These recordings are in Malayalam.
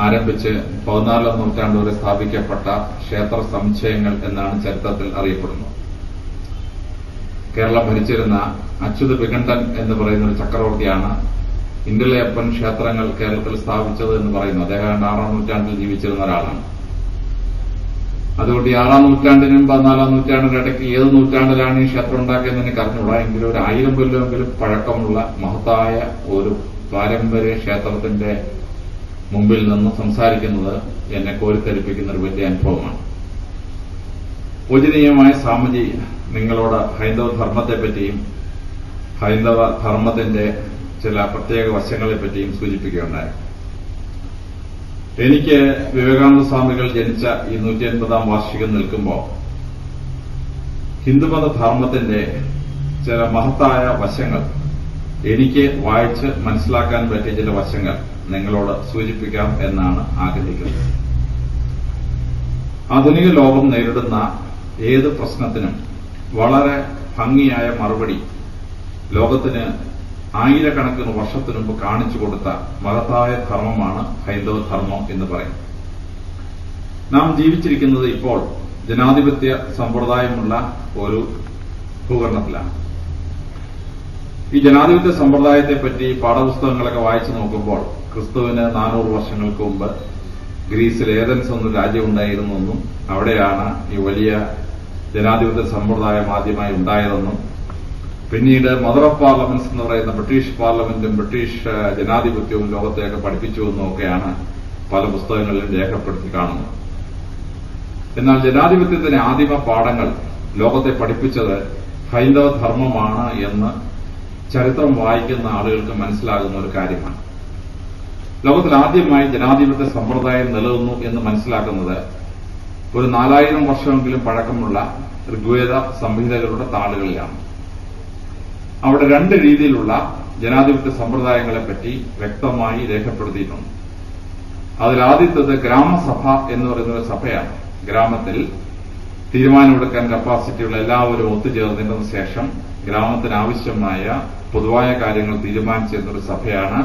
ആരംഭിച്ച് 14ാം നൂറ്റാണ്ട് വരെ സ്ഥാപിക്കപ്പെട്ട ക്ഷേത്ര സമുച്ചയങ്ങൾ എന്നാണ് ചരിത്രത്തിൽ അറിയപ്പെടുന്നത്. കേരളം ഭരിച്ചിരുന്ന അച്യുത വികണ്ഠൻ എന്ന് പറയുന്ന ഒരു ചക്രവർത്തിയാണ് ഇണ്ടിളയപ്പൻ ക്ഷേത്രങ്ങൾ കേരളത്തിൽ സ്ഥാപിച്ചത് എന്ന് പറയുന്നു. അദ്ദേഹം 6ാം നൂറ്റാണ്ടിൽ ജീവിച്ചിരുന്ന ഒരാളാണ്. അതുകൊണ്ട് 6ാം നൂറ്റാണ്ടിനും 14ാം നൂറ്റാണ്ടിനും ഇടയ്ക്ക് ഏത് നൂറ്റാണ്ടിലാണ് ഈ ക്ഷേത്രം ഉണ്ടാക്കിയതെന്ന് എനിക്ക് അറിഞ്ഞുകൂടാ. എങ്കിലും ഒരു 1000 കൊല്ലമെങ്കിലും പഴക്കമുള്ള മഹത്തായ ഒരു പാരമ്പര്യ ക്ഷേത്രത്തിന്റെ മുമ്പിൽ നിന്ന് സംസാരിക്കുന്നത് എന്നെ കോരിത്തരിപ്പിക്കുന്ന ഒരു വലിയ അനുഭവമാണ്. പൂജനീയമായ സ്വാമിജി നിങ്ങളോട് ഹൈന്ദവ ധർമ്മത്തെപ്പറ്റിയും ഹൈന്ദവ ധർമ്മത്തിന്റെ ചില പ്രത്യേക വശങ്ങളെപ്പറ്റിയും സൂചിപ്പിക്കുകയുണ്ടായി. എനിക്ക് വിവേകാനന്ദ സ്വാമികൾ ജനിച്ച ഈ 150ാം വാർഷികം നിൽക്കുമ്പോൾ ഹിന്ദുമത ധർമ്മത്തിന്റെ ചില മഹത്തായ വശങ്ങൾ, എനിക്ക് വായിച്ച് മനസ്സിലാക്കാൻ പറ്റിയ ചില വശങ്ങൾ നിങ്ങളോട് സൂചിപ്പിക്കാം എന്നാണ് ആഗ്രഹിക്കുന്നത്. ആധുനിക ലോകം നേരിടുന്ന ഏത് പ്രശ്നത്തിനും വളരെ ഭംഗിയായ മറുപടി ലോകത്തിന് ആയിരക്കണക്കിന് വർഷത്തിനു മുമ്പ് കാണിച്ചു കൊടുത്ത മഹത്തായ ധർമ്മമാണ് ഹൈന്ദവ ധർമ്മം എന്ന് പറയും. നാം ജീവിച്ചിരിക്കുന്നത് ഇപ്പോൾ ജനാധിപത്യ സമ്പ്രദായമുള്ള ഒരു ഭൂഖണ്ഡത്തിലാണ്. ഈ ജനാധിപത്യ സമ്പ്രദായത്തെപ്പറ്റി പാഠപുസ്തകങ്ങളൊക്കെ വായിച്ചു നോക്കുമ്പോൾ ക്രിസ്തുവിന് 400 വർഷങ്ങൾക്ക് മുമ്പ് ഗ്രീസിൽ ഏതൻസ് എന്നൊരു രാജ്യമുണ്ടായിരുന്നെന്നും അവിടെയാണ് ഈ വലിയ ജനാധിപത്യ സമ്പ്രദായം ആദ്യമായി ഉണ്ടായതെന്നും പിന്നീട് മദർ ഓഫ് പാർലമെന്റ്സ് എന്ന് പറയുന്ന ബ്രിട്ടീഷ് പാർലമെന്റും ബ്രിട്ടീഷ് ജനാധിപത്യവും ലോകത്തെയൊക്കെ പഠിപ്പിച്ചുവെന്നൊക്കെയാണ് പല പുസ്തകങ്ങളിലും രേഖപ്പെടുത്തി കാണുന്നത്. എന്നാൽ ജനാധിപത്യത്തിന്റെ ആദിമ പാഠങ്ങൾ ലോകത്തെ പഠിപ്പിച്ചത് ഹൈന്ദവ ധർമ്മമാണ് എന്ന് ചരിത്രം വായിക്കുന്ന ആളുകൾക്ക് മനസ്സിലാകുന്ന ഒരു കാര്യമാണ്. ലോകത്തിൽ ആദ്യമായി ജനാധിപത്യ സമ്പ്രദായം നിലനിന്നു എന്ന് മനസ്സിലാക്കുന്നത് ഒരു 4000 വർഷമെങ്കിലും പഴക്കമുള്ള ഋഗ്വേദ സംഹിതകളുടെ താളുകളിലാണ്. അവിടെ 2 രീതിയിലുള്ള ജനാധിപത്യ സമ്പ്രദായങ്ങളെപ്പറ്റി വ്യക്തമായി രേഖപ്പെടുത്തിയിട്ടുണ്ട്. അതിലാദ്യത്തേത് ഗ്രാമസഭ എന്ന് പറയുന്ന ഒരു സഭയാണ്. ഗ്രാമത്തിൽ തീരുമാനമെടുക്കാൻ കപ്പാസിറ്റിയുള്ള എല്ലാവരും ഒത്തുചേർന്നതിന് ശേഷം ഗ്രാമത്തിന് ആവശ്യമായ പൊതുവായ കാര്യങ്ങൾ തീരുമാനിച്ചിരുന്നൊരു സഭയാണ്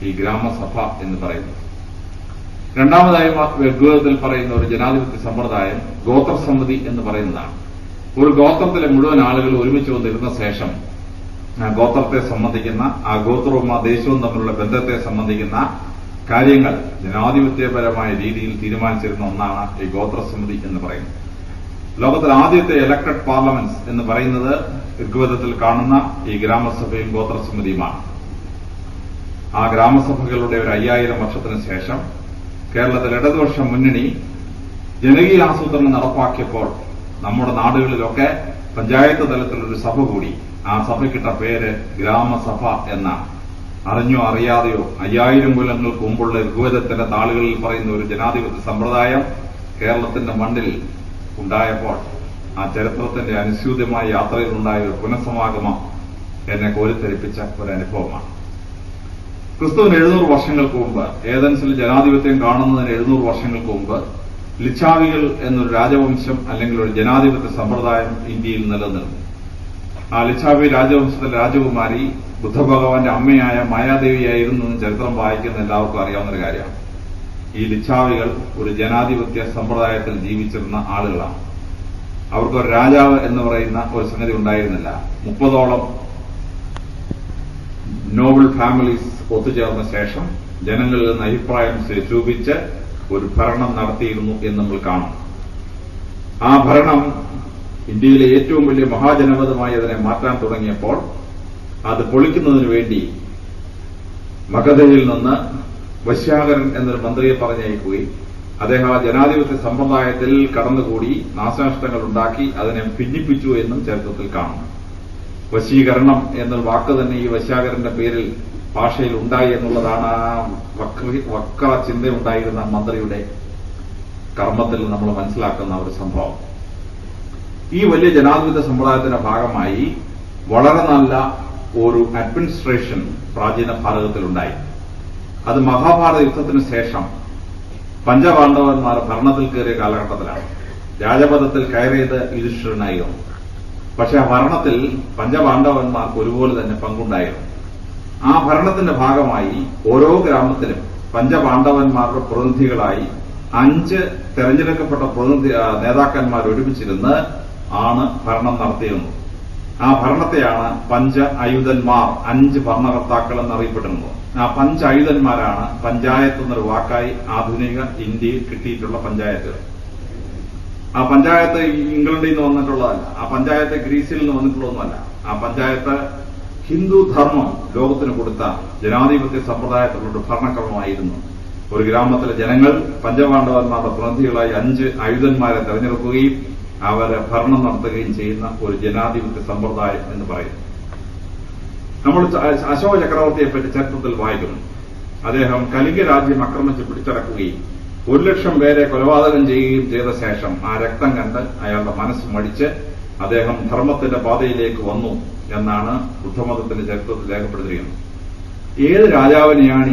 ഈ ഗ്രാമസഭ എന്ന് പറയുന്നത്. രണ്ടാമതായി ഋഗ്വേദത്തിൽ പറയുന്ന ഒരു ജനാധിപത്യ സമ്പ്രദായം ഗോത്രസമിതി എന്ന് പറയുന്നതാണ്. ഒരു ഗോത്രത്തിലെ മുഴുവൻ ആളുകൾ ഒരുമിച്ച് വന്നിരുന്ന ശേഷം ആ ഗോത്രത്തെ സംബന്ധിക്കുന്ന, ആ ഗോത്രവും ആ ദേശവും തമ്മിലുള്ള ബന്ധത്തെ സംബന്ധിക്കുന്ന കാര്യങ്ങൾ ജനാധിപത്യപരമായ രീതിയിൽ തീരുമാനിച്ചിരുന്ന ഒന്നാണ് ഈ ഗോത്രസമിതി എന്ന് പറയുന്നത്. ലോകത്തിൽ ആദ്യത്തെ ഇലക്ടഡ് പാർലമെന്റ്സ് എന്ന് പറയുന്നത് ഋഗ്വേദത്തിൽ കാണുന്ന ഈ ഗ്രാമസഭയും ഗോത്രസമിതിയുമാണ്. ആ ഗ്രാമസഭകളുടെ ഒരു 5000 വർഷത്തിന് ശേഷം കേരളത്തിൽ ഇടതുപക്ഷ മുന്നണി ജനകീയ ആസൂത്രണം നടപ്പാക്കിയപ്പോൾ നമ്മുടെ നാടുകളിലൊക്കെ പഞ്ചായത്ത് തലത്തിലൊരു സഭ കൂടി. ആ സഭയ്ക്കിട്ട പേര് ഗ്രാമസഭ എന്നാണ്. അറിഞ്ഞോ അറിയാതെയോ 5000 കൊല്ലങ്ങൾക്ക് മുമ്പുള്ള ഋഗ്വേദത്തിന്റെ താളുകളിൽ പറയുന്ന ഒരു ജനാധിപത്യ സമ്പ്രദായം കേരളത്തിന്റെ മണ്ണിൽ ഉണ്ടായപ്പോൾ ആ ചരിത്രത്തിന്റെ അനുസ്യൂതമായ യാത്രയിലുണ്ടായ ഒരു പുനഃസമാഗമം എന്നെ കോരിത്തരിപ്പിച്ച ഒരു അനുഭവമാണ്. ക്രിസ്തുവിന് 700 വർഷങ്ങൾക്ക് മുമ്പ്, ഏതൻസിൽ ജനാധിപത്യം കാണുന്നതിന് 700 വർഷങ്ങൾക്ക് മുമ്പ് ലിച്ചാവികൾ എന്നൊരു രാജവംശം അല്ലെങ്കിൽ ഒരു ജനാധിപത്യ സമ്പ്രദായം ഇന്ത്യയിൽ നിലനിന്നു. ആ ലിച്ചാവി രാജവംശത്തിലെ രാജകുമാരി ബുദ്ധഭഗവാന്റെ അമ്മയായ മായാദേവിയായിരുന്നു എന്ന് ചരിത്രം വായിക്കുന്ന എല്ലാവർക്കും അറിയാവുന്ന ഒരു കാര്യമാണ്. ഈ ലിച്ചാവികൾ ഒരു ജനാധിപത്യ സമ്പ്രദായത്തിൽ ജീവിച്ചിരുന്ന ആളുകളാണ്. അവർക്കൊരു രാജാവ് എന്ന് പറയുന്ന ഒരു സംഗതി ഉണ്ടായിരുന്നില്ല. 30ഓളം നോബിൾ ഫാമിലീസ് ഒത്തുചേർന്ന ശേഷം ജനങ്ങളിൽ നിന്ന് അഭിപ്രായം സ്വരൂപിച്ച് ഒരു ഭരണം നടത്തിയിരുന്നു എന്ന് നമ്മൾ കാണും. ആ ഭരണം ഇന്ത്യയിലെ ഏറ്റവും വലിയ മഹാജനപദമായി അതിനെ മാറ്റാൻ തുടങ്ങിയപ്പോൾ അത് പൊളിക്കുന്നതിന് വേണ്ടി മഗധയിൽ നിന്ന് വശ്യാകരൻ എന്നൊരു മന്ത്രിയെ പറഞ്ഞയക്കുകയും അദ്ദേഹം ആ ജനാധിപത്യ സമ്പ്രദായത്തിൽ കടന്നുകൂടി നാശനഷ്ടങ്ങൾ ഉണ്ടാക്കി അതിനെ ഭിന്നിപ്പിച്ചു എന്നും ചരിത്രത്തിൽ കാണുന്നു. വശീകരണം എന്നൊരു വാക്ക് തന്നെ ഈ വശ്യാകരന്റെ പേരിൽ ഭാഷയിൽ ഉണ്ടായി എന്നുള്ളതാണ് ആ വക്ര ചിന്തയുണ്ടായിരുന്ന മന്ത്രിയുടെ കർമ്മത്തിൽ നമ്മൾ മനസ്സിലാക്കുന്ന ഒരു സംഭവം. ഈ വലിയ ജനാധിപത്യ സമ്പ്രദായത്തിന്റെ ഭാഗമായി വളരെ നല്ല ഒരു അഡ്മിനിസ്ട്രേഷൻ പ്രാചീന ഭാരതത്തിലുണ്ടായി. അത് മഹാഭാരത യുദ്ധത്തിന് ശേഷം പഞ്ചപാണ്ഡവന്മാർ ഭരണത്തിൽ കയറിയ കാലഘട്ടത്തിലാണ്. രാജപദത്തിൽ കയറിയത് യുധിഷ്ഠിരനായിരുന്നു. പക്ഷെ ആ ഭരണത്തിൽ പഞ്ചപാണ്ഡവന്മാർക്ക് ഒരുപോലെ തന്നെ പങ്കുണ്ടായിരുന്നു. ആ ഭരണത്തിന്റെ ഭാഗമായി ഓരോ ഗ്രാമത്തിലും പഞ്ചപാണ്ഡവന്മാരുടെ പ്രതിനിധികളായി 5 തെരഞ്ഞെടുക്കപ്പെട്ട നേതാക്കന്മാർ ഒരുമിച്ചിരുന്ന് ആണ് ഭരണം നടത്തിയിരുന്നത്. ആ ഭരണത്തെയാണ് പഞ്ച ആയുധന്മാർ, 5 ഭരണകർത്താക്കൾ എന്നറിയപ്പെടുന്നത്. ആ പഞ്ചായുധന്മാരാണ് പഞ്ചായത്ത് എന്നൊരു വാക്കായി ആധുനിക ഇന്ത്യയിൽ കിട്ടിയിട്ടുള്ള പഞ്ചായത്തുകൾ. ആ പഞ്ചായത്ത് ഇംഗ്ലണ്ടിൽ നിന്ന് വന്നിട്ടുള്ളതല്ല, ആ പഞ്ചായത്ത് ഗ്രീസിൽ നിന്ന് വന്നിട്ടുള്ളതൊന്നുമല്ല. ആ പഞ്ചായത്ത് ഹിന്ദു ധർമ്മം ലോകത്തിന് കൊടുത്ത ജനാധിപത്യ സമ്പ്രദായത്തിലുള്ള ഒരു ഭരണക്രമമായിരുന്നു. ഒരു ഗ്രാമത്തിലെ ജനങ്ങൾ പഞ്ചപാണ്ഡവന്മാരുടെ പ്രതിനിധികളായി 5 ആയുധന്മാരെ തെരഞ്ഞെടുക്കുകയും അവരെ ഭരണം നടത്തുകയും ചെയ്യുന്ന ഒരു ജനാധിപത്യ സമ്പ്രദായം എന്ന് പറയുന്നു. നമ്മൾ അശോക ചക്രവർത്തിയെപ്പറ്റി ചരിത്രത്തിൽ വായിക്കുന്നു. അദ്ദേഹം കലിംഗ രാജ്യം ആക്രമിച്ച് പിടിച്ചടക്കുകയും 1,00,000 പേരെ കൊലപാതകം ചെയ്യുകയും ചെയ്ത ശേഷം ആ രക്തം കണ്ട് അയാളുടെ മനസ്സ് മടിച്ച് അദ്ദേഹം ധർമ്മത്തിന്റെ പാതയിലേക്ക് വന്നു എന്നാണ് ബുദ്ധമതത്തിന്റെ ചരിത്രത്തിൽ രേഖപ്പെടുത്തിയിരിക്കുന്നത്. ഏത് രാജാവിനെയാണ്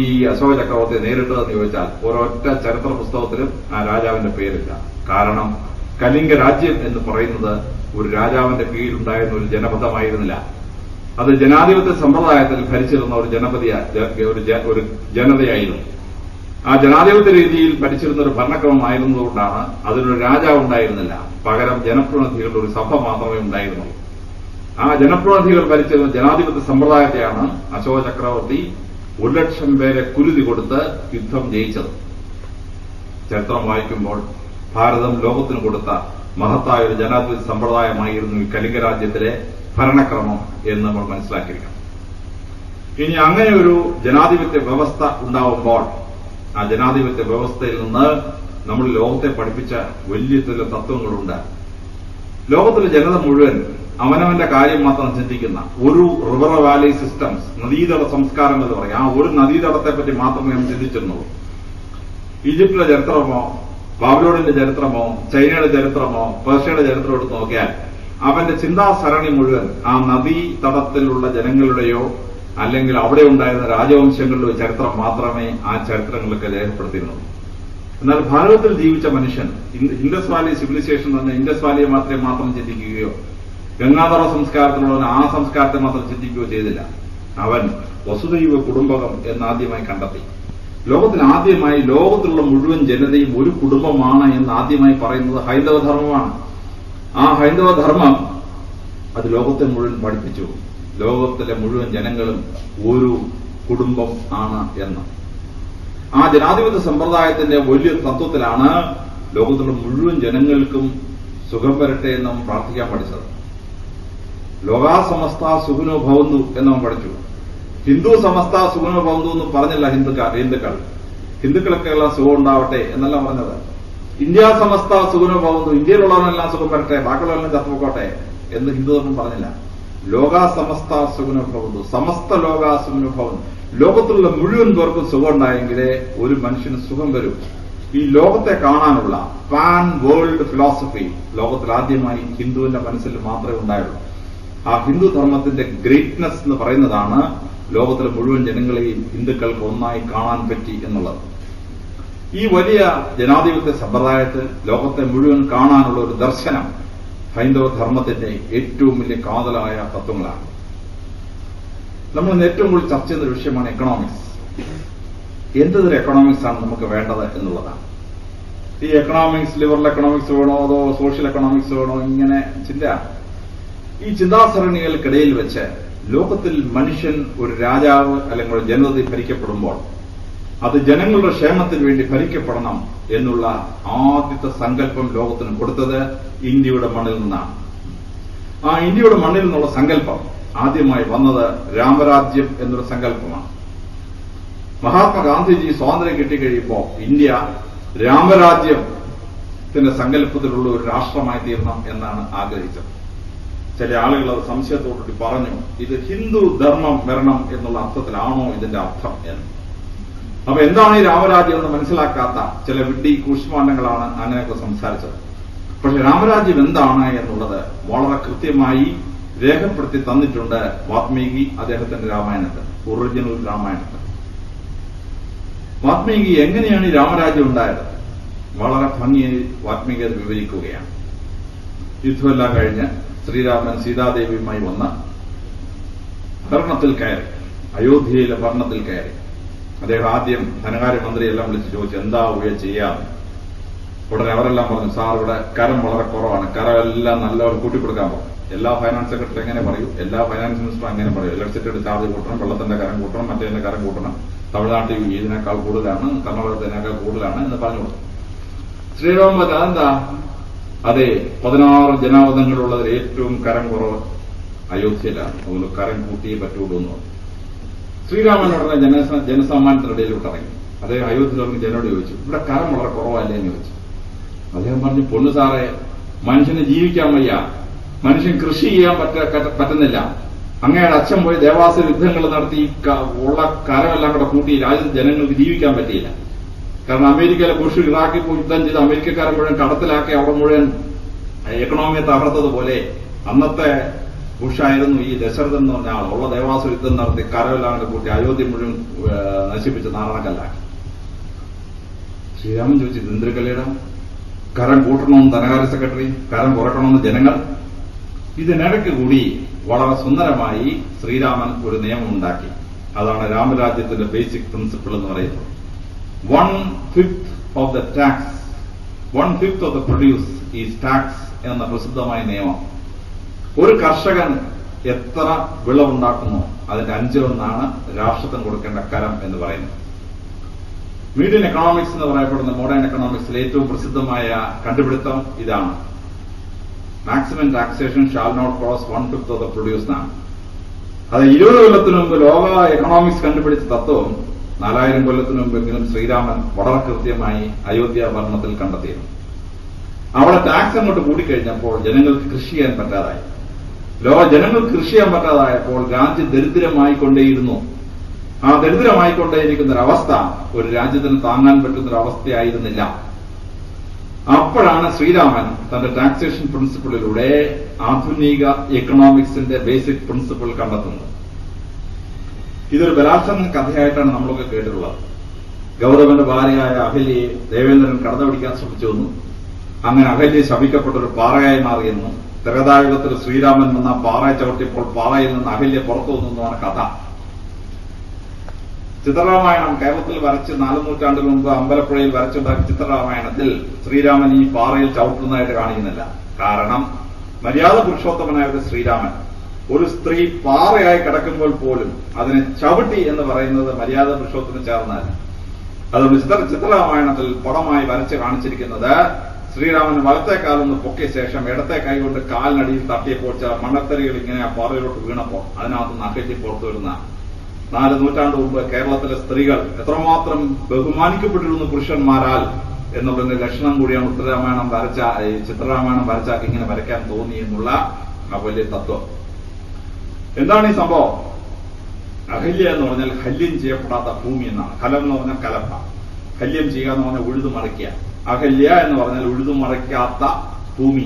ഈ അശോക ചക്രവർത്തിയെ നേരിട്ടതെന്ന് ചോദിച്ചാൽ ഒരൊറ്റ ചരിത്ര പുസ്തകത്തിലും ആ രാജാവിന്റെ പേരില്ല. കാരണം കലിംഗ രാജ്യം എന്ന് പറയുന്നത് ഒരു രാജാവിന്റെ കീഴിലുണ്ടായിരുന്ന ഒരു ജനപദമായിരുന്നില്ല. അത് ജനാധിപത്യ സമ്പ്രദായത്തിൽ ഭരിച്ചിരുന്ന ഒരു ജനതയായിരുന്നു. ആ ജനാധിപത്യ രീതിയിൽ ഭരിച്ചിരുന്ന ഒരു ഭരണക്രമമായിരുന്നതുകൊണ്ടാണ് അതിനൊരു രാജാവ് ഉണ്ടായിരുന്നില്ല. പകരം ജനപ്രതിനിധികളുടെ ഒരു സഭ മാത്രമേ ഉണ്ടായിരുന്നുള്ളൂ. ആ ജനപ്രതിനിധികൾ ഭരിച്ചിരുന്ന ജനാധിപത്യ സമ്പ്രദായത്തെയാണ് അശോക ചക്രവർത്തി 1,00,000 പേരെ കുരുതി കൊടുത്ത് യുദ്ധം ജയിച്ചത്. ചരിത്രം വായിക്കുമ്പോൾ ഭാരതം ലോകത്തിന് കൊടുത്ത മഹത്തായ ഒരു ജനാധിപത്യ സമ്പ്രദായമായിരുന്നു ഈ കലിംഗ രാജ്യത്തിലെ ഭരണക്രമം എന്ന് നമ്മൾ മനസ്സിലാക്കിയിരിക്കണം. ഇനി അങ്ങനെ ഒരു ജനാധിപത്യ വ്യവസ്ഥ ഉണ്ടാവുമ്പോൾ ആ ജനാധിപത്യ വ്യവസ്ഥയിൽ നിന്ന് നമ്മൾ ലോകത്തെ പഠിപ്പിച്ച വലിയ ചില തത്വങ്ങളുണ്ട്. ലോകത്തിലെ ജനത മുഴുവൻ അവനവന്റെ കാര്യം മാത്രം ചിന്തിക്കുന്ന ഒരു റിവർ വാലി സിസ്റ്റംസ്, നദീതട സംസ്കാരം എന്ന് പറയും, ആ ഒരു നദീതടത്തെപ്പറ്റി മാത്രമേ നമ്മൾ ചിന്തിച്ചിരുന്നുള്ളൂ. ഈജിപ്തിലെ ചരിത്രമോ ബാബിലോണിന്റെ ചരിത്രമോ ചൈനയുടെ ചരിത്രമോ പേർഷ്യയുടെ ചരിത്രം എടുത്ത് നോക്കിയാൽ അവന്റെ ചിന്താസരണി മുഴുവൻ ആ നദീതടത്തിലുള്ള ജനങ്ങളുടെയോ അല്ലെങ്കിൽ അവിടെ ഉണ്ടായിരുന്ന രാജവംശങ്ങളുടെയോ ചരിത്രം മാത്രമേ ആ ചരിത്രങ്ങളൊക്കെ രേഖപ്പെടുത്തിയിരുന്നുള്ളൂ. എന്നാൽ ഭാരതത്തിൽ ജീവിച്ച മനുഷ്യൻ ഇൻഡസ് വാലി സിവിലൈസേഷൻ തന്നെ ഇൻഡസ് വാലിയെ മാത്രം ചിന്തിക്കുകയോ ഗംഗാധര സംസ്കാരത്തിലുള്ള ആ സംസ്കാരത്തെ മാത്രം ചിന്തിക്കുകയോ ചെയ്തില്ല. അവൻ വസുദൈവ കുടുംബകം എന്നാദ്യമായി കണ്ടെത്തി. ലോകത്തിൽ ആദ്യമായി ലോകത്തിലുള്ള മുഴുവൻ ജനതയും ഒരു കുടുംബമാണ് എന്ന് ആദ്യമായി പറയുന്നത് ഹൈന്ദവധർമ്മമാണ്. ആ ഹൈന്ദവധർമ്മം അത് ലോകത്തെ മുഴുവൻ പഠിപ്പിച്ചു. ലോകത്തിലെ മുഴുവൻ ജനങ്ങളും ഒരു കുടുംബം ആണ് എന്ന്. ആ ജനാധിപത്യ സമ്പ്രദായത്തിന്റെ വലിയ തത്വത്തിലാണ് ലോകത്തിലുള്ള മുഴുവൻ ജനങ്ങൾക്കും സുഖം വരട്ടെ എന്ന് നാം പ്രാർത്ഥിക്കാൻ പഠിച്ചത്. ലോകാ സമസ്ത സുഖിനോ ഭവന്തു എന്ന് നാം പഠിച്ചു. ഹിന്ദു സമസ്ത സുഖിനോ ഭവന്തു എന്ന് പറഞ്ഞില്ല ഹിന്ദുക്കളൊക്കെ എല്ലാം സുഖം ഉണ്ടാവട്ടെ എന്നല്ല പറഞ്ഞത്. ഇന്ത്യ സമസ്ത സുഖിനോ ഭവന്തു, ഇന്ത്യയിലുള്ളവരെല്ലാം സുഖം വരട്ടെ, ബാക്കിയുള്ളവരെല്ലാം ചത്തുപോക്കോട്ടെ എന്ന് ഹിന്ദുധർമ്മം പറഞ്ഞില്ല. ലോകാ സമസ്ത സുഖിനോ ഭവന്തു, സമസ്ത ലോകാ സുഖിനോ ഭവന്തു. ലോകത്തിലുള്ള മുഴുവൻ പേർക്കും സുഖം ഉണ്ടായെങ്കിലേ ഒരു മനുഷ്യന് സുഖം വരും. ഈ ലോകത്തെ കാണാനുള്ള പാൻ വേൾഡ് ഫിലോസഫി ലോകത്തിൽ ആദ്യമായി ഹിന്ദുവിന്റെ മനസ്സിൽ മാത്രമേ ഉണ്ടായുള്ളൂ. ആ ഹിന്ദു ധർമ്മത്തിന്റെ ഗ്രേറ്റ്നെസ് എന്ന് പറയുന്നതാണ് ലോകത്തിലെ മുഴുവൻ ജനങ്ങളെയും ഹിന്ദുക്കൾക്ക് ഒന്നായി കാണാൻ പറ്റി എന്നുള്ളത്. ഈ വലിയ ജനാധിപത്യ സമ്പ്രദായത്തിൽ ലോകത്തെ മുഴുവൻ കാണാനുള്ള ഒരു ദർശനം ഹൈന്ദവ ധർമ്മത്തിന്റെ ഏറ്റവും വലിയ കാതലായ തത്വങ്ങളാണ്. നമ്മൾ ഇന്ന് ഏറ്റവും കൂടുതൽ ചർച്ച ചെയ്യുന്ന ഒരു വിഷയമാണ് എക്കണോമിക്സ്. എന്തൊരു എക്കണോമിക്സ് ആണ് നമുക്ക് വേണ്ടത് എന്നുള്ളതാണ്. ഈ എക്കണോമിക്സ് ലിബറൽ എക്കണോമിക്സ് വേണോ അതോ സോഷ്യൽ എക്കണോമിക്സ് വേണോ, ഇങ്ങനെ ഈ ചിന്താസരണികൾക്കിടയിൽ വെച്ച് ലോകത്തിൽ മനുഷ്യൻ ഒരു രാജാവ് അല്ലെങ്കിൽ ഒരു ജനത ഭരിക്കപ്പെടുമ്പോൾ അത് ജനങ്ങളുടെ ക്ഷേമത്തിന് വേണ്ടി ഭരിക്കപ്പെടണം എന്നുള്ള ആദ്യത്തെ സങ്കല്പം ലോകത്തിന് കൊടുത്തത് ഇന്ത്യയുടെ മണ്ണിൽ നിന്നാണ്. ആ ഇന്ത്യയുടെ മണ്ണിൽ നിന്നുള്ള സങ്കല്പം ആദ്യമായി വന്നത് രാമരാജ്യം എന്നൊരു സങ്കല്പമാണ്. മഹാത്മാഗാന്ധിജി സ്വാതന്ത്ര്യം കിട്ടിക്കഴിയുമ്പോൾ ഇന്ത്യ രാമരാജ്യത്തിന്റെ സങ്കല്പത്തിലുള്ള ഒരു രാഷ്ട്രമായി തീരണം എന്നാണ് ആഗ്രഹിച്ചത്. ചില ആളുകൾ അത് സംശയത്തോടുകൂടി പറഞ്ഞു, ഇത് ഹിന്ദു ധർമ്മം വരണം എന്നുള്ള അർത്ഥത്തിലാണോ ഇതിന്റെ അർത്ഥം എന്ന്. അപ്പൊ എന്താണ് ഈ രാമരാജ്യം എന്ന് മനസ്സിലാക്കാത്ത ചില വിഡ്ഢി കൂഷ്മാണ്ഡങ്ങളാണ് അങ്ങനെയൊക്കെ സംസാരിച്ചത്. പക്ഷെ രാമരാജ്യം എന്താണ് എന്നുള്ളത് വളരെ കൃത്യമായി രേഖപ്പെടുത്തി തന്നിട്ടുണ്ട് വാത്മീകി അദ്ദേഹത്തിന്റെ രാമായണത്തിൽ, ഒറിജിനൽ രാമായണത്തിൽ. വാത്മീകി എങ്ങനെയാണ് ഈ രാമരാജ്യം ഉണ്ടായത് വളരെ ഭംഗിയായി വാത്മീകി അത് വിവരിക്കുകയാണ്. യുദ്ധമെല്ലാം കഴിഞ്ഞ് ശ്രീരാമൻ സീതാദേവിയുമായി വന്ന് ഭരണത്തിൽ കയറി, അയോധ്യയിലെ ഭരണത്തിൽ കയറി. അദ്ദേഹം ആദ്യം ധനകാര്യമന്ത്രിയെല്ലാം വിളിച്ച് ചോദിച്ചു എന്താ ചെയ്യാം. ഉടനെ അവരെല്ലാം പറഞ്ഞു സാർ ഇവിടെ കരം വളരെ കുറവാണ്, കരമെല്ലാം നല്ലപോലെ കൂട്ടിക്കൊടുക്കാൻ പോകും. എല്ലാ ഫൈനാൻസ് സെക്രട്ടറി എങ്ങനെ പറയൂ, എല്ലാ ഫൈനാൻസ് മിനിസ്റ്ററും അങ്ങനെ പറയും. ഇലക്ട്രിസിറ്റിയുടെ ചാർജ് കൂട്ടണം, വെള്ളത്തിന്റെ കരം കൂട്ടണം, മറ്റേതിന്റെ കരം കൂട്ടണം, തമിഴ്നാട്ടിൽ ഇതിനേക്കാൾ കൂടുതലാണ്, കർണാടകത്തിനേക്കാൾ കൂടുതലാണ് എന്ന് പറഞ്ഞു കൊടുത്തു. ശ്രീരാമൻ പറഞ്ഞു അതെന്താ? അതെ, 16 ജനാവധങ്ങളുള്ളതിൽ ഏറ്റവും കരം കുറവ് അയോധ്യയിലാണ്, അതുകൊണ്ട് കരം കൂട്ടിയേ പറ്റുള്ളൂ എന്ന് പറഞ്ഞു. ശ്രീരാമൻ ഉടനെ ജനസാമാന്യത്തിനിടയിലോട്ട് ഇറങ്ങി. അദ്ദേഹം അയോധ്യയിലിറങ്ങി ജനോട് ചോദിച്ചു ഇവിടെ കരം വളരെ കുറവല്ലേ എന്ന് ചോദിച്ചു. അദ്ദേഹം പറഞ്ഞു പൊന്നു സാറേ, മനുഷ്യന് ജീവിക്കാൻ വയ്യ, മനുഷ്യൻ കൃഷി ചെയ്യാൻ പറ്റുന്നില്ല. അങ്ങയുടെ അച്ഛൻ പോയി ദേവാസുര യുദ്ധങ്ങൾ നടത്തി ഉള്ള കരമെല്ലാം കൂടെ കൂട്ടി രാജ്യത്തെ ജനങ്ങൾക്ക് ജീവിക്കാൻ പറ്റിയില്ല. കാരണം അമേരിക്കയിലെ ബുഷ് ഇറാഖിൽ പോയി യുദ്ധം ചെയ്ത് അമേരിക്കക്കാരെ മുഴുവൻ കടത്തിലാക്കി അവിടെ മുഴുവൻ എക്കണോമിയെ തകർത്തതുപോലെ അന്നത്തെ ബുഷായിരുന്നു ഈ ദശരഥൻ എന്ന് പറഞ്ഞ ആൾ. ഉള്ള ദേവാസുര യുദ്ധം നടത്തി കരമെല്ലാം കൂടെ കൂട്ടി അയോധ്യ മുഴുവൻ നശിപ്പിച്ച് നാരണക്കല്ലാക്കി. ശ്രീരാമൻ ചോദിച്ചു ഇതെന്തൊരു കരം കൂട്ടണമെന്ന് ധനകാര്യ സെക്രട്ടറി, കരം കുറയ്ക്കണമെന്ന് ജനങ്ങൾ. ഇതിനിടയ്ക്ക് കൂടി വളരെ സുന്ദരമായി ശ്രീരാമൻ ഒരു നിയമം ഉണ്ടാക്കി. അതാണ് രാമരാജ്യത്തിന്റെ ബേസിക് പ്രിൻസിപ്പിൾ എന്ന് പറയുന്നത്. 1/5 of the tax, 1/5 of the produce is tax എന്ന പ്രസിദ്ധമായ നിയമം. ഒരു കർഷകൻ എത്ര വിളവുണ്ടാക്കുന്നോ അതിന്റെ 5/1 രാഷ്ട്രത്തിന് കൊടുക്കേണ്ട കരം എന്ന് പറയുന്നത്. മീഡിയൻ എക്കണോമിക്സ് എന്ന് പറയപ്പെടുന്ന മോഡേൺ എക്കണോമിക്സിൽ ഏറ്റവും പ്രസിദ്ധമായ കണ്ടുപിടുത്തം ഇതാണ്. Maximum taxation shall not cross 1/5 of the produce എന്നാണ്. അത് 20 കൊല്ലത്തിനു മുമ്പ് ലോക എക്കണോമിക്സ് കണ്ടുപിടിച്ച തത്വം 4000 കൊല്ലത്തിനു മുമ്പെങ്കിലും ശ്രീരാമൻ വളരെ കൃത്യമായി അയോധ്യ ഭരണത്തിൽ കണ്ടെത്തിയിരുന്നു. അവിടെ ടാക്സ് അങ്ങോട്ട് കൂടിക്കഴിഞ്ഞപ്പോൾ ജനങ്ങൾക്ക് കൃഷി ചെയ്യാൻ പറ്റാതായി. ജനങ്ങൾക്ക് കൃഷി ചെയ്യാൻ പറ്റാതായപ്പോൾ രാജ്യം ദരിദ്രമായിക്കൊണ്ടേയിരുന്നു. ആ ദരിദ്രമായിക്കൊണ്ടേയിരിക്കുന്ന ഒരവസ്ഥ ഒരു രാജ്യത്തിന് താങ്ങാൻ പറ്റുന്ന ഒരവസ്ഥയായിരുന്നില്ല. അപ്പോഴാണ് ശ്രീരാമൻ തന്റെ ടാക്സേഷൻ പ്രിൻസിപ്പിളിലൂടെ ആധുനിക എക്കണോമിക്സിന്റെ ബേസിക് പ്രിൻസിപ്പിൾ കണ്ടെത്തുന്നത്. ഇതൊരു ബലാത്സംഗ കഥയായിട്ടാണ് നമ്മളൊക്കെ കേട്ടിട്ടുള്ളത്. ഗൗതമന്റെ ഭാര്യയായ അഹല്യയെ ദേവേന്ദ്രൻ കടന്നുപിടിക്കാൻ ശ്രമിച്ചു വന്നു. അങ്ങനെ അഹല്യ ശപിക്കപ്പെട്ടൊരു പാറയായി മാറിയെന്നും ത്രേതായുഗത്തിൽ ശ്രീരാമൻ വന്ന പാറയെ ചവിട്ടിയപ്പോൾ പാറയിൽ നിന്ന് അഹല്യ പുറത്തു വന്നെന്നുമാണ് കഥ. ചിത്രരാമായണം കേരളത്തിൽ വരച്ച് 4 നൂറ്റാണ്ടിന് മുമ്പ് അമ്പലപ്പുഴയിൽ വരച്ചുണ്ടാക്കിയ ചിത്രരാമായണത്തിൽ ശ്രീരാമൻ ഈ പാറയിൽ ചവിട്ടുന്നതായിട്ട് കാണിക്കുന്നില്ല. കാരണം മര്യാദ പുരുഷോത്തമനായ ഒരു ശ്രീരാമൻ ഒരു സ്ത്രീ പാറയായി കിടക്കുമ്പോൾ പോലും അതിനെ ചവിട്ടി എന്ന് പറയുന്നത് മര്യാദ പുരുഷോത്തമന് ചേർന്നതല്ല. അതുകൊണ്ട് ചിത്രരാമായണത്തിൽ പടമായി വരച്ച് കാണിച്ചിരിക്കുന്നത് ശ്രീരാമൻ വലത്തെ കാലൊന്ന് പൊക്കിയ ശേഷം ഇടത്തെ കൈകൊണ്ട് കാലിനടിയിൽ തട്ടിയപ്പോൾ ചില മണത്തരികൾ ഇങ്ങനെ ആ പാറയിലോട്ട് വീണപ്പോൾ അതിനകത്ത് അകറ്റി പുറത്തു വരുന്ന 4 നൂറ്റാണ്ട് മുമ്പ് കേരളത്തിലെ സ്ത്രീകൾ എത്രമാത്രം ബഹുമാനിക്കപ്പെട്ടിരുന്നു പുരുഷന്മാരാൽ എന്നുള്ളതിന്റെ ലക്ഷണം കൂടിയാണ് ചിത്രരാമായണം വരച്ചാക്കി ഇങ്ങനെ വരയ്ക്കാൻ തോന്നി എന്നുള്ള ആ വലിയ തത്വം. എന്താണ് ഈ സംഭവം? അഹല്യ എന്ന് പറഞ്ഞാൽ ഹല്യം ചെയ്യപ്പെടാത്ത ഭൂമി എന്നാണ്. കലം എന്ന് പറഞ്ഞാൽ കലപ്പ, ഹല്യം ചെയ്യുക എന്ന് പറഞ്ഞാൽ ഉഴുതുമറിക്കുക. അഹല്യ എന്ന് പറഞ്ഞാൽ ഉഴുതുമറിക്കാത്ത ഭൂമി.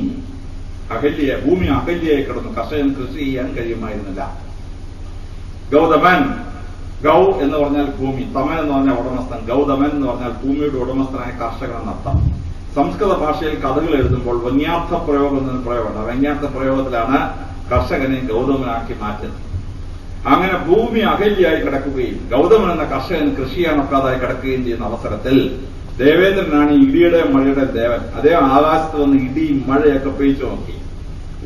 ഭൂമി അഹല്യയായി കിടന്നു. കർഷകൻ കൃഷി ചെയ്യാൻ കഴിയുമായിരുന്നില്ല. ഗൗതമൻ, ഗൗ എന്ന് പറഞ്ഞാൽ ഭൂമി, തമൻ എന്ന് പറഞ്ഞാൽ ഉടമസ്ഥൻ, ഗൗതമൻ എന്ന് പറഞ്ഞാൽ ഭൂമിയുടെ ഉടമസ്ഥനായ കർഷകൻ എന്നർത്ഥം. സംസ്കൃത ഭാഷയിൽ കഥകൾ എഴുതുമ്പോൾ വ്യംഗ്യാർത്ഥ പ്രയോഗം എന്നൊരു പ്രയോഗമുണ്ട്. വ്യംഗ്യാർത്ഥ പ്രയോഗത്തിലാണ് കർഷകനെ ഗൗതമനാക്കി മാറ്റുന്നത്. അങ്ങനെ ഭൂമി അഹല്യായി കിടക്കുകയും ഗൗതമൻ എന്ന കർഷകൻ കൃഷി ചെയ്യാനൊക്കാതായി കിടക്കുകയും ചെയ്യുന്ന അവസരത്തിൽ ദേവേന്ദ്രനാണ് ഇടിയുടെ മഴയുടെ ദേവൻ. അദ്ദേഹം ആകാശത്ത് വന്ന് ഇടിയും മഴയൊക്കെ പെയ്ച്ചു നോക്കി.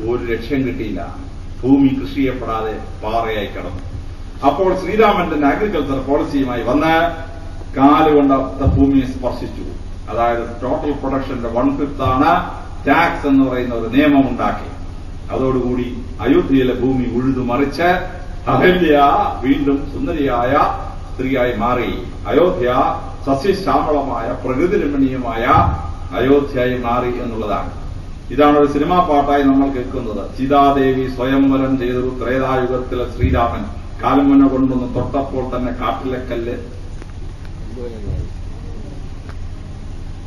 ഒരു ലക്ഷ്യം കിട്ടിയില്ല. ഭൂമി കൃഷി ചെയ്യപ്പെടാതെ പാറയായി കിടന്നു. അപ്പോൾ ശ്രീരാമൻ തന്റെ അഗ്രികൾച്ചർ പോളിസിയുമായി വന്ന് കാലുകൊണ്ട് ഭൂമിയെ സ്പർശിച്ചു. അതായത് ടോട്ടൽ പ്രൊഡക്ഷന്റെ 1/5 ടാക്സ് എന്ന് പറയുന്ന ഒരു നിയമം ഉണ്ടാക്കി. അതോടുകൂടി അയോധ്യയിലെ ഭൂമി ഉഴുതുമറിച്ച് അഹല്യ വീണ്ടും സുന്ദരിയായ സ്ത്രീയായി മാറി. അയോധ്യ സസ്യശ്യാമളമായ പ്രകൃതി രമണീയമായ അയോധ്യയായി മാറി എന്നുള്ളതാണ്. ഇതാണ് ഒരു സിനിമാ പാട്ടായി നമ്മൾ കേൾക്കുന്നത്. സീതാദേവി സ്വയംവരം ചെയ്തൊരു ത്രേതായുഗത്തിലെ ശ്രീരാമൻ കാൽമുന കൊണ്ടൊന്ന് തൊട്ടപ്പോൾ തന്നെ കാട്ടിലെ കല്ല്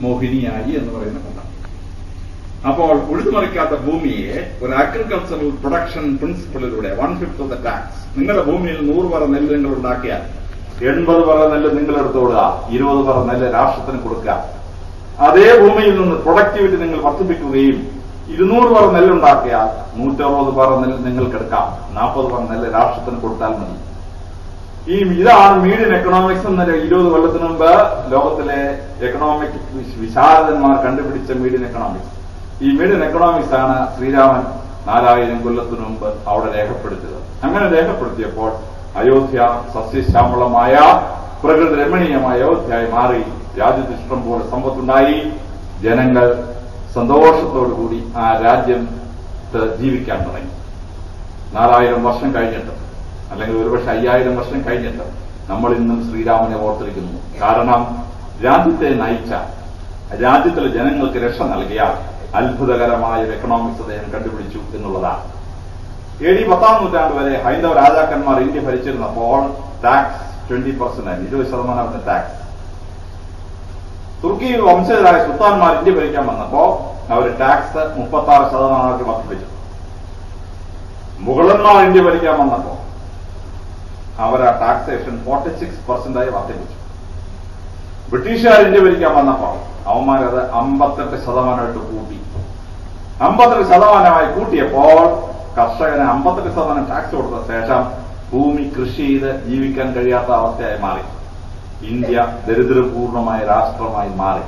മോഹിനിയായി എന്ന് പറയുന്ന കഥ. അപ്പോൾ ഉഴുതുമറിക്കാത്ത ഭൂമിയെ ഒരു അഗ്രികൾച്ചറൽ പ്രൊഡക്ഷൻ പ്രിൻസിപ്പിളിലൂടെ 1/5 ഓഫ് ദ ടാക്സ്, നിങ്ങളുടെ ഭൂമിയിൽ 100 പറ നെല്ല് നിങ്ങൾ ഉണ്ടാക്കിയാൽ 80 പറ നെല്ല് നിങ്ങൾ എടുത്തോടുക, 20 പറ നെല്ല് രാഷ്ട്രത്തിന് കൊടുക്കുക. അതേ ഭൂമിയിൽ നിന്ന് പ്രൊഡക്ടിവിറ്റി നിങ്ങൾ വർദ്ധിപ്പിക്കുകയും 200 പറ നെല്ലുണ്ടാക്കിയാൽ 160 പറ നെല്ല് നിങ്ങൾക്കെടുക്കാം, 40 പറ നെല്ല് രാഷ്ട്രത്തിന് കൊടുത്താൽ മതി. ഇതാണ് മീഡിയൻ എക്കണോമിക്സ് എന്ന 20 കൊല്ലത്തിന് മുമ്പ് ലോകത്തിലെ എക്കണോമിക് വിശാരദന്മാർ കണ്ടുപിടിച്ച മീഡിയൻ എക്കണോമിക്സ്. ഈ മീഡിയൻ എക്കണോമിക്സ് ആണ് ശ്രീരാമൻ 4000 കൊല്ലത്തിനു മുമ്പ് അവിടെ രേഖപ്പെടുത്തിയത്. അങ്ങനെ രേഖപ്പെടുത്തിയപ്പോൾ അയോധ്യ സസ്യശ്യാമളമായ പ്രകൃതി രമണീയമായ അയോധ്യയായി മാറി. രാജ്യത്ത് ഇഷ്ടം പോലെ സമ്പത്തുണ്ടായി. ജനങ്ങൾ സന്തോഷത്തോടുകൂടി ആ രാജ്യത്ത് ജീവിക്കാൻ തുടങ്ങി. 4000 വർഷം കഴിഞ്ഞിട്ട്, അല്ലെങ്കിൽ ഒരുപക്ഷെ 5000 വർഷം കഴിഞ്ഞിട്ട് നമ്മൾ ഇന്നും ശ്രീരാമനെ ഓർത്തിരിക്കുന്നു. കാരണം രാജ്യത്തെ നയിച്ച, രാജ്യത്തിലെ ജനങ്ങൾക്ക് രക്ഷ നൽകിയ അത്ഭുതകരമായ ഒരു എക്കണോമിക്സ് അദ്ദേഹം കണ്ടുപിടിച്ചു എന്നുള്ളതാണ്. AD 10-ാം നൂറ്റാണ്ട് വരെ ഹൈന്ദവ രാജാക്കന്മാർ ഇന്ത്യ ഭരിച്ചിരുന്നപ്പോൾ ടാക്സ് 20% 20% ടാക്സ്. തുർക്കി വംശജരായ സുൽത്താൻമാർ ഇന്ത്യ ഭരിക്കാൻ വന്നപ്പോ അവർ ടാക്സ് 36% വർദ്ധിപ്പിച്ചു. മുഗളന്മാർ ഇന്ത്യ ഭരിക്കാൻ വന്നപ്പോ അവർ ആ ടാക്സേഷൻ 46% വർദ്ധിപ്പിച്ചു. ബ്രിട്ടീഷുകാർ ഇന്ത്യ ഭരിക്കാൻ വന്നപ്പോൾ അവന്മാരത് 58% കൂട്ടി. 58% കൂട്ടിയപ്പോൾ കർഷകന് 58% ടാക്സ് കൊടുത്ത ശേഷം ഭൂമി കൃഷി ചെയ്ത് ജീവിക്കാൻ കഴിയാത്ത അവസ്ഥയായി മാറി. ഇന്ത്യ ദരിദ്രപൂർണമായ രാഷ്ട്രമായി മാറി.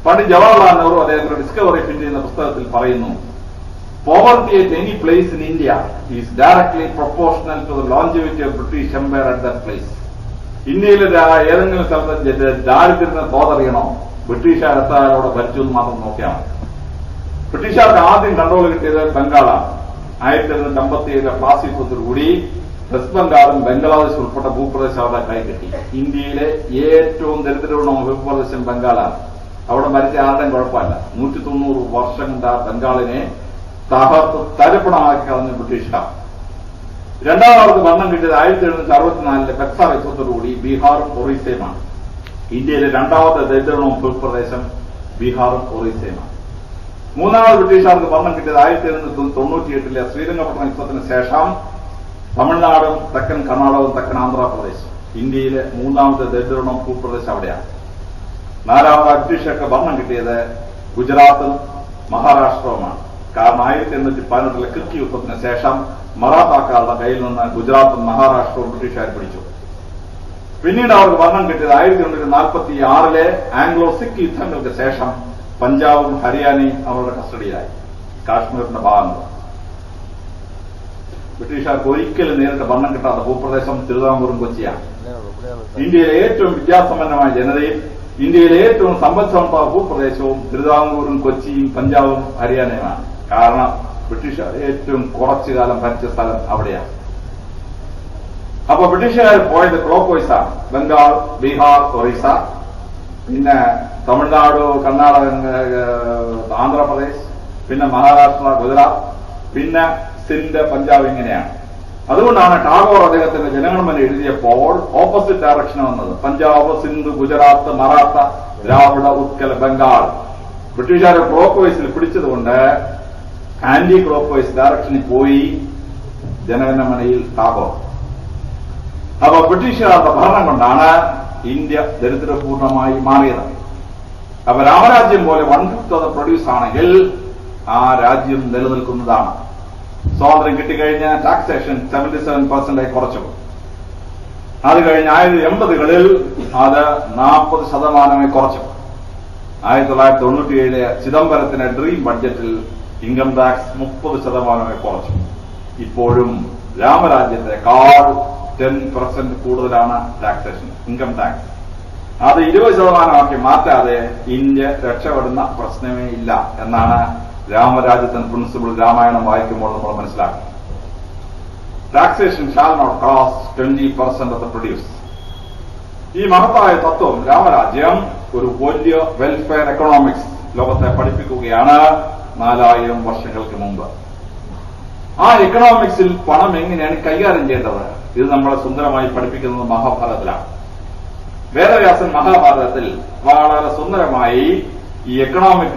പണ്ട് ജവഹർലാൽ നെഹ്റു അദ്ദേഹത്തിന്റെ ഡിസ്കവറി ഓഫ് ഇന്ത്യ എന്ന പുസ്തകത്തിൽ പറയുന്നു, poverty at any place in India is directly proportional to the longevity of British Empire at that place. ഇന്ത്യയിലെ ഏതെങ്കിലും സ്ഥലത്ത് ദാരിദ്ര്യത്തിന് തോതറിയണോ, ബ്രിട്ടീഷുകാരെത്താരോടെ ഭരിച്ചു എന്ന് മാത്രം നോക്കിയാൽ മതി. ബ്രിട്ടീഷുകാർക്ക് ആദ്യം കൺട്രോൾ കിട്ടിയത് ബംഗാളാണ്. 1757 പ്ലാസി യുദ്ധത്തോടുകൂടി വെസ്റ്റ് ബംഗാളും ബംഗ്ലാദേശ് ഉൾപ്പെട്ട ഭൂപ്രദേശം അവരുടെ കൈ കിട്ടി. ഇന്ത്യയിലെ ഏറ്റവും ദരിദ്രപൂർണ്ണ ഭൂപ്രദേശം ബംഗാളാണ്. അവിടെ മരിച്ച ആരുടെയും കുഴപ്പമില്ല. 190 വർഷം കൊണ്ട് ആ ബംഗാളിനെ തകർത്ത് തരിപ്പണമാക്കി കളഞ്ഞ ബ്രിട്ടീഷുകാർ. രണ്ടാമവർക്ക് ഭരണം കിട്ടിയത് 1764 ബക്സാർ യുദ്ധത്തോടുകൂടി ബീഹാറും ഒറീസയുമാണ്. ഇന്ത്യയിലെ രണ്ടാമത്തെ ദരിദ്രവും ഭൂപ്രദേശം ബീഹാറും ഒറീസയുമാണ്. മൂന്നാമത് ബ്രിട്ടീഷുകാർക്ക് ഭരണം കിട്ടിയത് 1798 ശ്രീരംഗപട്ടണം യുദ്ധത്തിന് ശേഷം തമിഴ്നാടും തെക്കൻ കർണാടകവും തെക്കൻ ആന്ധ്രാപ്രദേശും. ഇന്ത്യയിലെ മൂന്നാമത്തെ ദരിദ്രവും ഭൂപ്രദേശം അവിടെയാണ്. നാലാമത് ബ്രിട്ടീഷുകാർക്ക് ഭരണം കിട്ടിയത് ഗുജറാത്തും മഹാരാഷ്ട്രവുമാണ്. കാരണം 1818 കിർക്കി യുദ്ധത്തിന് ശേഷം മറാഠാക്കാരുടെ കയ്യിൽ നിന്ന് ഗുജറാത്തും മഹാരാഷ്ട്രവും ബ്രിട്ടീഷുകാർ പിടിച്ചു. പിന്നീട് അവർക്ക് ഭരണം കിട്ടിയത് 1846 ആംഗ്ലോ സിഖ് യുദ്ധങ്ങൾക്ക് ശേഷം പഞ്ചാബും ഹരിയാനയും അവരുടെ കസ്റ്റഡിയിലായി. കാശ്മീരിന്റെ ഭാഗങ്ങൾ. ബ്രിട്ടീഷുകാർക്ക് ഒരിക്കലും നേരിട്ട് ഭരണം കിട്ടാത്ത ഭൂപ്രദേശം തിരുവിതാംകൂറും കൊച്ചിയാണ്. ഇന്ത്യയിലെ ഏറ്റവും വിദ്യാസമ്പന്നമായ ജനതയും ഇന്ത്യയിലെ ഏറ്റവും സമ്പദ്സമൃദ്ധ ഭൂപ്രദേശവും തിരുവിതാംകൂറും കൊച്ചിയും പഞ്ചാബും ഹരിയാനയുമാണ്. കാരണം ബ്രിട്ടീഷുകാർ ഏറ്റവും കുറച്ചു കാലം ഭരിച്ച സ്ഥലം അവിടെയാണ്. അപ്പൊ ബ്രിട്ടീഷുകാർ പോയത് ക്ലോക്ക് വൈസാണ്. ബംഗാൾ, ബീഹാർ, ഒറീസ, പിന്നെ തമിഴ്നാട്, കർണാടക, ആന്ധ്രാപ്രദേശ്, പിന്നെ മഹാരാഷ്ട്ര, ഗുജറാത്ത്, പിന്നെ സിന്ധ്, പഞ്ചാബ്, ഇങ്ങനെയാണ്. അതുകൊണ്ടാണ് ടാഗോർ അദ്ദേഹത്തിന്റെ ജനഗണമന എഴുതിയപ്പോൾ ഓപ്പോസിറ്റ് ഡയറക്ഷൻ വന്നത്. പഞ്ചാബ്, സിന്ധു, ഗുജറാത്ത്, മറാത്ത, ദ്രാവിഡ, ഉത്കൽ, ബംഗാൾ. ബ്രിട്ടീഷുകാരെ ക്ലോക്ക് വൈസിൽ പിടിച്ചതുകൊണ്ട് ആന്റി ക്ലോക്ക് വൈസ് ഡയറക്ഷനിൽ പോയി ജനഗണമനയിൽ ടാഗോർ. അപ്പൊ ബ്രിട്ടീഷുകാരുടെ ഭരണം കൊണ്ടാണ് ഇന്ത്യ ദരിദ്രപൂർണമായി മാറിയത്. അപ്പൊ രാമരാജ്യം പോലെ 1/5 പ്രൊഡ്യൂസ് ആണെങ്കിൽ ആ രാജ്യം നിലനിൽക്കുന്നതാണ്. സ്വാതന്ത്ര്യം കിട്ടിക്കഴിഞ്ഞ ടാക്സേഷൻ 77% കുറച്ചു. അത് കഴിഞ്ഞ് 1980-കളിൽ അത് 40% കുറച്ചു. 1997 ചിദംബരത്തിന്റെ ഡ്രീം ബഡ്ജറ്റിൽ ഇൻകം ടാക്സ് 30% കുറച്ചു. ഇപ്പോഴും രാമരാജ്യത്തെക്കാൾ 10% കൂടുതലാണ് ടാക്സേഷൻ, ഇൻകം ടാക്സ്. അത് 20% മാറ്റാതെ ഇന്ത്യ രക്ഷപ്പെടുന്ന പ്രശ്നമേ ഇല്ല എന്നാണ് രാമരാജ്യത്തിന്റെ പ്രിൻസിപ്പിൾ രാമായണം വായിക്കുമ്പോൾ നമ്മൾ മനസ്സിലാക്കും. Taxation shall not cost 20% of the produce. ഈ മഹത്തായ തത്വം രാമരാജ്യം ഒരു വലിയ വെൽഫെയർ എക്കണോമിക്സ് ലോകത്തെ പഠിപ്പിക്കുകയാണ് 4000 വർഷങ്ങൾക്ക് മുമ്പ്. ആ എക്കണോമിക്സിൽ പണം എങ്ങനെയാണ് കൈകാര്യം ചെയ്യേണ്ടത്, ഇത് നമ്മളെ സുന്ദരമായി പഠിപ്പിക്കുന്നത് മഹാഭാരതത്തിലാണ്. വേദവ്യാസൻ മഹാഭാരതത്തിൽ വളരെ സുന്ദരമായി ഈ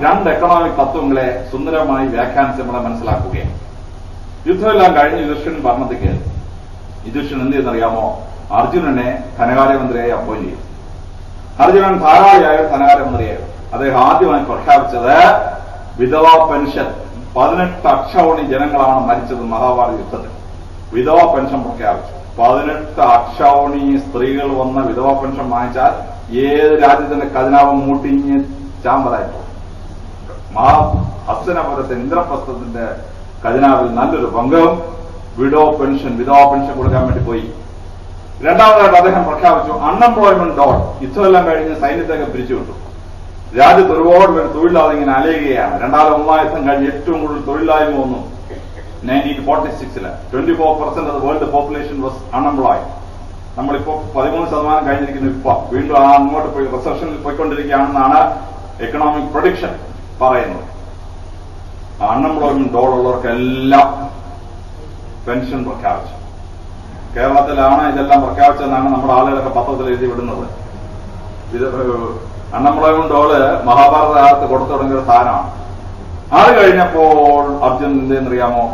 രണ്ട് എക്കണോമിക് തത്വങ്ങളെ സുന്ദരമായി വ്യാഖ്യാനിച്ച് നമ്മളെ മനസ്സിലാക്കുകയാണ്. യുദ്ധമെല്ലാം കഴിഞ്ഞ് യുധിഷ്ഠിരൻ ഭരണത്തിൽ കയറി. യുധിഷ്ഠിരൻ എന്ത് ചെയ്യുന്നറിയാമോ? അർജുനനെ ധനകാര്യമന്ത്രിയായി അപ്പോയിന്റ് ചെയ്തു. അർജുനൻ ധാരാളിയായ ധനകാര്യമന്ത്രിയായിരുന്നു. അദ്ദേഹം ആദ്യമായി പ്രഖ്യാപിച്ചത് വിധവാ പെൻഷൻ. 18 അക്ഷൗണി ജനങ്ങളാണ് മരിച്ചത് മഹാഭാരത യുദ്ധത്തിൽ. വിധവാ പെൻഷൻ പ്രഖ്യാപിച്ചു. 18 അക്ഷൗണി സ്ത്രീകൾ വന്ന വിധവാ പെൻഷൻ വാങ്ങിച്ചാൽ ഏത് രാജ്യത്തിന്റെ ഖജനാവും മൂട്ടിഞ്ഞ് ചാമ്പലായിപ്പോ. ഹസ്തനപുരത്തെ ഇന്ദ്രപ്രസ്ഥത്തിന്റെ ഖജനാവിൽ നല്ലൊരു പങ്കും വിധവാ പെൻഷൻ കൊടുക്കാൻ വേണ്ടി പോയി. രണ്ടാമതായിട്ട് അദ്ദേഹം പ്രഖ്യാപിച്ചു അൺഎംപ്ലോയ്മെന്റ് ഡോൾ. യുദ്ധമെല്ലാം കഴിഞ്ഞ് സൈന്യത്തൊക്കെ പിരിച്ചുവിട്ടു. രാജ്യത്ത് ഒരുപാട് പേര് തൊഴിലാതെ ഇങ്ങനെ അലയുകയാണ്. രണ്ടാം യുദ്ധം കഴിഞ്ഞ് ഏറ്റവും കൂടുതൽ തൊഴിലായ്മ വന്നു 1946. 24% of world population was unemployed. നമ്മളിപ്പോ 13% കഴിഞ്ഞിരിക്കുന്നു. ഇപ്പൊ വീണ്ടും അങ്ങോട്ട് പോയി റിസപ്ഷനിൽ പോയിക്കൊണ്ടിരിക്കുകയാണെന്നാണ് എക്കണോമിക് പ്രൊഡിക്ഷൻ പറയുന്നത്. അൺഎംപ്ലോയ്മെന്റ് ഡോൾ ഉള്ളവർക്കെല്ലാം പെൻഷൻ പ്രഖ്യാപിച്ചു. കേരളത്തിലാണ് ഇതെല്ലാം പ്രഖ്യാപിച്ചതെന്നാണ് നമ്മുടെ ആളുകളൊക്കെ പത്രത്തിൽ എഴുതി വിടുന്നത്. ഇത് അൺഎംപ്ലോയ്മെന്റ് ഡോള് മഹാഭാരത കാലത്ത് കൊടുത്തു തുടങ്ങിയ ഒരു സാധനമാണ്. അത് കഴിഞ്ഞപ്പോൾ അർജുൻ എന്തെന്നറിയാമോ,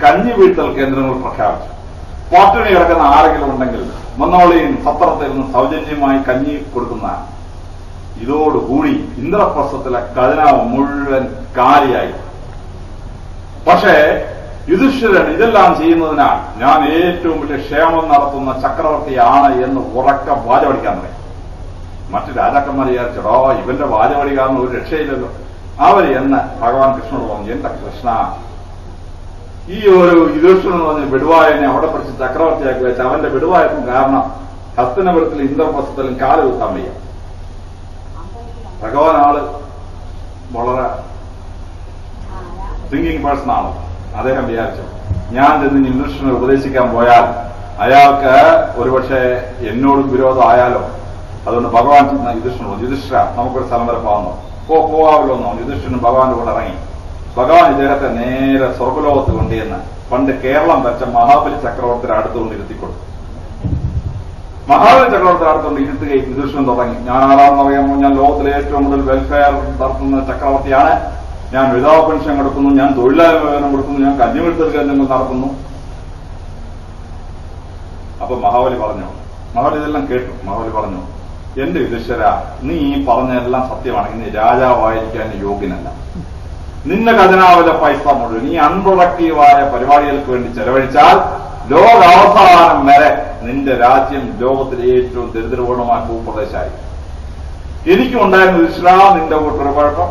കഞ്ഞി വീഴ്ത്തൽ കേന്ദ്രങ്ങൾ പ്രഖ്യാപിച്ചു. പട്ടിണി കിടക്കുന്ന ആരെങ്കിലും ഉണ്ടെങ്കിൽ മന്നോളിയും സത്രത്തിൽ നിന്ന് സൗജന്യമായി കഞ്ഞി കൊടുക്കുന്നതാണ്. ഇതോടുകൂടി ഇന്ദ്രപ്രസ്ഥത്തിലെ ഖജനാവ് മുഴുവൻ കാലിയായി. പക്ഷേ യുധിഷ്ഠിരൻ ഇതെല്ലാം ചെയ്യുന്നതിനാൽ ഞാൻ ഏറ്റവും വലിയ ക്ഷേമം നടത്തുന്ന ചക്രവർത്തിയാണ് എന്ന് ഉറക്ക വാചപടിക്കാൻ തുടങ്ങി. മറ്റു രാജാക്കന്മാർ വിചാരിച്ചോ ഇവന്റെ വാചപടിക്കാരന് ഒരു രക്ഷയില്ലല്ലോ. അവര് എന്ന് ഭഗവാൻ കൃഷ്ണനോട് പറഞ്ഞു, എന്റെ കൃഷ്ണ, ഈ ഒരു യുധിഷ്ഠിരൻ എന്ന് പറഞ്ഞ വിടുവായനെ അവിടെ പഠിച്ച് ചക്രവർത്തിയാക്കി വെച്ച അവന്റെ വിടുവായത്തും കാരണം ഹസ്തനപുരത്തിലും ഇന്ദ്രപ്രസ്ഥത്തിലും കാല് കുത്താൻ വയ്യ. ഭഗവാൻ ആള് വളരെ തിങ്കിങ് പേഴ്സൺ ആണ്. അദ്ദേഹം വിചാരിച്ചു ഞാൻ ചെന്ന് യുധിഷ്ഠിരനെ ഉപദേശിക്കാൻ പോയാൽ അയാൾക്ക് ഒരുപക്ഷെ എന്നോടും വിരോധം ആയാലോ. അതുകൊണ്ട് ഭഗവാൻ ചെന്ന യുധിഷ്ഠിരനോട്, യുധിഷ്ഠിര നമുക്കൊരു സ്ഥലം വരെ പോകാമല്ലോ എന്നോ. യുധിഷ്ഠിരനും ഭഗവാന്റെ കൂടെ ഇറങ്ങി. ഭഗവാൻ ഇദ്ദേഹത്തെ നേരെ സ്വർഗലോകത്ത് കൊണ്ടുവന്ന് പണ്ട് കേരളം വെച്ച മഹാബലി ചക്രവർത്തിയുടെ അടുത്തുകൊണ്ട് ഇരുത്തിക്കൊടുത്തു. മഹാബലി ചക്രവർത്തിയുടെ അടുത്തുകൊണ്ട് ഇരുത്തുകയും യുധിഷ്ഠിരൻ തുടങ്ങി, ഞാൻ ആരാണെന്ന് അറിയാമോ, ഞാൻ ലോകത്തിലെ ഏറ്റവും കൂടുതൽ വെൽഫെയർ നടത്തുന്ന ചക്രവർത്തിയാണ്. ഞാൻ വിധവാ പെൻഷൻ കൊടുക്കുന്നു, ഞാൻ തൊഴിലായ്മ വേതനം കൊടുക്കുന്നു, ഞാൻ കഞ്ഞിവെടുത്തൽ കേന്ദ്രങ്ങൾ നടത്തുന്നു. അപ്പൊ മഹാബലി ഇതെല്ലാം കേട്ടു. മഹാബലി പറഞ്ഞു, എന്റെ യുധിഷ്ഠിര, നീ ഈ പറഞ്ഞതെല്ലാം സത്യമാണെങ്കിൽ നീ രാജാവായിരിക്കാൻ യോഗ്യനല്ല. നിന്റെ ഖജനാവിലെ പൈസ മുഴുവൻ നീ അൺപ്രൊഡക്റ്റീവായ പരിപാടികൾക്ക് വേണ്ടി ചെലവഴിച്ചാൽ ലോകാവസാനം വരെ നിന്റെ രാജ്യം ലോകത്തിലെ ഏറ്റവും ദരിദ്രപൂർണമായ ഭൂപ്രദേശമായി. എനിക്കും ഉണ്ടായിരുന്ന യുധിഷ്ഠിര നിന്റെ കൂട്ടൊരു കുഴപ്പം.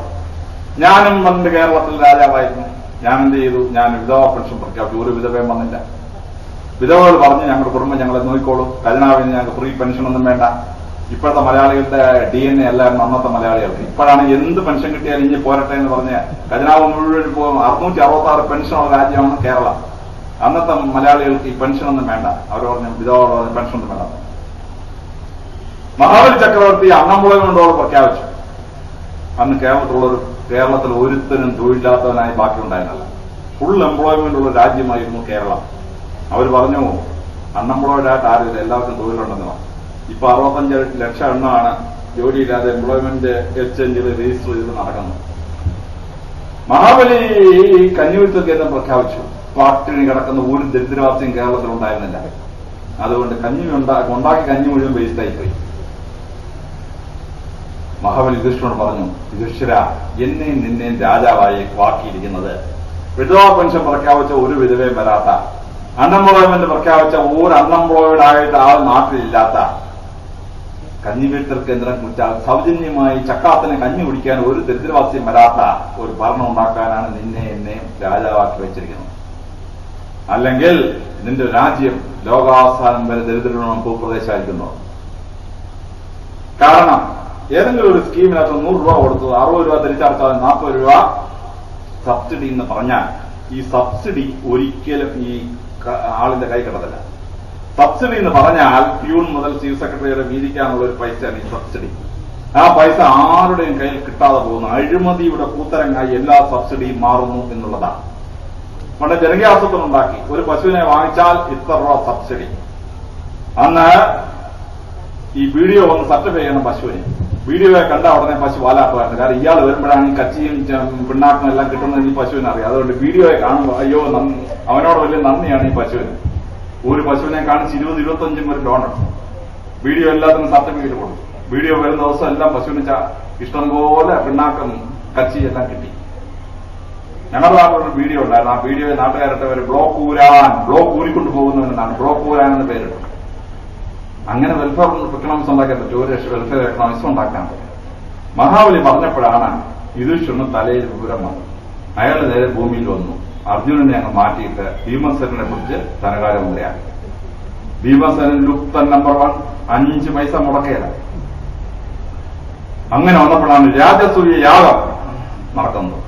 ഞാനും പണ്ട് കേരളത്തിൽ രാജാവായിരുന്നു. ഞാൻ എന്ത് ചെയ്തു, ഞാൻ വിധവാ പെൻഷൻ പ്രഖ്യാപിച്ചു. ഒരു വിധവയും വന്നില്ല. വിധവകൾ പറഞ്ഞ് ഞങ്ങളുടെ കുടുംബം ഞങ്ങളെ നോക്കിക്കോളൂ, ഖജനാവിന് ഞങ്ങൾക്ക് ഫ്രീ പെൻഷനൊന്നും വേണ്ട. ഇപ്പോഴത്തെ മലയാളികളുടെ DNA അല്ലായിരുന്നു അന്നത്തെ മലയാളികൾക്ക്. ഇപ്പോഴാണ് എന്ത് പെൻഷൻ കിട്ടിയാലും ഇനി പോരട്ടെ എന്ന് പറഞ്ഞ് ഖജനാവ് മുഴുവൻ പോകും. 666 പെൻഷനുള്ള രാജ്യമാണ് കേരളം. അന്നത്തെ മലയാളികൾക്ക് ഈ പെൻഷനൊന്നും വേണ്ട. അവർ പറഞ്ഞു വിധവകൾ പെൻഷനൊന്നും വേണ്ട. മഹാബലി ചക്രവർത്തി അൺഎംപ്ലോയ്മെന്റ് ഡോൾ പ്രഖ്യാപിച്ചു. അന്ന് കേരളത്തിൽ ഒരുത്തനും തൊഴിലില്ലാത്തവനായി ബാക്കിയുണ്ടായിരുന്നില്ല. ഫുൾ എംപ്ലോയ്മെന്റ് ഉള്ള രാജ്യമായിരുന്നു കേരളം. അവർ പറഞ്ഞു അൺഎംപ്ലോയ്ഡ് ആയിട്ട് ആരുമില്ല, എല്ലാവർക്കും തൊഴിലുണ്ടെന്ന് പറഞ്ഞു. ഇപ്പൊ 65 ലക്ഷം എണ്ണമാണ് ജോലിയില്ലാതെ എംപ്ലോയ്മെന്റ് എക്സ്ചേഞ്ചിൽ രജിസ്റ്റർ ചെയ്ത് നടക്കുന്നത്. മഹാബലി കഞ്ഞിവെച്ച കേന്ദ്രം പ്രഖ്യാപിച്ചു. പട്ടിണി കിടക്കുന്ന ഒരു ദരിദ്രവാസിയും കേരളത്തിൽ ഉണ്ടായിരുന്നില്ല. അതുകൊണ്ട് ഉണ്ടാക്കി കഞ്ഞി മുഴുവൻ വേസ്റ്റായിപ്പോയി. മഹാബലി യുധിഷ്ഠിരനോട് പറഞ്ഞു, യുധിഷ്ഠിര, എന്നെയും നിന്നെയും രാജാവായി വാക്കിയിരിക്കുന്നത് വിധവാ പെൻഷൻ പ്രഖ്യാപിച്ച ഒരു വിധവയും വരാത്ത, അൺഎംപ്ലോയ്മെന്റ് പ്രഖ്യാപിച്ച ഒരു അൺഎംപ്ലോയിഡ് ആയിട്ട് ആൾ നാട്ടിലില്ലാത്ത, കഞ്ഞിവീഴ്ത്തൽ കേന്ദ്രം കുറിച്ചാൽ സൗജന്യമായി ചക്കാത്തിന് കഞ്ഞി കുടിക്കാൻ ഒരു ദരിദ്രവാസിയും വരാത്ത ഒരു ഭരണം ഉണ്ടാക്കാനാണ് നിന്നെ എന്നെയും രാജാവാക്കി വെച്ചിരിക്കുന്നത്. അല്ലെങ്കിൽ നിന്റെ രാജ്യം ലോകാവസാനം വരെ ദരിദ്രനും ഭൂപ്രദേശമായിരിക്കുന്നു. കാരണം ഏതെങ്കിലും ഒരു സ്കീമിനകത്ത് 100 രൂപ കൊടുത്തത് 60 രൂപ തിരിച്ചടച്ചാൽ 40 രൂപ സബ്സിഡി എന്ന് പറഞ്ഞാൽ ഈ സബ്സിഡി ഒരിക്കലും ഈ ആളിന്റെ കൈ കിടന്നില്ല. സബ്സിഡി എന്ന് പറഞ്ഞാൽ പ്യൂൺ മുതൽ ചീഫ് സെക്രട്ടറി വരെ വീതിക്കാനുള്ള ഒരു പൈസയാണ് ഈ സബ്സിഡി. ആ പൈസ ആരുടെയും കയ്യിൽ കിട്ടാതെ പോകുന്നു. അഴിമതിയുടെ കൂത്തരങ്ങായി എല്ലാ സബ്സിഡിയും മാറുന്നു എന്നുള്ളതാണ്. പണ്ട് ജനകീയാസൂത്രണം ഉണ്ടാക്കി. ഒരു പശുവിനെ വാങ്ങിച്ചാൽ ഇത്ര രൂപ സബ്സിഡി. അന്ന് ഈ വീഡിയോ ഒന്ന് സർട്ടിഫൈ ചെയ്യണം പശുവിനെ. വീഡിയോയെ കണ്ട ഉടനെ പശു വാലാക്കുമായിരുന്നു. കാരണം ഇയാൾ വരുമ്പോഴാണ് ഈ കച്ചിയും പിണ്ണാക്കും എല്ലാം കിട്ടുന്നത് ഈ പശുവിനെ അറിയാം. അതുകൊണ്ട് വീഡിയോയെ കാണുമ്പോൾ അയ്യോ അവനോട് വലിയ നന്ദിയാണ് ഈ പശുവിന്. ഒരു പശുവിനെ കാണിച്ച് 20-25 വരെ ലോൺ എടുക്കും. വീഡിയോ എല്ലാത്തിനും സർട്ടിഫിക്കറ്റ് കൊടുക്കും. വീഡിയോ വരുന്ന ദിവസം എല്ലാം പശുവിന് ഇഷ്ടംപോലെ പിണ്ണാക്കും കച്ചി എല്ലാം കിട്ടി. ഞങ്ങളുടെ നാട്ടിലൊരു വീഡിയോ ഉണ്ടായിരുന്നു. ആ വീഡിയോ നാട്ടുകാരുടെ പേര് ബ്ലോക്ക് ഊരിക്കൊണ്ട് പോകുന്നവരെന്നാണ് ബ്ലോക്ക് ഊരാൻ എന്ന് പേരിട്ടു. അങ്ങനെ വെൽഫെയർ എക്കണോമിക്സ് ഉണ്ടാക്കാൻ പറ്റും, ഒരു വെൽഫെയർ എക്കണോമിക്സ് ഉണ്ടാക്കാൻ പറ്റും. മഹാബലി പറഞ്ഞപ്പോഴാണ് യുധിഷ്ഠിരന് തലയിൽ വിവരം വന്നത്. അയാൾ നേരെ ഭൂമിയിൽ വന്നു. അർജുനനെ അങ്ങ് മാറ്റിയിട്ട് ഭീമസേനനെ പിടിച്ച് ധനകാര്യമന്ത്രിയാക്കി. ഭീമസേനൻ ലുപ്തൻ നമ്പർ 1, 5 പൈസ മുടക്കിയല്ല. അങ്ങനെ വന്നപ്പോഴാണ് രാജസൂയ യാഗം നടക്കുന്നത്.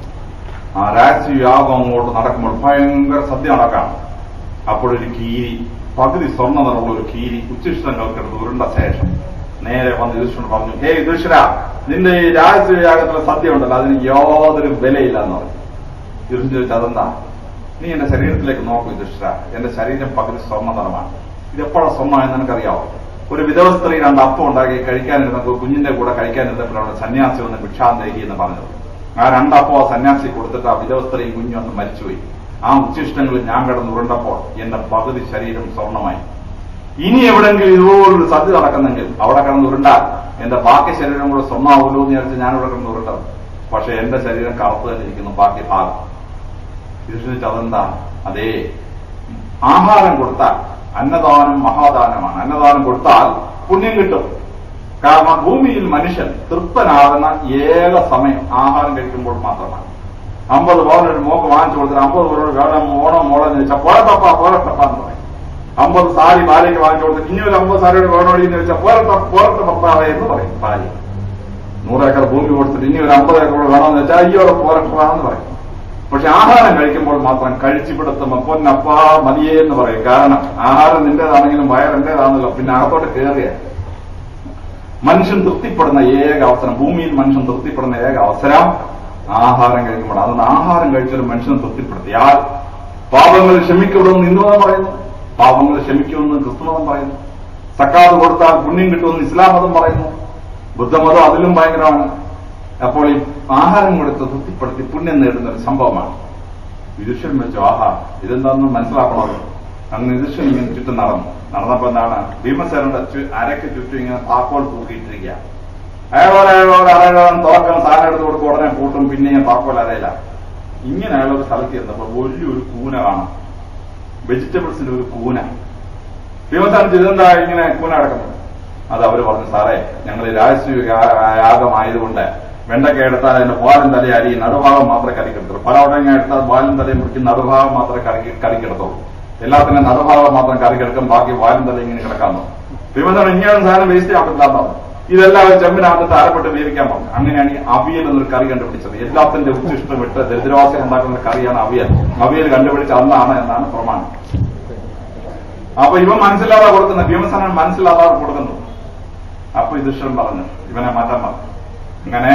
ആ രാജസൂയ യാഗം അങ്ങോട്ട് നടക്കുമ്പോൾ ഭയങ്കര സദ്യ നടക്കാണ്. അപ്പോഴൊരു കീരി, പകുതി സ്വർണ്ണ നിറമുള്ള ഒരു കീരി ഉച്ചിഷ്ടങ്ങൾക്കെടുത്ത് ഉരുണ്ട ശേഷം നേരെ വന്ന് യുധിഷ്ഠിരൻ പറഞ്ഞു, ഹേ യുധിഷ്ഠിര, നിന്റെ ഈ രാജസൂയ യാഗത്തിലെ സദ്യ ഉണ്ടല്ലോ, അതിന് യാതൊരു വിലയില്ല എന്ന് പറഞ്ഞു. യുധിഷ്ഠിരൻ ചോദിച്ചു, അതെന്താ? നീ എന്റെ ശരീരത്തിലേക്ക് നോക്കൂ യുധിഷ്ഠിര, എന്റെ ശരീരം പകുതി സ്വർണ്ണ നിറമാണ്. ഇതെപ്പോഴാണ് സ്വർണ്ണം എന്ന് എനിക്കറിയാവോ? ഒരു വിധവ സ്ത്രീ 2 അപ്പം ഉണ്ടാക്കി കഴിക്കാനിരുന്നപ്പോൾ കുഞ്ഞിന്റെ കൂടെ കഴിക്കാനിരുന്നപ്പോഴാണ് സന്യാസി വന്ന് ഭിക്ഷാന്തേഹി എന്ന് പറഞ്ഞത്. ആ 2 അപ്പം ആ സന്യാസി കൊടുത്തിട്ട് ആ വിധവ സ്ത്രീയും കുഞ്ഞും അന്ന് മരിച്ചുപോയി. ആ ഉച്ചിഷ്ടങ്ങളിൽ ഞാൻ കിടന്ന് ഉരുണ്ടപ്പോൾ എന്റെ പകുതി ശരീരം സ്വർണ്ണമായി. ഇനി എവിടെയെങ്കിലും ഇതുപോലൊരു സദ്യ നടക്കുന്നെങ്കിൽ അവിടെ കിടന്ന് ഉരുണ്ടാൽ എന്റെ ബാക്കി ശരീരം കൂടെ സ്വർണ്ണമാവുമല്ലോ എന്ന് വിചാരിച്ച് ഞാൻ ഇവിടെ കിടന്ന് ഉരുണ്ടത്. പക്ഷെ എന്റെ ശരീരം കറുത്ത് തന്നെ ഇരിക്കുന്നു ബാക്കി ഭാഗം. ഇത് അതെന്താ? അതേ, ആഹാരം കൊടുത്താൽ അന്നദാനം മഹാദാനമാണ്. അന്നദാനം കൊടുത്താൽ പുണ്യം കിട്ടും. കാരണം ഭൂമിയിൽ മനുഷ്യൻ തൃപ്തനാകുന്ന ഏക സമയം ആഹാരം കഴിക്കുമ്പോൾ മാത്രമാണ്. 50 പവനൊരു മോക്ക് വാങ്ങിച്ചു കൊടുത്തിട്ട് 50 പവനോട് വേണം ഓണം മോളെന്ന് ചോദിച്ചാൽ പോരത്തപ്പ എന്ന് പറയും. 50 സാരി ഭാര്യയ്ക്ക് വാങ്ങിച്ചു കൊടുത്തിട്ട് ഇനി ഒരു 50 സാരിയുടെ വേണോടി എന്ന് ചോദിച്ചാൽ പോരത്തെ പപ്പാവ എന്ന് പറയും ഭാര്യ. 100 ഏക്കർ ഭൂമി കൊടുത്തിട്ട് ഇനി ഒരു 50 ഏക്കർ വേണമെന്ന് വെച്ചാൽ അയ്യോ പോരട്ടാന്ന് പറയും. പക്ഷെ ആഹാരം കഴിക്കുമ്പോൾ മാത്രം കഴിച്ചുപിടുത്തുമ്പോ പൊന്നപ്പാ മതിയേ എന്ന് പറയും. കാരണം ആഹാരം നിന്റേതാണെങ്കിലും വയറെന്റേതാണല്ലോ, പിന്നെ അകത്തോട്ട് കയറിയ മനുഷ്യൻ തൃപ്തിപ്പെടുന്ന ഏക അവസരം, ഭൂമിയിൽ മനുഷ്യൻ തൃപ്തിപ്പെടുന്ന ഏക അവസരം ആഹാരം കഴിക്കുമ്പോൾ. അതുകൊണ്ട് ആഹാരം കഴിച്ചൊരു മനുഷ്യനെ തൃപ്തിപ്പെടുത്തിയാൽ പാപങ്ങൾ ക്ഷമിക്കപ്പെടുമെന്ന് ഹിന്ദുമതം പറയുന്നു, പാപങ്ങൾ ക്ഷമിക്കുമെന്ന് ക്രിസ്തുമതം പറയുന്നു, സക്കാത്ത് കൊടുത്താൽ പുണ്യം കിട്ടുമെന്ന് ഇസ്ലാം മതം പറയുന്നു, ബുദ്ധമതം അതിലും ഭയങ്കരമാണ്. അപ്പോൾ ഈ ആഹാരം കൊടുത്ത് തൃപ്തിപ്പെടുത്തി പുണ്യം നേടുന്ന ഒരു സംഭവമാണ്. യുധിഷ്ഠിരൻ വെച്ചു, ആഹാ ഇതെന്താണെന്ന് മനസ്സിലാക്കണമല്ലോ. അങ്ങനെ യുധിഷ്ഠിരൻ ഇങ്ങനെ ചുറ്റും നടന്നപ്പോ എന്താണ്, ഭീമസേനയുടെ അരയ്ക്ക് ചുറ്റും ഇങ്ങനെ താക്കോൽ തൂക്കിയിട്ടിരിക്കുക. അയാളോട് തുറക്കണം, സാധനം എടുത്ത് കൊടുക്കും, ഉടനെ പൂട്ടും, പിന്നെ താക്കോൽ അരയില്ല. ഇങ്ങനെ അയാളൊരു സ്ഥലത്ത് ചെന്നപ്പോൾ വലിയൊരു കൂന കാണാം, വെജിറ്റബിൾസിന്റെ ഒരു കൂന. ഭീമസേന ഇതെന്താ ഇങ്ങനെ കൂന കിടക്കുന്നത്? അത് അവര് പറഞ്ഞു, സാറേ ഞങ്ങൾ രാജസൂയ യാഗമായതുകൊണ്ട് വെണ്ടയ്ക്ക എടുത്താൽ അതിന്റെ വാലും തലയും അരി നടുഭാഗം മാത്രമേ കറിക്കെടുത്തുള്ളൂ. പലവടങ്ങ എടുത്താൽ വാലും തലയും മുറിക്കും, നടുഭാഗം മാത്രമേ കറിക്കെടുത്തുള്ളൂ. എല്ലാത്തിനും നടുഭാഗം മാത്രം കറിക്കെടുക്കും, ബാക്കി വാലും തലയും ഇങ്ങനെ കിടക്കാമെന്നോ. ഭീമസേന ഇങ്ങനെ സാധനം വേസ്റ്റ് ആക്കത്തില്ലാന്നോ. ഇതെല്ലാം ചെമ്പിനകത്ത് അരപ്പെട്ട് വേവിക്കാൻ പറഞ്ഞു. അങ്ങനെയാണ് ഈ അവിയൽ എന്നൊരു കറി കണ്ടുപിടിച്ചത്. എല്ലാത്തിന്റെ ഉച്ചിഷ്ടം വിട്ട് ദരിദ്രവാസികൾ ഉണ്ടാക്കുന്ന കറിയാണ് അവിയൽ. അവിയൽ കണ്ടുപിടിച്ച അന്നാണ് എന്നാണ് പ്രമാണം. അപ്പൊ ഇവൻ മനസ്സിലാതെ കൊടുക്കുന്നത്, ഭീമസേനൻ മനസ്സിലാതെ കൊടുക്കുന്നു. അപ്പൊ യുധിഷ്ഠിരൻ പറഞ്ഞു ഇവനെ മാറ്റാൻ പറഞ്ഞു. അങ്ങനെ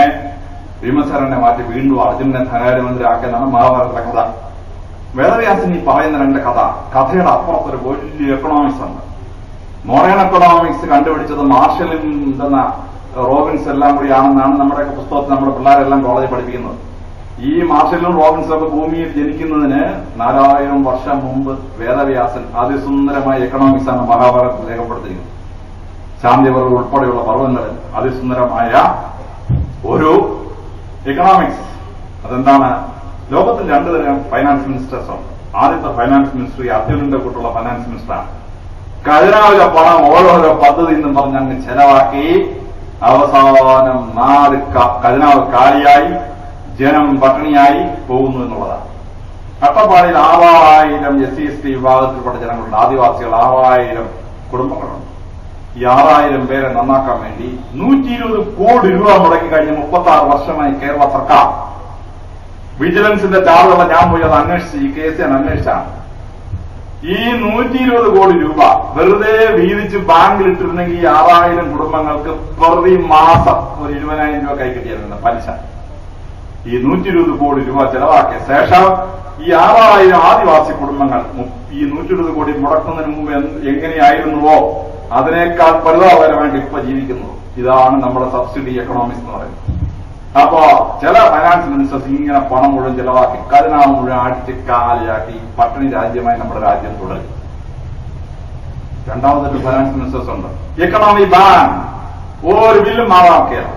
ഭീമസേനനെ മാറ്റി വീണ്ടും അർജുനനെ ധനകാര്യമന്ത്രി ആക്കിയെന്നാണ് മഹാഭാരതത്തിലെ കഥ. വേദവ്യാസൻ ഈ പറയുന്ന 2 കഥയുടെ അപ്പുറത്തൊരു വലിയ എക്കണോമിക്സ് ഉണ്ട്. മോഡേൺ എക്കണോമിക്സ് കണ്ടുപിടിച്ചത് മാർഷലും എന്തെന്ന റോബിൻസ് എല്ലാം കൂടിയാണെന്നാണ് നമ്മുടെയൊക്കെ പുസ്തകത്തിൽ നമ്മുടെ പിള്ളേരെല്ലാം കോളേജിൽ പഠിപ്പിക്കുന്നത്. ഈ മാർഷലും റോബിൻസും ഒക്കെ ഭൂമിയിൽ ജനിക്കുന്നതിന് 4000 വർഷം മുമ്പ് വേദവ്യാസൻ അതിസുന്ദരമായ എക്കണോമിക്സ് ആണ് മഹാഭാരതത്തിൽ രേഖപ്പെടുത്തിയിരിക്കുന്നത്. ശാന്തിപർവ്വം ഉൾപ്പെടെയുള്ള പർവ്വങ്ങളിൽ അതിസുന്ദരമായ ഒരു എക്കണോമിക്സ്. അതെന്താണ്? ലോകത്തിൽ 2 തരം ഫൈനാൻസ് മിനിസ്റ്റേഴ്സ് ഉണ്ട്. ആദ്യത്തെ ഫൈനാൻസ് മിനിസ്റ്റർ അർജുനന്റെ കൂട്ടുള്ള ഫൈനാൻസ് മിനിസ്റ്ററാണ്. ഖജനാവിലെ പണം ഓരോരോ പദ്ധതി എന്നും പറഞ്ഞ് അങ്ങ് ചെലവാക്കി അവസാനം നാട് ഖജനാവ് കാലിയായി ജനം പട്ടിണിയായി പോകുന്നു എന്നുള്ളതാണ്. അട്ടപ്പാടിയിൽ 6000 SC/ST വിഭാഗത്തിൽപ്പെട്ട ജനങ്ങളുണ്ട്, ആദിവാസികൾ 6000 കുടുംബങ്ങളുണ്ട്. ഈ 6000 പേരെ നന്നാക്കാൻ വേണ്ടി 120 കോടി രൂപ മുടക്കി കഴിഞ്ഞ 36 വർഷമായി കേരള സർക്കാർ. വിജിലൻസിന്റെ ചാർജുള്ള ഞാൻ പോയി അത് അന്വേഷിച്ച് ഈ കേസ് ഞാൻ അന്വേഷിച്ചാണ്. ഈ 120 കോടി രൂപ വെറുതെ വീതിച്ച് ബാങ്കിൽ ഇട്ടിരുന്നെങ്കിൽ ഈ 6000 കുടുംബങ്ങൾക്ക് പ്രതി മാസം ഒരു 20,000 രൂപ കൈ കിട്ടിയായിരുന്നു പലിശ. ഈ 120 കോടി രൂപ ചെലവാക്കിയ ശേഷം ഈ 6000 ആദിവാസി കുടുംബങ്ങൾ ഈ 120 കോടി മുടക്കുന്നതിന് മുമ്പ് എങ്ങനെയായിരുന്നുവോ അതിനേക്കാൾ പരിതാപകരമായിട്ട് ഇപ്പൊ ജീവിക്കുന്നു. ഇതാണ് നമ്മുടെ സബ്സിഡി എക്കണോമിക്സ് എന്ന് പറയുന്നത്. അപ്പോ ചില ഫൈനാൻസ് മിനിസ്റ്റേഴ്സ് ഇങ്ങനെ പണം മുഴുവൻ ചെലവാക്കി ഖജനാവ് മുഴുവൻ അടിച്ച് കാലിയാക്കി പട്ടിണി രാജ്യമായി നമ്മുടെ രാജ്യം തുടരും. രണ്ടാമതൊരു ഫൈനാൻസ് മിനിസ്റ്റേഴ്സ് ഉണ്ട്. എക്കണോമി ബാൻ ഒരു ബില്ലും മാറാക്കിയല്ല.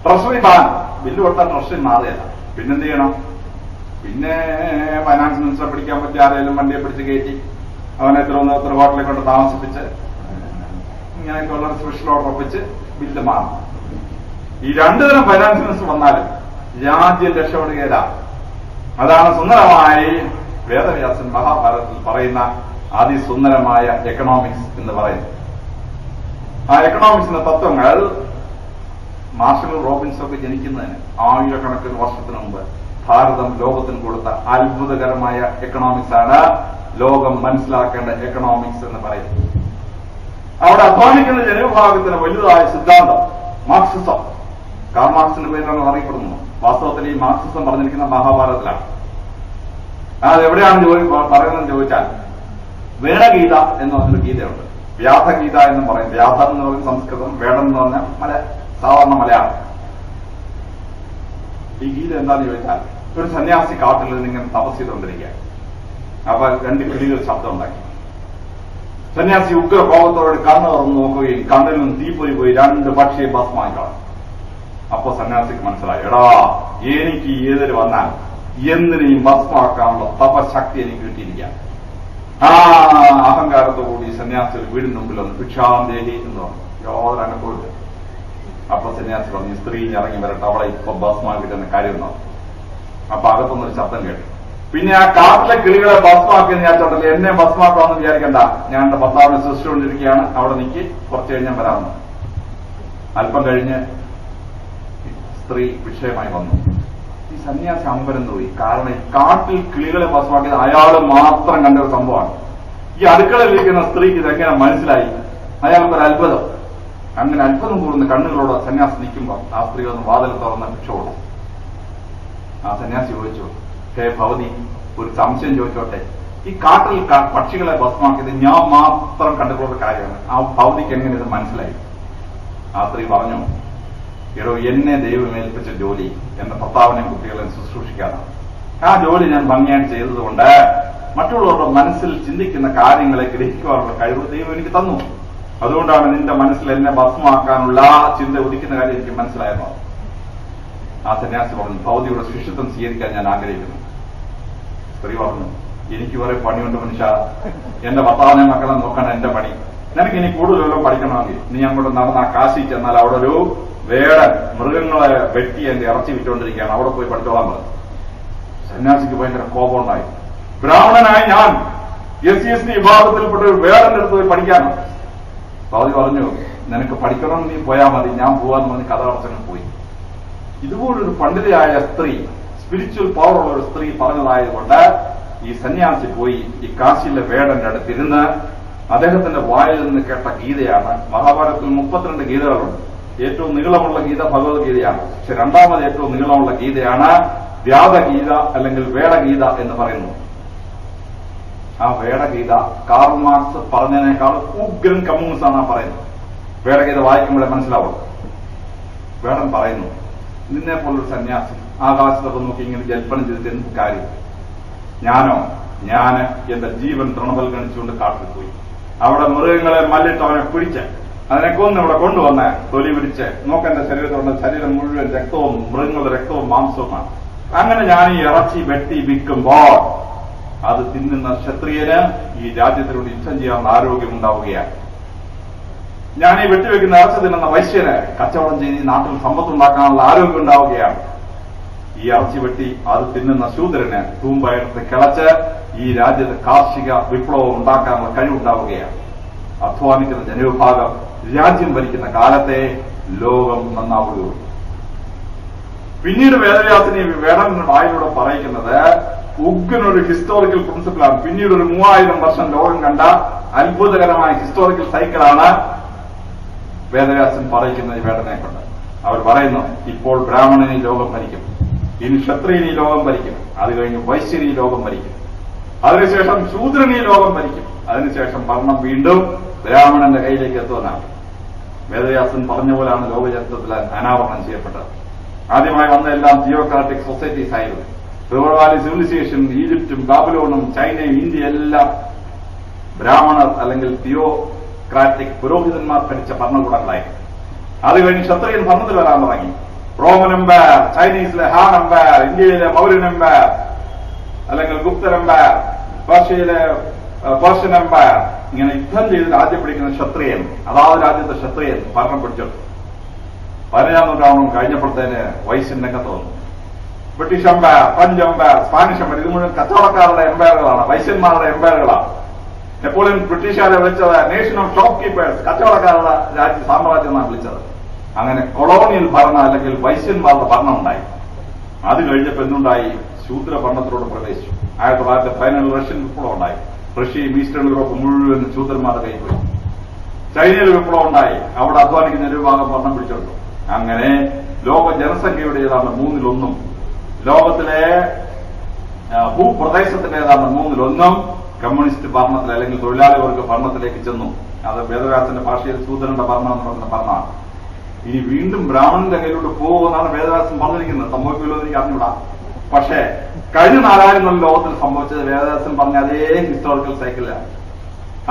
ട്രഷറി ബാൻ ബില്ല് കൊടുത്താൽ ട്രഷറി മാറിയല്ല. പിന്നെന്ത് ചെയ്യണം? പിന്നെ ഫൈനാൻസ് മിനിസ്റ്ററെ പിടിക്കാൻ പറ്റിയ ആരെങ്കിലും വണ്ടിയെ പിടിച്ച് കയറ്റി അവനെ തിരുവനന്തപുരത്ത് ഹോട്ടലിൽ കൊണ്ട് താമസിപ്പിച്ച് ഇങ്ങനെയൊക്കെയുള്ള സ്പെഷ്യൽ ഓർഡർ ഒപ്പിച്ച് ബില്ല് മാറും. ഈ രണ്ടുതരം ഫൈനാൻസ് മിനിസ്റ്റർ വന്നാലും രാജ്യം രക്ഷപ്പെടുകയില്ല. അതാണ് സുന്ദരമായി വേദവ്യാസൻ മഹാഭാരതത്തിൽ പറയുന്ന അതിസുന്ദരമായ എക്കണോമിക്സ് എന്ന് പറയുന്നത്. ആ എക്കണോമിക്സിന്റെ തത്വങ്ങൾ മാർഷൽ റോബിൻസ് ഒക്കെ ജനിക്കുന്നതിന് 1000 വർഷത്തിന് മുമ്പ് ഭാരതം ലോകത്തിന് കൊടുത്ത അത്ഭുതകരമായ എക്കണോമിക്സ് ആണ് ലോകം മനസ്സിലാക്കേണ്ട എക്കണോമിക്സ് എന്ന് പറയുന്നത്. അവിടെ അധ്വാനിക്കുന്ന ജനവിഭാഗത്തിന് വലുതായ സിദ്ധാന്തം മാർക്സിസം, കാൾ മാർക്സിന്റെ പേരിലാണ് അറിയപ്പെടുന്നത്. വാസ്തവത്തിൽ ഈ മാർക്സിസം പറഞ്ഞിരിക്കുന്ന മഹാഭാരതത്തിലാണ്. അതെവിടെയാണ് പറയുന്നതെന്ന് ചോദിച്ചാൽ വേടഗീത എന്ന് പറഞ്ഞൊരു ഗീതയുണ്ട്. വ്യാധഗീത എന്നും പറയും. വ്യാധം എന്ന് പറയുന്ന സംസ്കൃതം, വേടം എന്ന് പറഞ്ഞാൽ സാധാരണ മലയാളം. ഈ ഗീത എന്താണെന്ന് ചോദിച്ചാൽ ഒരു സന്യാസി കാട്ടിൽ നിന്ന് ഇങ്ങനെ തപസ് ചെയ്തുകൊണ്ടിരിക്കുക. അപ്പൊ 2 കിളികൾ ശബ്ദം ഉണ്ടാക്കി. സന്യാസി ഉഗ്രകോപത്തോട് കണ്ണ് തുറന്ന് നോക്കുകയും കണ്ണിൽ നിന്ന് തീപ്പൊരി പോയി 2 പക്ഷിയെ ഭസ്മായി കാണും. അപ്പൊ സന്യാസിക്ക് മനസ്സിലായി, എടാ എനിക്ക് എതിര് വന്നാൽ എന്തിനേയും ഭസ്മാക്കാനുള്ള തപശക്തി എനിക്ക് കിട്ടിയിരിക്കാം. ആ അഹങ്കാരത്തോടുകൂടി സന്യാസി ഒരു വീടിന് മുമ്പിൽ വന്ന് ഭിക്ഷാന്തേഹി എന്ന് പറഞ്ഞു. യാതൊരു അനുഭവമില്ല. അപ്പൊ സന്യാസി പറഞ്ഞു, സ്ത്രീ ഇറങ്ങി വരട്ടെ, അവളെ ഇപ്പൊ ഭസ്മാക്കിട്ടെന്ന കാര്യം എന്നാണ്. അപ്പൊ അകത്തൊന്നൊരു ശബ്ദം കേട്ടു. പിന്നെ ആ കാട്ടിലെ കിളികളെ ഭസ്മാക്കിയെന്ന് വിചാരിച്ചോണ്ടല്ലേ എന്നെ ഭസ്മാക്കാമെന്ന് വിചാരിക്കണ്ട, ഞാൻ എന്റെ ഭർത്താവിനെ സൃഷ്ടിച്ചുകൊണ്ടിരിക്കുകയാണ്, അവിടെ നിൽക്കി, കുറച്ച് കഴിഞ്ഞാൽ വരാമെന്ന്. അല്പം കഴിഞ്ഞ് സ്ത്രീ വിഷയമായി വന്നു. ഈ സന്യാസി അമ്പരം പോയി. കാരണം ഈ കാട്ടിൽ കിളികളെ ഭസ്മാക്കിയത് അയാൾ മാത്രം കണ്ട ഒരു സംഭവമാണ്. ഈ അടുക്കളയിലിരിക്കുന്ന സ്ത്രീക്ക് ഇതെങ്ങനെ മനസ്സിലായി? അയാൾക്കൊരു അത്ഭുതം. അങ്ങനെ അത്ഭുതം കൂടുന്ന കണ്ണുകളോട് സന്യാസി നിൽക്കുമ്പോൾ ആ സ്ത്രീ ഒന്ന് വാതിൽ തുറന്ന് ഭിക്ഷോടും. ആ സന്യാസി ചോദിച്ചു, ഹേ ഭവതി, ഒരു സംശയം ചോദിച്ചോട്ടെ, ഈ കാട്ടിൽ പക്ഷികളെ ഭസ്മാക്കിയത് ഞാൻ മാത്രം കണ്ടുകൊണ്ട കാര്യമാണ്, ആ ഭവതിക്ക് എങ്ങനെ ഇത് മനസ്സിലായി? ആ സ്ത്രീ പറഞ്ഞു, എടോ എന്നെ ദൈവം ഏൽപ്പിച്ച ജോലി എന്റെ ഭർത്താവിനെയും കുട്ടികളെയും ശുശ്രൂഷിക്കാനാണ്. ആ ജോലി ഞാൻ ഭംഗിയായി ചെയ്തതുകൊണ്ട് മറ്റുള്ളവരുടെ മനസ്സിൽ ചിന്തിക്കുന്ന കാര്യങ്ങളെ ഗ്രഹിക്കുവാനുള്ള കഴിവ് ദൈവം എനിക്ക് തന്നു. അതുകൊണ്ടാണ് നിന്റെ മനസ്സിൽ എന്നെ ഭസ്മാക്കാനുള്ള ചിന്ത ഉദിക്കുന്ന കാര്യം എനിക്ക് മനസ്സിലായിരുന്നു. ആ സന്യാസി പറഞ്ഞു, ഭൗതിയുടെ ശിഷ്യത്വം സ്വീകരിക്കാൻ ഞാൻ ആഗ്രഹിക്കുന്നു. സ്ത്രീ പറഞ്ഞു, എനിക്ക് കുറെ പണിയുണ്ട് മനുഷ്യ, എന്റെ ഭർത്താവിനെ മക്കളെ നോക്കാൻ എന്റെ പണി. നിനക്ക് ഇനി കൂടുതലെല്ലാം പഠിക്കണമെങ്കിൽ നീ അങ്ങോട്ട് നടന്ന കാശി ചെന്നാൽ അവിടെ ഒരു വേടൻ മൃഗങ്ങളെ വെട്ടി എന്റെ ഇറച്ചി വിറ്റുകൊണ്ടിരിക്കുകയാണ്, അവിടെ പോയി പഠിച്ചോളാൻ പറഞ്ഞു. സന്യാസിക്ക് ഭയങ്കര കോപമുണ്ടായി. ബ്രാഹ്മണനായി ഞാൻ SC/ST വിഭാഗത്തിൽപ്പെട്ട ഒരു വേടന്റെ അടുത്ത് പോയി പഠിക്കാനാണ്. ഭൗതി പറഞ്ഞു, നിനക്ക് പഠിക്കണം, നീ പോയാൽ മതി, ഞാൻ പോവാന്ന് പറഞ്ഞ് കഥ അടച്ചങ്ങ് പോയി. ഇതുപോലൊരു പണ്ഡിതയായ സ്ത്രീ, സ്പിരിച്വൽ പവറുള്ള ഒരു സ്ത്രീ പറഞ്ഞതായതുകൊണ്ട് ഈ സന്യാസി പോയി ഈ കാശിയിലെ വേടന്റെ അടുത്തിരുന്ന് അദ്ദേഹത്തിന്റെ വായിൽ നിന്ന് കേട്ട ഗീതയാണ്. മഹാഭാരതത്തിൽ 32 ഗീതകളുണ്ട്. ഏറ്റവും നീളമുള്ള ഗീത ഭഗവത്ഗീതയാണ്. പക്ഷെ രണ്ടാമത് ഏറ്റവും നീളമുള്ള ഗീതയാണ് വ്യാധഗീത അല്ലെങ്കിൽ വേടഗീത എന്ന് പറയുന്നു. ആ വേടഗീത കാൾ മാർക്സ് പറഞ്ഞതിനേക്കാൾ ഉഗ്രൻ കമ്മ്യൂണിസ്റ്റ് ആണ് പറയുന്നത്. വേടഗീത വായിക്കുമ്പോഴേ മനസ്സിലാവും. വേടൻ പറയുന്നു, നിന്നെ പോലൊരു സന്യാസി ആകാശത്തൊക്കെ നോക്കി ഇങ്ങനെ ജൽപ്പനം ചെയ്തിട്ട് എന്ത് കാര്യം? ഞാന് എന്റെ ജീവൻ തൃണവൽഗണിച്ചുകൊണ്ട് കാട്ടിൽ പോയി. അവിടെ മൃഗങ്ങളെ മല്ലിട്ട് അവനെ പിടിച്ച് അതിനെ കൊന്ന് ഇവിടെ കൊണ്ടുവന്ന് തൊലി പിടിച്ച് നോക്കെന്റെ ശരീരത്തോടെ ശരീരം മുഴുവൻ രക്തവും മൃഗങ്ങളുടെ രക്തവും മാംസവുമാണ്. അങ്ങനെ ഞാൻ ഈ ഇറച്ചി വെട്ടി വിൽക്കുമ്പോൾ അത് തിന്നുന്ന ക്ഷത്രിയന് ഈ രാജ്യത്തിലൂടെ യുദ്ധം ചെയ്യാനുള്ള ആരോഗ്യം ഉണ്ടാവുകയാണ്. ഞാൻ ഈ വെട്ടിവെക്കുന്ന ഇറച്ചി തിന്നുന്ന വൈശ്യന് കച്ചവടം ചെയ്ത് ഈ നാട്ടിൽ സമ്പത്തുണ്ടാക്കാനുള്ള ആരോഗ്യം ഉണ്ടാവുകയാണ്. ഈ ഇറച്ചി വെട്ടി അത് തിന്നുന്ന ശൂദ്രന് തൂമ്പയെടുത്ത് കിളച്ച് ഈ രാജ്യത്ത് കാർഷിക വിപ്ലവം ഉണ്ടാക്കാനുള്ള കഴിവുണ്ടാവുകയാണ്. അധ്വാനിക്കുന്ന ജനവിഭാഗം രാജ്യം ഭരിക്കുന്ന കാലത്തെ ലോകം നന്നാവുകയുള്ളൂ. പിന്നീട് വേദവ്യാസനെ വേടന്റെ വായിലൂടെ പറയിക്കുന്നത് ഉഗ്രനൊരു ഹിസ്റ്റോറിക്കൽ പ്രിൻസിപ്പിളാണ്. പിന്നീട് ഒരു 3000 വർഷം ലോകം കണ്ട അത്ഭുതകരമായ ഹിസ്റ്റോറിക്കൽ സൈക്കിളാണ് വേദവ്യാസൻ പറയിക്കുന്നത് ഈ വേടനെ കൊണ്ട്. അവർ പറയുന്നു, ഇപ്പോൾ ബ്രാഹ്മണൻ ഈ ലോകം ഭരിക്കും, ഇനി ക്ഷത്രിയൻ ഈ ലോകം ഭരിക്കും, അത് കഴിഞ്ഞ് വൈശ്യൻ ഈ ലോകം ഭരിക്കും, അതിനുശേഷം ശൂദ്രൻ ഈ ലോകം ഭരിക്കും, അതിനുശേഷം ഭരണം വീണ്ടും ബ്രാഹ്മണന്റെ കയ്യിലേക്ക് എത്തുമെന്നാണ്. വേദവ്യാസൻ പറഞ്ഞ പോലാണ് ലോകചരിത്രത്തിൽ അനാവരണം ചെയ്യപ്പെട്ടത്. ആദ്യമായി വന്ന എല്ലാം തിയോക്രാറ്റിക് സൊസൈറ്റീസ് ആയിരുന്നു. റിവർ വാലി സിവിലൈസേഷൻ, ഈജിപ്തും ബാബിലോണും ചൈനയും ഇന്ത്യ എല്ലാം ബ്രാഹ്മണർ അല്ലെങ്കിൽ തിയോക്രാറ്റിക് പുരോഹിതന്മാർ ഭരിച്ച ഭരണകൂടങ്ങളായിരുന്നു. അത് കഴിഞ്ഞ് ക്ഷത്രിയൻ ഭരണത്തിൽ വരാൻ തുടങ്ങി. റോമൻ എംപയർ, ചൈനീസിലെ ഹാൻ എംപയർ, ഇന്ത്യയിലെ മൗര്യൻ എംപയർ, അല്ലെങ്കിൽ ഗുപ്തർ എംപയർ, പേർഷ്യൻ എംപയർ, ഇങ്ങനെ യുദ്ധം ചെയ്ത് രാജ്യം പിടിക്കുന്ന ക്ഷത്രിയൻ, അതാത് രാജ്യത്തെ ക്ഷത്രിയൻ ഭരണം പിടിച്ചെടുത്തു. 15-ാം നൂറ്റാണ്ടും കഴിഞ്ഞപ്പോഴത്തേന് വൈശ്യൻ രംഗത്ത് വന്നു. British empire, French empire, Spanish empire, ഇത് മുഴുവൻ കച്ചവടക്കാരുടെ എംപയറുകളാണ്, വൈശ്യന്മാരുടെ എംപയറുകളാണ്. നെപ്പോളിയൻ ബ്രിട്ടീഷുകാരെ വിളിച്ചത് നേഷൻ ഓഫ് ഷോപ്പ് കീപ്പേഴ്സ്, കച്ചവടക്കാരുടെ സാമ്രാജ്യം എന്നാണ് വിളിച്ചത്. അങ്ങനെ കൊളോണിയൽ ഭരണം അല്ലെങ്കിൽ വൈശ്യന്മാരുടെ ഭരണം ഉണ്ടായി. അത് കഴിഞ്ഞപ്പോൾ എന്തുണ്ടായി? ശൂദ്ര ഭരണത്തിലൂടെ പ്രവേശിച്ചു. 1915 റഷ്യൻ വിപ്ലവം ഉണ്ടായി. റഷ്യയും ഈസ്റ്റേൺ യൂറോപ്പ് മുഴുവൻ ശൂദ്രന്മാരുടെ കയ്യിൽ പോയി. ചൈനയിൽ വിപ്ലവം ഉണ്ടായി. അവിടെ അധ്വാനിക്കുന്ന ഒരു വിഭാഗം ഭരണം പിടിച്ചെടുത്തു. അങ്ങനെ ലോക ജനസംഖ്യയുടെ ഏതാണ്ട് 1/3, ലോകത്തിലെ ഭൂപ്രദേശത്തിന്റെ ഏതാണ്ട് 1/3 കമ്മ്യൂണിസ്റ്റ് ഭരണത്തിൽ അല്ലെങ്കിൽ തൊഴിലാളി വർഗ ഭരണത്തിലേക്ക് ചെന്നു. അത് വേദവ്യാസന്റെ ഭാഷയിൽ ശൂദ്രന്റെ ഭരണം എന്ന് പറയുന്ന ഭരണമാണ്. ഇനി വീണ്ടും ബ്രാഹ്മണന്റെ കയ്യിലോട്ട് പോകുമെന്നാണ് വേദവ്യാസം പറഞ്ഞിരിക്കുന്നത്. സംഭവിക്കുമല്ലോ എന്ന് എനിക്ക് അറിഞ്ഞൂടാ. പക്ഷേ കഴിഞ്ഞ 4000 കൊല്ലം ലോകത്തിൽ സംഭവിച്ചത് വേദവ്യാസൻ പറഞ്ഞ അതേ ഹിസ്റ്റോറിക്കൽ സൈക്കിളിലാണ്.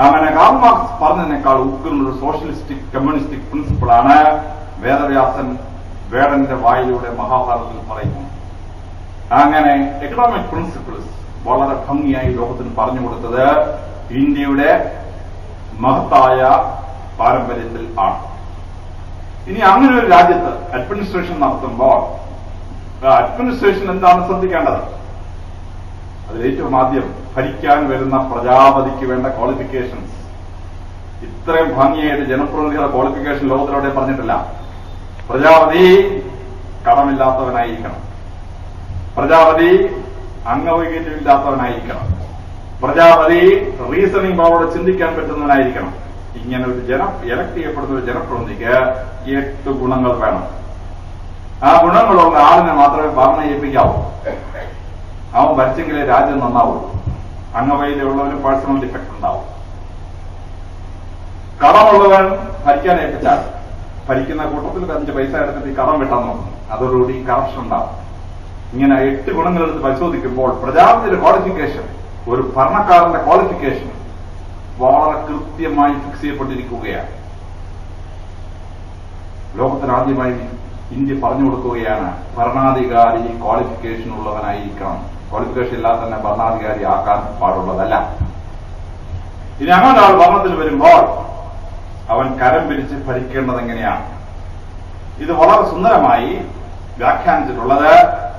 അങ്ങനെ കാൾ മാർക്സ് പറഞ്ഞതിനേക്കാൾ ഉഗ്രനൊരു സോഷ്യലിസ്റ്റിക് കമ്മ്യൂണിസ്റ്റിക് പ്രിൻസിപ്പിളാണ് വേദവ്യാസൻ വേടന്റെ വായിലൂടെ മഹാഭാരതത്തിൽ പറയുന്നു. അങ്ങനെ എക്കണോമിക് പ്രിൻസിപ്പിൾസ് വളരെ ഭംഗിയായി ലോകത്തിന് പറഞ്ഞു കൊടുത്തത് ഇന്ത്യയുടെ മഹത്തായ പാരമ്പര്യത്തിൽ ആണ്. ഇനി അങ്ങനെ ഒരു രാജ്യത്ത് അഡ്മിനിസ്ട്രേഷൻ നടത്തുമ്പോൾ അഡ്മിനിസ്ട്രേഷൻ എന്താണ് ശ്രദ്ധിക്കേണ്ടത്? അതിലേറ്റവും ആദ്യം ഭരിക്കാൻ വരുന്ന പ്രജാപതിക്ക് വേണ്ട ക്വാളിഫിക്കേഷൻസ്. ഇത്രയും ഭംഗിയായിട്ട് ജനപ്രതിനിധികളുടെ ക്വാളിഫിക്കേഷൻ ലോകത്തിലൂടെ പറഞ്ഞിട്ടില്ല. പ്രജാപതി കടമില്ലാത്തവനായിരിക്കണം, പ്രജാപതി അംഗവൈകല്യമില്ലാത്തവനായിരിക്കണം, പ്രജാപതി റീസണിംഗ് പവറോടെ ചിന്തിക്കാൻ പറ്റുന്നവനായിരിക്കണം. ഇങ്ങനെ ഒരു എലക്ട് ചെയ്യപ്പെടുന്ന ഒരു ജനപ്രതിനിധിക്ക് 8 ഗുണങ്ങൾ വേണം. ആ ഗുണങ്ങളുള്ള ആളിനെ മാത്രമേ ഭരണം ഏൽപ്പിക്കാവൂ. അവൻ ഭരിച്ചെങ്കിലേ രാജ്യം നന്നാവുള്ളൂ. അംഗവൈകല്യമുള്ളവന് പേഴ്സണൽ ഡിഫക്ട് ഉണ്ടാവും. കടമുള്ളവൻ ഭരിക്കാൻ ഏൽപ്പിച്ചാൽ ഭരിക്കുന്ന കൂട്ടത്തിൽ 5 പൈസ എടുത്തിട്ട് കടം വെട്ടാൻ നോക്കും. അതോടുകൂടി കറപ്ഷൻ ഉണ്ടാവും. ഇങ്ങനെ 8 ഗുണങ്ങളെടുത്ത് പരിശോധിക്കുമ്പോൾ പ്രജാപതിയുടെ ക്വാളിഫിക്കേഷൻ, ഒരു ഭരണക്കാരന്റെ ക്വാളിഫിക്കേഷൻ വളരെ കൃത്യമായി ഫിക്സ് ചെയ്യപ്പെട്ടിരിക്കുകയാണ്. ലോകത്തിനാദ്യമായി ഇന്ത്യ പറഞ്ഞു കൊടുക്കുകയാണ് ഭരണാധികാരി ക്വാളിഫിക്കേഷൻ ഉള്ളവനായിരിക്കണം. ക്വാളിഫിക്കേഷൻ ഇല്ലാതെ തന്നെ ഭരണാധികാരി ആക്കാൻ പാടുള്ളതല്ല. ഇനി അങ്ങനെ ആൾ ഭരണത്തിൽ വരുമ്പോൾ അവൻ കരം പിരിച്ച് ഭരിക്കേണ്ടത് എങ്ങനെയാണ്? ഇത് വളരെ സുന്ദരമായി വ്യാഖ്യാനിച്ചിട്ടുള്ളത്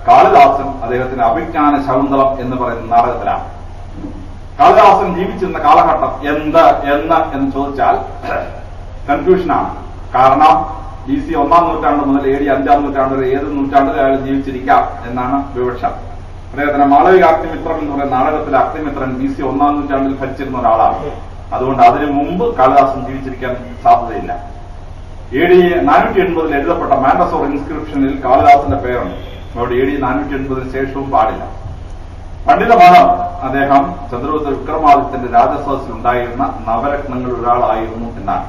കാളിദാസൻ അദ്ദേഹത്തിന്റെ അഭിജ്ഞാന ശകുന്തളം എന്ന് പറയുന്ന നാടകത്തിലാണ്. കാളിദാസൻ ജീവിച്ചിരുന്ന കാലഘട്ടം എന്ന് ചോദിച്ചാൽ കൺഫ്യൂഷനാണ്. കാരണം BC 1-ാം നൂറ്റാണ്ട് മുതൽ AD 5-ാം നൂറ്റാണ്ട് വരെ ഏത് നൂറ്റാണ്ടിൽ അയാൾ ജീവിച്ചിരിക്കാം എന്നാണ് വിവക്ഷ. അദ്ദേഹത്തിന് മാളവിക അഗ്നിമിത്രൻ എന്ന് പറയുന്ന നാടകത്തിലെ അഗ്നിമിത്രൻ BC 1-ാം നൂറ്റാണ്ടിൽ ഭരിച്ചിരുന്ന ഒരാളാണ്. അതുകൊണ്ട് അതിനു മുമ്പ് കാളിദാസൻ ജീവിച്ചിരിക്കാൻ സാധ്യതയില്ല. AD 480 എഴുതപ്പെട്ട മാൻഡസോർ ഇൻസ്ക്രിപ്ഷനിൽ കാളിദാസന്റെ പേരുണ്ട്. അവിടെ AD 480 ശേഷവും പാടില്ല. പണ്ഡിതമാണ് അദ്ദേഹം. ചന്ദ്രഗുപ്ത വിക്രമാദിത്യന്റെ രാജസദസ്സിൽ ഉണ്ടായിരുന്ന നവരത്നങ്ങളിൽ ഒരാളായിരുന്നു എന്നാണ്.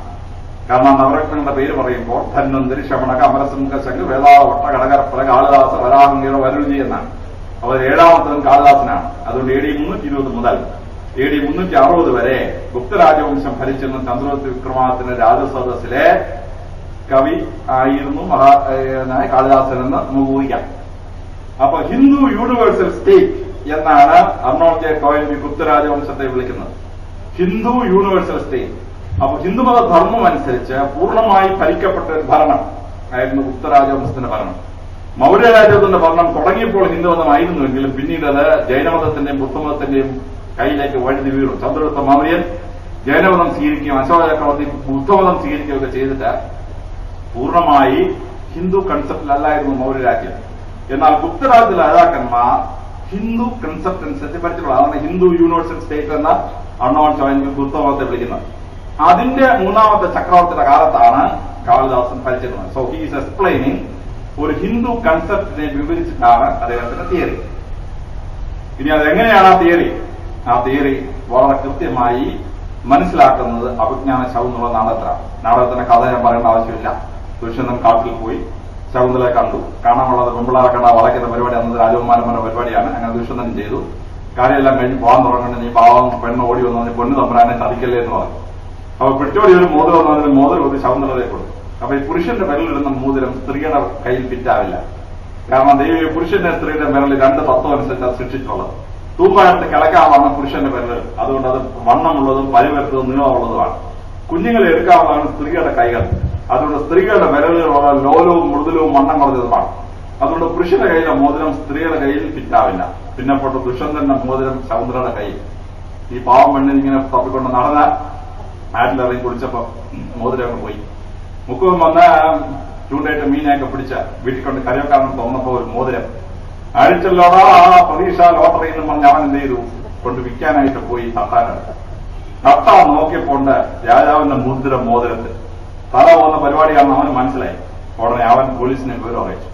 കാരണം നവരത്നങ്ങളുടെ പേര് പറയുമ്പോൾ ധന്വന്തരി, ശമണക, അമരസിംഹ, ശംഖ്, വേദാവട്ട, കടകരപ്പല, കാളിദാസ, വരാഹംഗീറ, വരുചി എന്നാണ്. അവർ 7-ാമത്തവൻ കാളിദാസനാണ്. അതുകൊണ്ട് AD 320 മുതൽ AD 360 വരെ ഗുപ്തരാജവംശം ഭരിച്ചിരുന്ന ചന്ദ്രഗുപ്ത വിക്രമാദിത്യന്റെ രാജസദസ്സിലെ കവി ആയിരുന്നു കാളിദാസൻ എന്ന് നമുക്ക് ഊഹിക്കാം. അപ്പൊ ഹിന്ദു യൂണിവേഴ്സൽ സ്റ്റേറ്റ് എന്നാണ് അർണോൾഡ് ജെ കോയൻ ഗുപ്തരാജവംശത്തെ വിളിക്കുന്നത്. Hindu universal state. അപ്പൊ ഹിന്ദുമത ധർമ്മം അനുസരിച്ച് പൂർണ്ണമായി ഭരിക്കപ്പെട്ട ഒരു ഭരണം ആയിരുന്നു ഗുപ്തരാജവംശത്തിന്റെ ഭരണം. മൗര്യരാജ്യത്തിന്റെ ഭരണം തുടങ്ങിയപ്പോൾ ഹിന്ദുമതമായിരുന്നുവെങ്കിലും പിന്നീട് അത് ജൈനമതത്തിന്റെയും ബുദ്ധമതത്തിന്റെയും കയ്യിലേക്ക് വഴുതി വീണു. ചന്ദ്രഗുപ്ത മൗര്യൻ ജൈനമതം സ്വീകരിക്കുകയും അശോക ചക്രവർത്തി ബുദ്ധമതം സ്വീകരിക്കുകയൊക്കെ ചെയ്തിട്ട് പൂർണ്ണമായി ഹിന്ദു കൺസെപ്റ്റിലല്ലായിരുന്നു മൗര്യരാജ്യം. എന്നാൽ ഗുപ്തരാജ്യത്തിലെ രാജാക്കന്മാർ ഹിന്ദു കൺസെപ്റ്റ് അനുസരിച്ച് ഭരിച്ചിട്ടുള്ളത്. അതാണ് ഹിന്ദു യൂണിവേഴ്സൽ സ്റ്റേറ്റ് എന്ന അർണോൾഡ് ചോയൻ ബുദ്ധമതത്തെ വിളിക്കുന്നത്. അതിന്റെ 3-ാമത്തെ ചക്രവർത്തിയുടെ കാലത്താണ് കാളിദാസൻ ഭരിച്ചിരുന്നത്. സോ ഹി ഈസ് എക്സ്പ്ലെയിനിങ് ഒരു ഹിന്ദു കൺസെപ്റ്റിനെ വിവരിച്ചിട്ടാണ് അദ്ദേഹത്തിന്റെ തിയറി. ഇനി അതെങ്ങനെയാണ് ആ തിയറി വളരെ കൃത്യമായി മനസ്സിലാക്കുന്നത് അഭിജ്ഞാന ശകുന്തള നാടകത്തിലാണ്. നാടകത്തിന്റെ കഥ ഞാൻ പറയേണ്ട ആവശ്യമില്ല. ദുഷ്യന്തൻ കാട്ടിൽ പോയി ശകുന്തളയെ കണ്ടു. കാണാനുള്ളത് പെമ്പിളാരെ കണ്ട വളയ്ക്കുന്ന പരിപാടി അന്നത് രാജകുമാരന്മാരുടെ പരിപാടിയാണ്. അങ്ങനെ ദുഷ്യന്തൻ ചെയ്തു. കാര്യമെല്ലാം കഴിഞ്ഞ് പോകാൻ തുടങ്ങുന്നത് നീ പാവം പെണ്ണ് ഓടി വന്നു പൊന്നു തമ്പുരാനെ ചതിക്കല്ലേ എന്ന് പറഞ്ഞു. അപ്പൊ പിടിച്ചോടി ഒരു മോതിരം വന്നതിന് മോതിരം ഒരു ശകുന്തളയെ കൊടുത്തു. അപ്പൊ ഈ പുരുഷന്റെ വിരലിടുന്ന മോതിരം സ്ത്രീയുടെ കയ്യിൽ ഫിറ്റാവില്ല. കാരണം പുരുഷന്റെ സ്ത്രീയുടെ വിരലിൽ 2 തത്വം അനുസരിച്ച് അത് സൃഷ്ടിച്ചുള്ളത്. തൂമ്പായിട്ട് കിളക്കാവുന്ന പുരുഷന്റെ വിരലുകൾ. അതുകൊണ്ട് അത് വണ്ണമുള്ളതും പരിവരുത്തതും നീളമുള്ളതുമാണ്. കുഞ്ഞുങ്ങളെ എടുക്കാവുന്നതാണ് സ്ത്രീകളുടെ കൈകൾ. അതുകൊണ്ട് സ്ത്രീകളുടെ വിരലുകൾ വളരെ ലോലവും മൃദുലവും വണ്ണം കുറഞ്ഞതുമാണ്. അതുകൊണ്ട് പുരുഷന്റെ കയ്യിലെ മോതിരം സ്ത്രീയുടെ കയ്യിൽ ഫിറ്റാവില്ല. പിന്നെ പോട്ട് ദുഷ്യന്തന്റെ മോതിരം ശകുന്തളയുടെ കയ്യിൽ. ഈ പാവം പെണ്ണിന് ഇങ്ങനെ തപ്പിക്കൊണ്ട് നടന്നാൽ ആറ്റിലിറങ്ങി കുളിച്ചപ്പോ മോതിരം പോയി. മുക്കുവൻ വന്ന് ചൂണ്ടായിട്ട് മീനെയൊക്കെ പിടിച്ച വീട്ടിൽ കൊണ്ട് കരയൊക്കാണെന്ന് തോന്നപ്പോ ഒരു മോതിരം അഴിച്ചല്ലോടാ പ്രതീക്ഷ ലോട്ടറി എന്ന് പറഞ്ഞ് അവൻ എന്ത് ചെയ്തു കൊണ്ട് വിൽക്കാനായിട്ട് പോയി തട്ടാൻ നോക്കിയപ്പോണ്ട് രാജാവിന്റെ മുദ്ര മോതിരത്തിൽ തല പോകുന്ന പരിപാടിയാണെന്ന് അവന് മനസ്സിലായി. ഉടനെ അവൻ പോലീസിനെ വിവരം അറിയിച്ചു.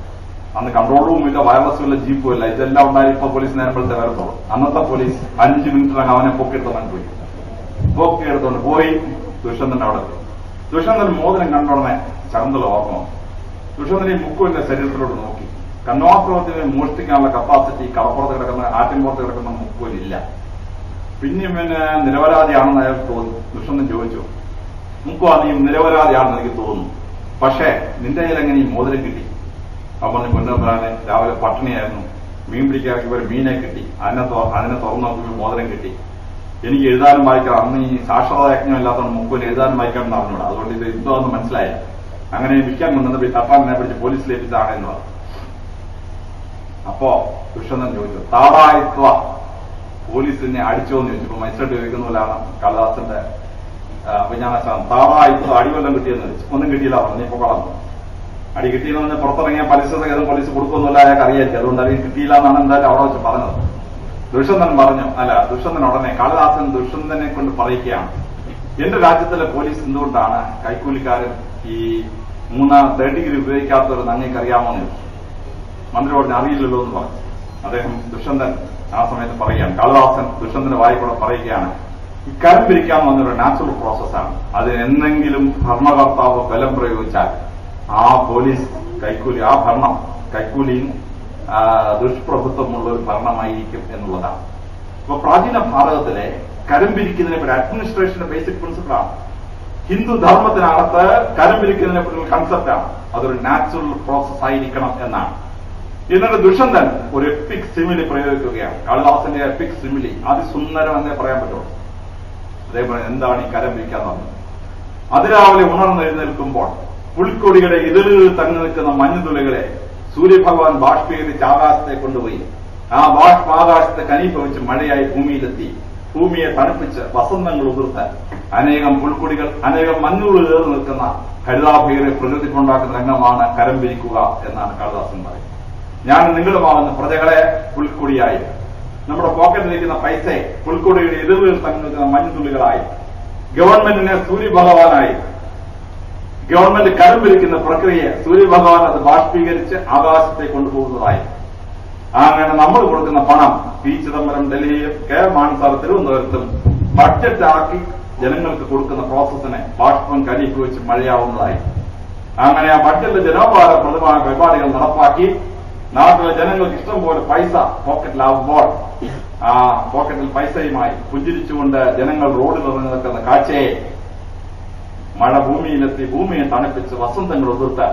അന്ന് കൺട്രോൾ റൂമില്ല, വയർലെസ്സുമില്ല, ജീപ്പും ഇല്ല. ഇതെല്ലാം ഉണ്ടായി ഇപ്പൊ പോലീസ് നേരത്തെ വരത്തുള്ളൂ. അന്നത്തെ പോലീസ് 5 മിനിറ്റിലാണ് അവനെ പൊക്കിയെടുത്തോണ്ട് പോയി. പൊക്കിയെടുത്തോണ്ട് പോയി ദുഷ്യന്തന്റെ അവിടെ എത്തി. ദുഷ്യന്തൻ മോതിരം കണ്ടുടനെ ശകുന്തള ഓർമ്മ. ദുഷ്യന്തൻ ഈ മുക്കുവിന്റെ ശരീരത്തിലോട്ട് നോക്കി. കണ്ണോത്രത്തിന് മോഷ്ടിക്കാനുള്ള കപ്പാസിറ്റി കടപ്പുറത്ത് കിടക്കുന്ന ആറ്റിൻപുറത്ത് കിടക്കുന്ന മുക്കുവിനില്ല. പിന്നെയും പിന്നെ നിരപരാധിയാണെന്ന് അയാൾ തോന്നി. ദുഷ്യന്തൻ ചോദിച്ചു, മുക്കുവാ നീ നിരപരാധിയാണെന്ന് എനിക്ക് തോന്നുന്നു, പക്ഷേ നിന്റെ കയ്യിൽ എങ്ങനെ ഈ മോതിരം കിട്ടി? അപ്പം പൊന്നമ്പരാനെ രാവിലെ പട്ടിണിയായിരുന്നു, മീൻ പിടിക്കാനൊക്കെ ഒരു മീനെ കിട്ടി, അതിനെ തുറന്നു നോക്കുമ്പോൾ മോതിരം കിട്ടി. എനിക്ക് എഴുതാനും വായിക്കാം, അന്ന് ഈ സാക്ഷരതാ യജ്ഞമില്ലാത്തതുകൊണ്ട് മുക്കുവിന് എഴുതാനും വായിക്കാമെന്ന് അറിഞ്ഞൂടാ. അതുകൊണ്ട് ഇത് എന്തോന്ന് മനസ്സിലായില്ല. അങ്ങനെ വിൽക്കാൻ കൊണ്ടുവന്ന് തപ്പാനെ പിടിച്ച് പോലീസിലേപ്പിച്ചാണ് എന്ന് പറഞ്ഞു. അപ്പോ ദുഷ്യന്തൻ ചോദിച്ചു, താടായിത്വ പോലീസിനെ അടിച്ചോന്ന് ചോദിച്ചു. മജിസ്ട്രേറ്റ് ചോദിക്കുന്ന പോലെയാണ് കാളിദാസന്റെ വിജ്ഞാനശാസ്ത്രം. താടായിത്വ അടിവെല്ലാം കിട്ടിയെന്ന് ചോദിച്ചു. ഒന്നും കിട്ടിയില്ല പറഞ്ഞു. ഇപ്പൊ കളഞ്ഞു. അടി കിട്ടിയെന്ന് പറഞ്ഞാൽ പുറത്തിറങ്ങിയ പരിസരത്ത് പോലീസ് കൊടുക്കുന്നില്ല, അയാൾക്ക് അറിയായിരിക്കും. അതുകൊണ്ട് അടി കിട്ടിയില്ല എന്നാണ് എന്തായാലും അവിടെ വെച്ച് പറഞ്ഞത്. ദുഷ്യന്തൻ പറഞ്ഞു, അല്ല ദുഷ്യന്തൻ ഉടനെ കാളിദാസൻ ദുഷ്യന്തനെ കൊണ്ട് പറയിക്കുകയാണ്, എന്റെ രാജ്യത്തിലെ പോലീസ് എന്തുകൊണ്ടാണ് കൈക്കൂലിക്കാരും ഈ 3 ഡിഗ്രി ഉപയോഗിക്കാത്തവർ അങ്ങേക്ക് അറിയാമോ എന്ന് ചോദിച്ചു. മന്ത്രി ഉടനെ അറിയില്ലല്ലോ എന്ന് പറഞ്ഞു. അദ്ദേഹം ദുഷ്യന്തൻ ആ സമയത്ത് പറയുകയാണ്, കാളിദാസൻ ദുഷ്യന്തന്റെ വായിക്കൂടെ പറയുകയാണ്, ഈ കരം പിരിക്കാൻ വന്നൊരു നാച്ചുറൽ പ്രോസസ്സാണ്. അതിനെന്തെങ്കിലും ഭരണകർത്താവ് ബലം പ്രയോഗിച്ചാൽ ആ പോലീസ് കൈക്കൂലി, ആ ഭരണം കൈക്കൂലിയും ദുഷ്പ്രഭുത്വമുള്ള ഒരു ഭരണമായിരിക്കും എന്നുള്ളതാണ്. ഇപ്പൊ പ്രാചീന ഭാരതത്തിലെ കരം പിരിക്കുന്നതിനെ പറ്റി അഡ്മിനിസ്ട്രേഷന്റെ ബേസിക് പ്രിൻസിപ്പിളാണ്. ഹിന്ദു ധർമ്മത്തിനകത്ത് കരം പിരിക്കുന്നതിനെ പറ്റിയുള്ള കൺസെപ്റ്റാണ്. അതൊരു നാച്ചുറൽ പ്രോസസ് ആയിരിക്കണം എന്നാണ്. എന്നിട്ട് ദുഷ്യന്തൻ ഒരു എപ്പിക് സിമിലി പ്രയോഗിക്കുകയാണ്. കാളിദാസന്റെ എപ്പിക് സിമിലി അതിസുന്ദരം എന്നേ പറയാൻ പറ്റുള്ളൂ. അതേപോലെ എന്താണ് ഈ കരം പിരിക്കാൻ പറഞ്ഞത്? അതിരാവിലെ ഉണർന്നെഴുന്നേൽക്കുമ്പോൾ പുൽക്കൊടിയുടെ ഇതളുകളിൽ തങ്ങി നിൽക്കുന്ന മഞ്ഞുതുള്ളികളെ സൂര്യഭഗവാൻ ബാഷ്പീകരിച്ച് ആകാശത്തെ കൊണ്ടുപോയി. ആ ബാഷ്പ ആകാശത്തെ കനീഭവിച്ച് മഴയായി ഭൂമിയിലെത്തി. ഭൂമിയെ തണുപ്പിച്ച് വസന്തങ്ങൾ ഉതിർത്ത് അനേകം പുൽക്കൊടികൾ, അനേകം മഞ്ഞുകൾ ഏറി നിൽക്കുന്ന ഹരിതാഭീരെ പ്രകൃതിക്കുണ്ടാക്കുന്ന രംഗമാണ് കരം പിരിക്കുക എന്നാണ് കാളിദാസൻ പറയുന്നത്. ഞാൻ നിങ്ങളുമാകുന്ന പ്രജകളെ പുൽക്കൊടിയായി, നമ്മുടെ പോക്കറ്റിലിരിക്കുന്ന പൈസയെ പുൽക്കൊടിയുടെ ഇതളുകളിൽ തങ്ങി നിൽക്കുന്ന മഞ്ഞുതുള്ളികളായി, ഗവൺമെന്റിനെ സൂര്യഭഗവാനായി, ഗവൺമെന്റ് കരം പിരിക്കുന്ന പ്രക്രിയയെ സൂര്യഭഗവാൻ അത് ബാഷ്പീകരിച്ച് ആകാശത്തെ കൊണ്ടുപോകുന്നതായി. അങ്ങനെ നമ്മൾ കൊടുക്കുന്ന പണം പി ചിദംബരം ഡൽഹിയിലും കെ മാനസാർ തിരുവനന്തപുരത്തും ബഡ്ജറ്റാക്കി ജനങ്ങൾക്ക് കൊടുക്കുന്ന പ്രോസസ്സിനെ ബാഷ്പം കരീപ്പ് വെച്ച് മഴയാവുന്നതായി. അങ്ങനെ ആ ബഡ്ജറ്റിലെ ജനോപകാരപ്രദമായ പരിപാടികൾ നടപ്പാക്കി നാട്ടിലെ ജനങ്ങൾക്ക് ഇഷ്ടംപോലെ പൈസ പോക്കറ്റിലാവുമ്പോൾ ആ പോക്കറ്റിൽ പൈസയുമായി പുഞ്ചിരിച്ചുകൊണ്ട് ജനങ്ങൾ റോഡിൽ ഇറങ്ങി നിൽക്കുന്ന കാഴ്ചയെ മഴ ഭൂമിയിലെത്തി ഭൂമിയെ തണുപ്പിച്ച് വസന്തങ്ങൾ ഉതിർത്ത്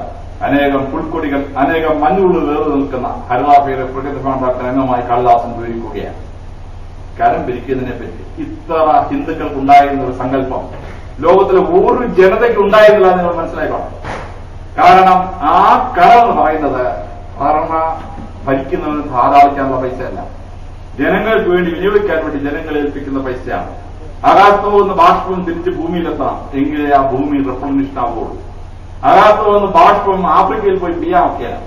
അനേകം പുൽക്കൊടികൾ, അനേകം മഞ്ഞുള്ളിൽ വേറി നിൽക്കുന്ന ഹരിതാഭീരെ പ്രകൃതിക്കുണ്ടാക്കുന്ന രംഗമായി കാളിദാസൻ വിവരിക്കുകയാണ്. കരം പിരിക്കുന്നതിനെ പറ്റി ഇത്ര ഹിന്ദുക്കൾക്കുണ്ടായിരുന്ന ഒരു സങ്കല്പം ലോകത്തിലെ ഒരു ജനതയ്ക്ക് ഉണ്ടായിരുന്നില്ല എന്ന് നിങ്ങൾ മനസ്സിലാക്കണം. കാരണം ആ കരം എന്ന് പറയുന്നത് ഭരണ ഭരിക്കുന്നവന് ധാരാളിക്കാനുള്ള പൈസയല്ല, ജനങ്ങൾക്ക് വേണ്ടി വിനിയോഗിക്കാൻ വേണ്ടി ജനങ്ങളെ ഏൽപ്പിക്കുന്ന പൈസയാണ്. ആകാശത്ത് പോകുന്ന ബാഷ്പം തിരിച്ച് ഭൂമിയിലെത്തണം, എങ്കിലേ ആ ഭൂമി റിഫ്ലമിഷൻ ആവുകയുള്ളൂ. ആകാശത്ത് പോകുന്ന ബാഷ്പം ആഫ്രിക്കയിൽ പോയി പിയാൻ ഒക്കെയാണ്.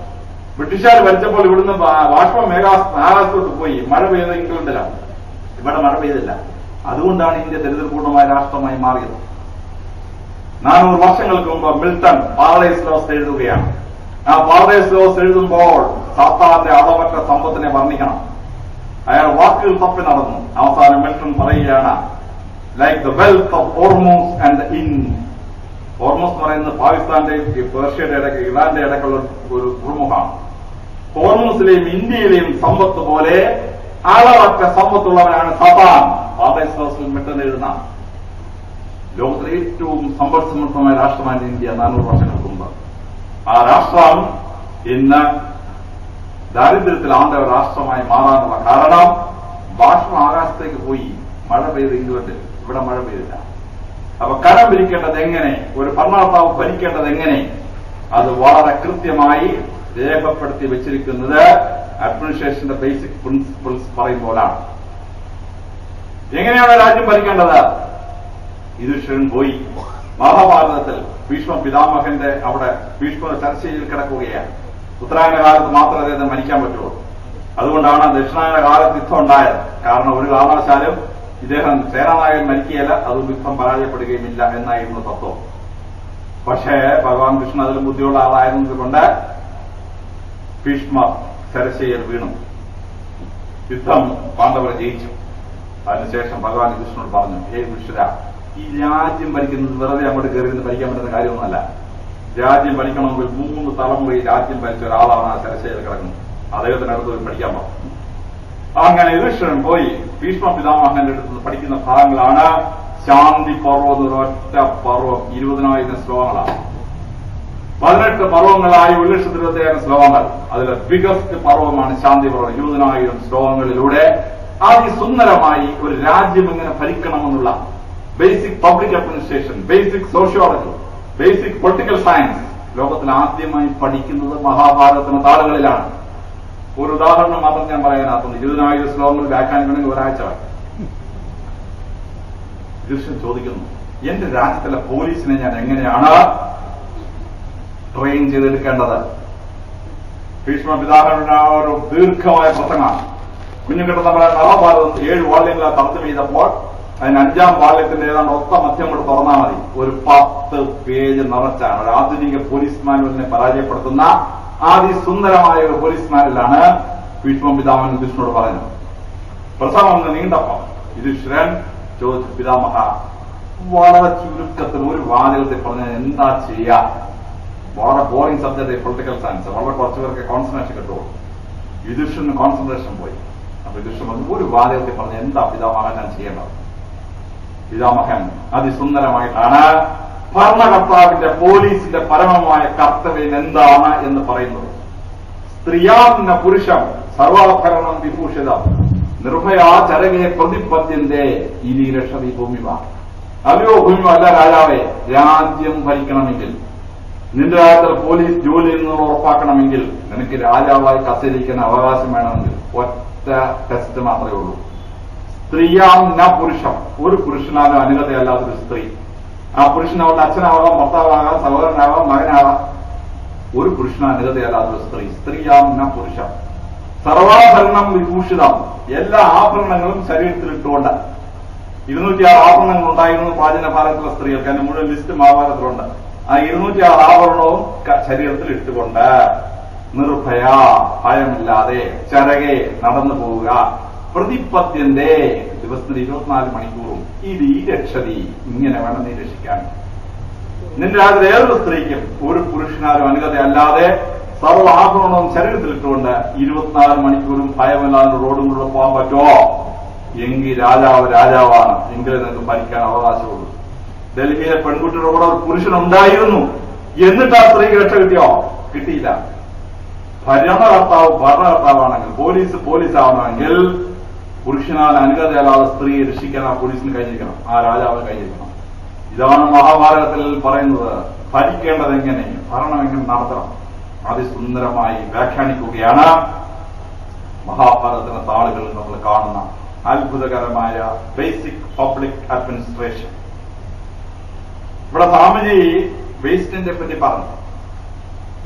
ബ്രിട്ടീഷുകാർ ഭരിച്ചപ്പോൾ ഇവിടുന്ന് ബാഷ്പം ആകാശത്തോട്ട് പോയി. മഴ പെയ്ത ഇംഗ്ലണ്ടിലാണ്, ഇവിടെ മഴ പെയ്തില്ല. അതുകൊണ്ടാണ് ഇന്ത്യ ദരിദ്രപൂർണമായ രാഷ്ട്രമായി മാറിയത്. 400 വർഷങ്ങൾക്ക് മുമ്പ് മിൽട്ടൺ പാരഡൈസ് ലോസ് എഴുതുകയാണ്. ആ പാരഡൈസ് ലോസ് എഴുതുമ്പോൾ സാത്താന്റെ അളവറ്റ സമ്പത്തിനെ വർണ്ണിക്കണം. അയാൾ വാക്കുകൾ തപ്പി നടന്നു. അവസാനം മിൽട്ടൺ പറയുകയാണ്, like the wealth of Hormuz and the ഇൻഡ്. ഹോർമൂസ് എന്ന് പറയുന്നത് പാകിസ്ഥാന്റെയും പേർഷ്യയുടെ ഇടയ്ക്ക് ഇറാന്റെ ഇടയ്ക്കുള്ള ഒരു തുറമുഖമാണ്. ഹോർമൂസിലെയും ഇന്ത്യയിലെയും സമ്പത്ത് പോലെ അളവറ്റ സമ്പത്തുള്ളവനാണ് സാത്താൻ. പാരഡൈസ് ലോസിൽ മിൽട്ടൺ എഴുതുന്ന ലോകത്തിലെ ഏറ്റവും സമ്പദ് സമൃദ്ധമായ രാഷ്ട്രമാണ് ഇന്ത്യ 400 വർഷങ്ങൾക്ക് മുമ്പ്. ആ രാഷ്ട്രം ഇന്ന് ദാരിദ്ര്യത്തിൽ ആണ്ട ഒരു രാഷ്ട്രമായി മാറാനുള്ള കാരണം ബാഷ്പം ആകാശത്തേക്ക് പോയി, മഴ പെയ്ത് ഇംഗ്ലണ്ടിൽ, ഇവിടെ മഴ പെയ്തില്ല. അപ്പൊ കരം ഭരിക്കേണ്ടത് എങ്ങനെ, ഒരു ഭരണകർത്താവ് ഭരിക്കേണ്ടത് എങ്ങനെ, അത് വളരെ കൃത്യമായി രേഖപ്പെടുത്തി വെച്ചിരിക്കുന്നത് അഡ്മിനിസ്ട്രേഷന്റെ ബേസിക് പ്രിൻസിപ്പിൾസ് പറയുമ്പോഴാണ്. എങ്ങനെയാണ് രാജ്യം ഭരിക്കേണ്ടത്? യുധിഷ്ഠിരൻ പോയി മഹാഭാരതത്തിൽ ഭീഷ്മ പിതാമഹന്റെ അവിടെ ഭീഷ്മ ചർച്ചയിൽ കിടക്കുകയാണ്. ഉത്തരായണ കാലത്ത് മാത്രമേ അദ്ദേഹം മരിക്കാൻ പറ്റുള്ളൂ. അതുകൊണ്ടാണ് ദക്ഷിണായന കാലത്ത് യുദ്ധം ഉണ്ടായത്. കാരണം ഒരു കാരണവശാലും ഇദ്ദേഹം സേനാനായകൻ മരിക്കുകയല്ല, അതും യുദ്ധം പരാജയപ്പെടുകയുമില്ല എന്നായിരുന്നു തത്വം. പക്ഷേ ഭഗവാൻ കൃഷ്ണൻ അതിലും ബുദ്ധിയുള്ള ആളായിരുന്നതുകൊണ്ട് ഭീഷ്മ ശരശയിൽ വീണു. യുദ്ധം പാണ്ഡവർ ജയിച്ചു. അതിനുശേഷം ഭഗവാൻ കൃഷ്ണനോട് പറഞ്ഞു, ഹേ വിഷ്ണുര, ഈ രാജ്യം ഭരിക്കുന്നത് വെറുതെ അങ്ങോട്ട് കയറി നിന്ന് ഭരിക്കാൻ പറ്റുന്ന കാര്യമൊന്നുമല്ല. രാജ്യം ഭരിക്കണമെങ്കിൽ 3 തലമുറയിൽ രാജ്യം ഭരിച്ച ഒരാളാണ് ആ ശരശയിൽ കിടക്കുന്നത്. അദ്ദേഹത്തിന് അടുത്ത് പോയി പഠിക്കാൻ പോകും. അങ്ങനെ യുധിഷ്ഠിരൻ പോയി ഭീഷ്മ പിതാമഹന്റെ അടുത്ത് പഠിക്കുന്ന ഭാഗങ്ങളാണ് ശാന്തി പർവ്വം. ഒരൊറ്റ പർവ്വം 20,000 ശ്ലോകങ്ങളാണ്. 18 പർവ്വങ്ങളായി 1,27,000 ശ്ലോകങ്ങൾ. അതിലെ ബിഗസ്റ്റ് പർവ്വമാണ് ശാന്തി പർവ്വം. 20,000 ശ്ലോകങ്ങളിലൂടെ അതിസുന്ദരമായി ഒരു രാജ്യം എങ്ങനെ ഭരിക്കണമെന്നുള്ള basic public administration, basic sociology, basic political science ലോകത്തിൽ ആദ്യമായി പഠിക്കുന്നത് മഹാഭാരതത്തിന്റെ താളുകളിലാണ്. ഒരു ഉദാഹരണം മാത്രം ഞാൻ പറയാനാകുന്നു. 20,000 ശ്ലോകങ്ങൾ വ്യാഖ്യാനിക്കണമെങ്കിൽ ഒരാഴ്ച. യുധിഷ്ഠിരൻ ചോദിക്കുന്നു, എന്റെ രാജ്യത്തിലെ പോലീസിനെ ഞാൻ എങ്ങനെയാണ് ട്രെയിൻ ചെയ്തെടുക്കേണ്ടത്? ഭീഷ്മ പിതാമഹന്റെ ഒരു ദീർഘമായ പ്രസംഗമാണ്. കുഞ്ഞുകിട്ട നമ്മുടെ മഹാഭാരതം 7 വാള്യങ്ങളെ തർജ്ജമ ചെയ്തപ്പോൾ അതിന് 5ാം വാള്യത്തിന്റെ ഏതാണ്ട് ഒത്ത മധ്യം കൊണ്ട് തുറന്നാൽ മതി, ഒരു 10 പേജ് നിറച്ചാണ്. ഒരു ആധുനിക പോലീസ് മാനുവലിനെ പരാജയപ്പെടുത്തുന്ന അതിസുന്ദരമായ ഒരു പോലീസ് മാനുവലാണ് ഭീഷ്മ പിതാമഹൻ യുധിഷ്ഠിരനോട് പറയുന്നത്. പ്രസംഗം നീണ്ടപ്പം യുധിഷ്ഠിരൻ ചോദിച്ചു, പിതാമഹ, വളരെ ചുരുക്കത്തിൽ ഒരു വാചകത്തിൽ പറഞ്ഞാൽ എന്താ ചെയ്യാ? വളരെ ബോറിംഗ് സബ്ജക്ട് പൊളിറ്റിക്കൽ സയൻസ്, വളരെ കുറച്ചു പേർക്ക് കോൺസെൻട്രേഷൻ കിട്ടുള്ളൂ. യുധിഷ്ഠിരന് കോൺസെൻട്രേഷൻ പോയി. അപ്പൊ യുധിഷ്ഠിരൻ പറഞ്ഞു, ഒരു വാചകത്തിൽ പറഞ്ഞ എന്താ പിതാമഹൻ ഞാൻ ചെയ്യേണ്ടത്? പിതാമഹൻ അതിസുന്ദരമായിട്ടാണ് ഭരണകർത്താവിന്റെ പോലീസിന്റെ പരമമായ കർത്തവ്യം എന്താണ് എന്ന് പറയുന്നത്. സ്ത്രീയാന്ന പുരുഷം സർവാഭരണം വിഭൂഷിതം നിർഭയാ ചരകെ പ്രതിപദ്യന്റെ ഇനി രക്ഷതി ഭൂമിവ. അല്ലയോ ഭൂമിവ, അല്ല രാജാവേ, രാജ്യം ഭരിക്കണമെങ്കിൽ, നിന്റെ രാജ്യത്തിൽ പോലീസ് ജോലി എന്നുള്ളത് ഉറപ്പാക്കണമെങ്കിൽ, നിനക്ക് രാജാവായി കത്തിരിക്കുന്ന അവകാശം വേണമെങ്കിൽ ഒറ്റ ടെസ്റ്റ് മാത്രമേ ഉള്ളൂ. സ്ത്രീയാം ന പുരുഷം, ഒരു പുരുഷനാലും അനുഗതയല്ലാത്തൊരു സ്ത്രീ. ആ പുരുഷൻ അവളുടെ അച്ഛനാവാം, ഭർത്താവാകാം, സഹോദരനാവാം, മകനാവാം. ഒരു പുരുഷന് അനുഗതയല്ലാത്തൊരു സ്ത്രീ. സ്ത്രീയാം ന പുരുഷം. സർവാഭരണം വിഭൂഷിതം, എല്ലാ ആഭരണങ്ങളും ശരീരത്തിലിട്ടുകൊണ്ട്. 206 ആഭരണങ്ങൾ ഉണ്ടായിരുന്നു പ്രാചീന ഭാരതത്തിലെ സ്ത്രീകൾക്ക്. അതിന്റെ മുഴുവൻ ലിസ്റ്റ് മഹാഭാരതത്തിലുണ്ട്. ആ 206 ആഭരണവും ശരീരത്തിൽ ഇട്ടുകൊണ്ട് നിർഭയ, ഭയമില്ലാതെ, ചരകെ നടന്നു പോവുക, പ്രതിപദ്യന്റെ ദിവസത്തിന് 24 മണിക്കൂറും ഇത് ഈ രക്ഷതി, ഇങ്ങനെ വേണം നീ രക്ഷിക്കാൻ. നിന്റെ രാജ്യത്തെ ഏതൊരു സ്ത്രീക്കും ഒരു പുരുഷനാരും അനുഗതയല്ലാതെ സർവ്വ ആഭരണവും ശരീരത്തിലിട്ടുകൊണ്ട് 24 മണിക്കൂറും ഭയമില്ലാതെ റോഡും കൂടെ പോകാൻ പറ്റുമോ? എങ്കിൽ രാജാവ് രാജാവാണ്, എങ്കിലേ നിങ്ങൾക്ക് ഭരിക്കാൻ അവകാശമുള്ളൂ. ഡൽഹിയിലെ പെൺകുട്ടിയുടെ കൂടെ ഒരു പുരുഷനുണ്ടായിരുന്നു, എന്നിട്ട് ആ സ്ത്രീക്ക് രക്ഷ കിട്ടിയോ? കിട്ടിയില്ല. ഭരണകർത്താവാണെങ്കിൽ, പോലീസ് ആവണമെങ്കിൽ പുരുഷനാൽ അനുഗതയല്ലാതെ സ്ത്രീയെ രക്ഷിക്കാൻ ആ പോലീസിന് കഴിഞ്ഞിരിക്കണം, ആ രാജാവിന് കഴിഞ്ഞിരിക്കണം. ഇതാണ് മഹാഭാരതത്തിൽ പറയുന്നത്. ഭരിക്കേണ്ടത് എങ്ങനെ, ഭരണം എങ്ങനെ നടത്തണം, അതിസുന്ദരമായി വ്യാഖ്യാനിക്കുകയാണ് മഹാഭാരതത്തിന്റെ താളുകളിൽ നമ്മൾ കാണുന്ന അത്ഭുതകരമായ ബേസിക് പബ്ലിക് അഡ്മിനിസ്ട്രേഷൻ. ഇവിടെ സ്വാമിജി വേസ്റ്റിനെ പറ്റി പറഞ്ഞു.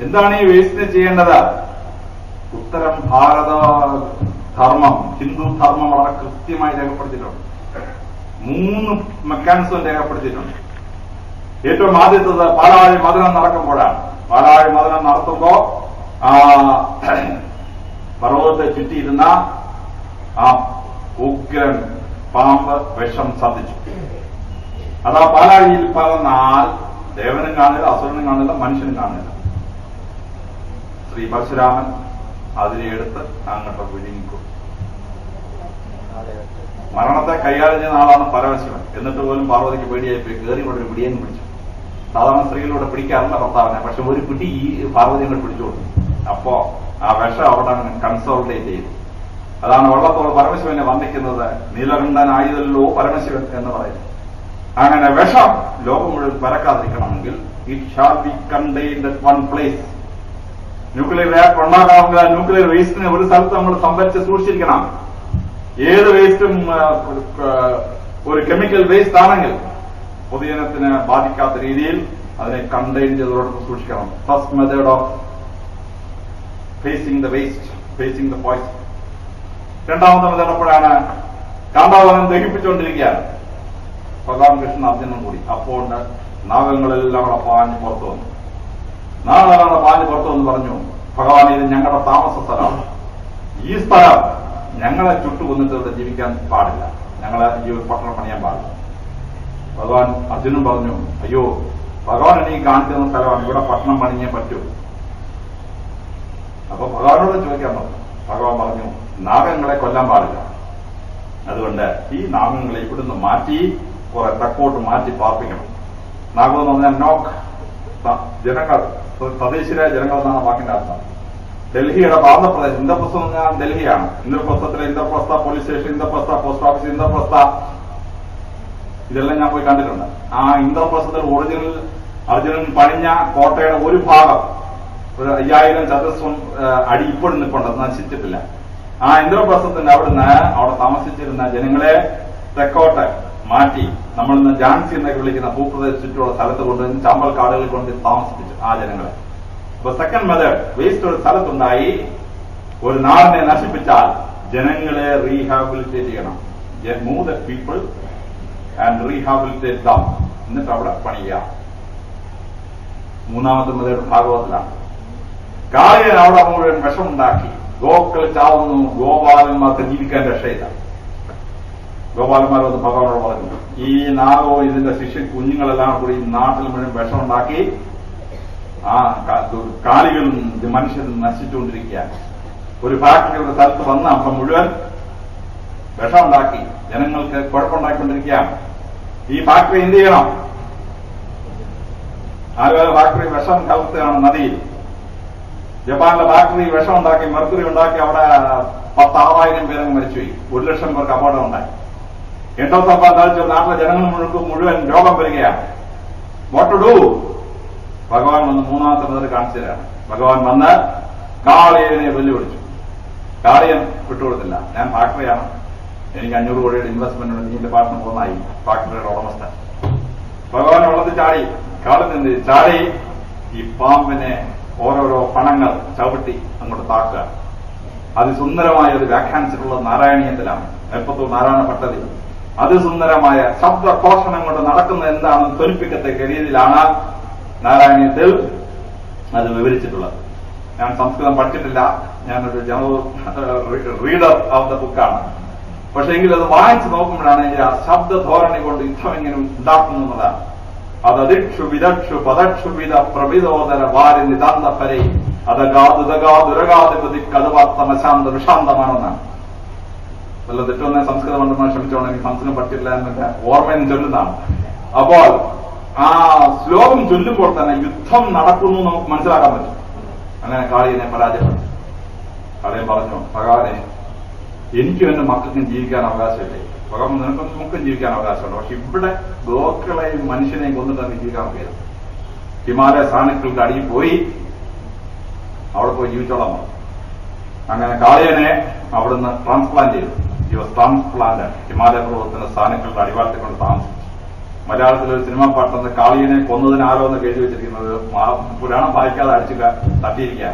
എന്താണ് ഈ വേസ്റ്റിനെ ചെയ്യേണ്ടത്? ഉത്തരം ഭാരത ധർമ്മം, ഹിന്ദു ധർമ്മം വളരെ കൃത്യമായി രേഖപ്പെടുത്തിയിട്ടുണ്ട്. 3 മെക്കാനിസം രേഖപ്പെടുത്തിയിട്ടുണ്ട്. ഏറ്റവും ആദ്യത്തത് പാലാഴി മദനം നടക്കുമ്പോഴാണ്. പാലാഴി മദനം നടത്തുമ്പോ പർവ്വതത്തെ ചുറ്റിയിരുന്ന ആ ഉഗ്രൻ പാമ്പ് വിഷം സന്ധിച്ചു. അത് ആ പാലാഴിയിൽ പറഞ്ഞാൽ ദേവനും കാണില്ല, അസുരനും കാണില്ല, മനുഷ്യനും കാണില്ല. ശ്രീ പരശുരാമൻ അതിനെ എടുത്ത് അങ്ങോട്ട് വിഴുങ്ങിക്കും. മരണത്തെ കൈകാര്യം ചെയ്യുന്ന ആളാണ് പരമശിവൻ. എന്നിട്ട് പോലും പാർവതിക്ക് പേടിയായി പോയി കയറി കൊണ്ട് ഒരു പിടിയെന്ന് പിടിച്ചു. സാധാരണ സ്ത്രീകളിലൂടെ പിടിക്കാറുണ്ട് ഭർത്താവിനെ, പക്ഷെ ഒരു പിടി ഈ പാർവതി അങ്ങോട്ട് പിടിച്ചു കൊടുത്തു. അപ്പോ ആ വിഷം അവിടെ കൺസോൾട്ടേറ്റ് ചെയ്തു. അതാണ് വള്ളത്തോൾ പരമശിവനെ വന്ദിക്കുന്നത്. നീലകണ്ഠനായതല്ലോ പരമശിവൻ എന്ന് പറയുന്നത്. അങ്ങനെ വിഷം ലോകം മുഴുവൻ പരക്കാതിരിക്കണമെങ്കിൽ it shall be contained at one place. Nuclear reactor ഉണ്ടാക്കാവുന്ന ന്യൂക്ലിയർ വേസ്റ്റിനെ ഒരു സ്ഥലത്ത് നമ്മൾ സംഭരിച്ച് സൂക്ഷിച്ചിരിക്കണം. ഏത് വേസ്റ്റും ഒരു കെമിക്കൽ വേസ്റ്റ് ആണെങ്കിൽ പൊതുജനത്തിന് ബാധിക്കാത്ത രീതിയിൽ അതിനെ കണ്ടെയ്ൻ ചെയ്തോടൊപ്പം സൂക്ഷിക്കണം. First method of facing the waste, facing the poison. രണ്ടാമത്തെ മെത്തേഡ് എപ്പോഴാണ്? കാണ്ടാവനം ദഹിപ്പിച്ചുകൊണ്ടിരിക്കുകയാണ്. ഭഗവാൻ കൃഷ്ണൻ അർജുനനും കൂടി. അപ്പോൾ നാഗങ്ങളെല്ലാം കൂടെ പാഞ്ഞ് പുറത്തു വന്നു. നാഗങ്ങളെ പാഞ്ഞ് പുറത്തു വന്ന് പറഞ്ഞു, ഭഗവാൻ ഇത് ഞങ്ങളുടെ താമസ സ്ഥലമാണ്. ഈ സ്ഥലം ഞങ്ങളെ ചുട്ടുകൊന്നിട്ട് ഇവിടെ ജീവിക്കാൻ പാടില്ല, ഞങ്ങളെ ഈ ഒരു പട്ടണം പണിയാൻ പാടില്ല. ഭഗവാൻ അർജുനൻ പറഞ്ഞു, അയ്യോ ഭഗവാൻ എനിക്ക് കാണിച്ചിരുന്ന സ്ഥലമാണ്, ഇവിടെ പട്ടണം പണിഞ്ഞേ പറ്റൂ. അപ്പൊ ഭഗവാനോട് ചോദിക്കാൻ പറഞ്ഞു. ഭഗവാൻ പറഞ്ഞു, നാഗങ്ങളെ കൊല്ലാൻ പാടില്ല, അതുകൊണ്ട് ഈ നാഗങ്ങളെ ഇവിടുന്ന് മാറ്റി കുറെ തെക്കോട്ട് മാറ്റി പാർപ്പിക്കണം. നാഗം എന്ന് പറഞ്ഞാൽ നോക്ക്, ജനങ്ങൾ, തദ്ദേശീയരായ ജനങ്ങൾ എന്നാണ് വാക്കിന്റെ അർത്ഥം. ഡൽഹിയുടെ പ്രാന്തപ്രദേശം, ഇന്ദ്രപ്രസ്ഥം എന്ന് പറഞ്ഞാൽ ഡൽഹിയാണ്. ഇന്ദ്രപ്രസ്ഥത്തിലെ Indraprastha police station, Indraprastha post office, Indraprastha ഇതെല്ലാം ഞാൻ പോയി കണ്ടിട്ടുണ്ട്. ആ ഇന്ദ്രപ്രസ്ഥത്തിൽ ഒറിജിനൽ അർജുനൻ പണിഞ്ഞ കോട്ടയുടെ ഒരു ഭാഗം, ഒരു 5000 ചതുരശ്ര അടി ഇപ്പോഴും നിൽപ്പുണ്ട്, നശിച്ചിട്ടില്ല. ആ ഇന്ദ്രപ്രസ്ഥത്തിന്റെ അവിടെ താമസിച്ചിരുന്ന ജനങ്ങളെ തെക്കോട്ട് മാറ്റി നമ്മളിന്ന് ജാൻസി എന്നൊക്കെ വിളിക്കുന്ന ഭൂപ്രദേശ ചുറ്റുമുള്ള സ്ഥലത്ത് കൊണ്ടുവന്ന് ചാമ്പൽ കാടുകളിൽ കൊണ്ട് താമസിപ്പിച്ചു ആ ജനങ്ങളെ. അപ്പൊ സെക്കൻഡ് മെത്തേഡ്, വേസ്റ്റ് ഒരു സ്ഥലത്തുണ്ടായി ഒരു നാടിനെ നശിപ്പിച്ചാൽ ജനങ്ങളെ റീഹാബിലിറ്റേറ്റ് ചെയ്യണം. Move the people and rehabilitate dum, എന്നിട്ട് അവിടെ പണിയുക. മൂന്നാമത്തെ മെത്തേഡ് ഭാഗവത്തിലാണ്. കാളിയൻ അവിടെ മുഴുവൻ വിഷമുണ്ടാക്കി, ഗോക്കൾ ചാവുന്നു, ഗോപാലന്മാർക്ക് ജീവിക്കാൻ രക്ഷയില്ല. ഗോപാലന്മാർ വന്ന് ഭഗവാനോട് പറഞ്ഞു, ഈ നാഗവും ഇതിന്റെ ശിഷ്യൻ കുഞ്ഞുങ്ങളെല്ലാം കൂടി നാട്ടിൽ മുഴുവൻ വിഷമുണ്ടാക്കി ആ കാലികളും മനുഷ്യരും നശിച്ചുകൊണ്ടിരിക്കുക. ഒരു ഫാക്ടറി ഒരു സ്ഥലത്ത് വന്ന് അപ്പം മുഴുവൻ വിഷമുണ്ടാക്കി ജനങ്ങൾക്ക് കുഴപ്പമുണ്ടാക്കിക്കൊണ്ടിരിക്കുകയാണ്. ഈ ഫാക്ടറി എന്ത് ചെയ്യണം? ആലുവ ഫാക്ടറി വിഷം കലർത്തുകയാണ് നദിയിൽ. ജപ്പാനിലെ ഫാക്ടറി വിഷം ഉണ്ടാക്കി, മെർക്കുറി ഉണ്ടാക്കി, അവിടെ 10,000 പേരങ്ങ് മരിച്ചുപോയി. 1,00,000 പേർക്ക് അപകടം ഉണ്ടായി. എൻഡോസൾഫാൻ നാട്ടിലെ ജനങ്ങൾ മുഴുവൻ രോഗം വരികയാണ്. What to do? ഭഗവാൻ വന്ന് മൂന്നാമത്തെ മുതൽ കാണിച്ചു തരാണ്. ഭഗവാൻ വന്ന് കാളിയനെ വെല്ലുവിളിച്ചു. കാളിയൻ വിട്ടുകൊടുത്തില്ല. ഞാൻ ഫാക്ടറിയാണ്, എനിക്ക് 500 കോടിയുടെ ഇൻവെസ്റ്റ്മെന്റ് ഉണ്ട്, നീന്റെ പാർട്ട്ണർ പോന്നായി ഫാക്ടറിയുടെ ഉടമസ്ഥൻ. ഭഗവാൻ വെള്ളത്തിൽ ചാടി, കാളിൽ ചാടി ഈ പാമ്പിനെ ഓരോരോ പണങ്ങൾ ചവിട്ടി അങ്ങോട്ട് താക്കുക. അതിസുന്ദരമായ ഒരു വ്യാഖ്യാനിച്ചിട്ടുള്ള നാരായണീയത്തിലാണ്, നെൽപ്പത്തൂർ നാരായണ പദ്ധതി. അതിസുന്ദരമായ ശബ്ദഘോഷണം കൊണ്ട് നടക്കുന്ന എന്താണെന്ന് ധ്വനിപ്പിക്കത്തക്ക രീതിയിലാണ് നാരായണീയത്തിൽ അത് വിവരിച്ചിട്ടുള്ളത്. ഞാൻ സംസ്കൃതം പഠിച്ചിട്ടില്ല, ഞാനൊരു ജനറൽ റീഡർ ഓഫ് ദ ബുക്കാണ്. പക്ഷെ എങ്കിലും അത് വായിച്ചു നോക്കുമ്പോഴാണ് ഇതിന്റെ ആ ശബ്ദധോരണി കൊണ്ട് യുദ്ധം എങ്ങനെ ഉണ്ടാക്കുന്നു എന്നതാണ്. അത് അതിക്ഷു വിദക്ഷു പദക്ഷു വിധ പ്രഭിതോദര വാരി നിതാന്ത പരേ അതഗാതുരഗാതുരഗാധിപതി കഥവാത്തമശാന്ത വിഷാന്തമാണെന്നാണ്. വല്ല തെറ്റൊന്നെ സംസ്കൃതം കൊണ്ടുമ്പോൾ ക്ഷമിച്ചോണം, എനിക്ക് സംസ്കൃതം പഠിച്ചിട്ടില്ല എന്നൊക്കെ ഓർമ്മയും ചൊല്ലുന്നതാണ്. അപ്പോൾ ആ ശ്ലോകം ചൊല്ലുമ്പോൾ തന്നെ യുദ്ധം നടക്കുന്നു നമുക്ക് മനസ്സിലാക്കാൻ പറ്റും. അങ്ങനെ കാളിയനെ പരാജയപ്പെട്ടു. കാളിയൻ പറഞ്ഞു, ഭഗവാനെ എനിക്കും എന്റെ മക്കൾക്കും ജീവിക്കാൻ അവകാശമില്ലേ? ഭഗവാൻ നിനക്കും നമുക്കും ജീവിക്കാൻ അവകാശമുണ്ട്, പക്ഷെ ഇവിടെ ഗോക്കളെയും മനുഷ്യനെയും കൊന്നിട്ട് എനിക്ക് ജീവിക്കാൻ കഴിയില്ല. ഹിമാലയ സാനുക്കളുടെ അടിയിൽ പോയി അവിടെ പോയി ജീവിച്ചോളാം. അങ്ങനെ കാളിയനെ അവിടുന്ന് ട്രാൻസ്പ്ലാന്റ് ചെയ്തു. ട്രാൻസ്പ്ലാന്റ് ഹിമാലയ പർവ്വതത്തിന്റെ സാനുക്കളുടെ അടിവാരത്തിൽ കൊണ്ട് താമസിച്ചു. മലയാളത്തിലൊരു സിനിമാ പാട്ടെന്ന് കാളിയനെ കൊന്നതിന് ആരോ എന്ന് എഴുതി വെച്ചിരിക്കുന്നത് പുരാണം വായിക്കാതെ അടിച്ചു തട്ടിയിരിക്കുക.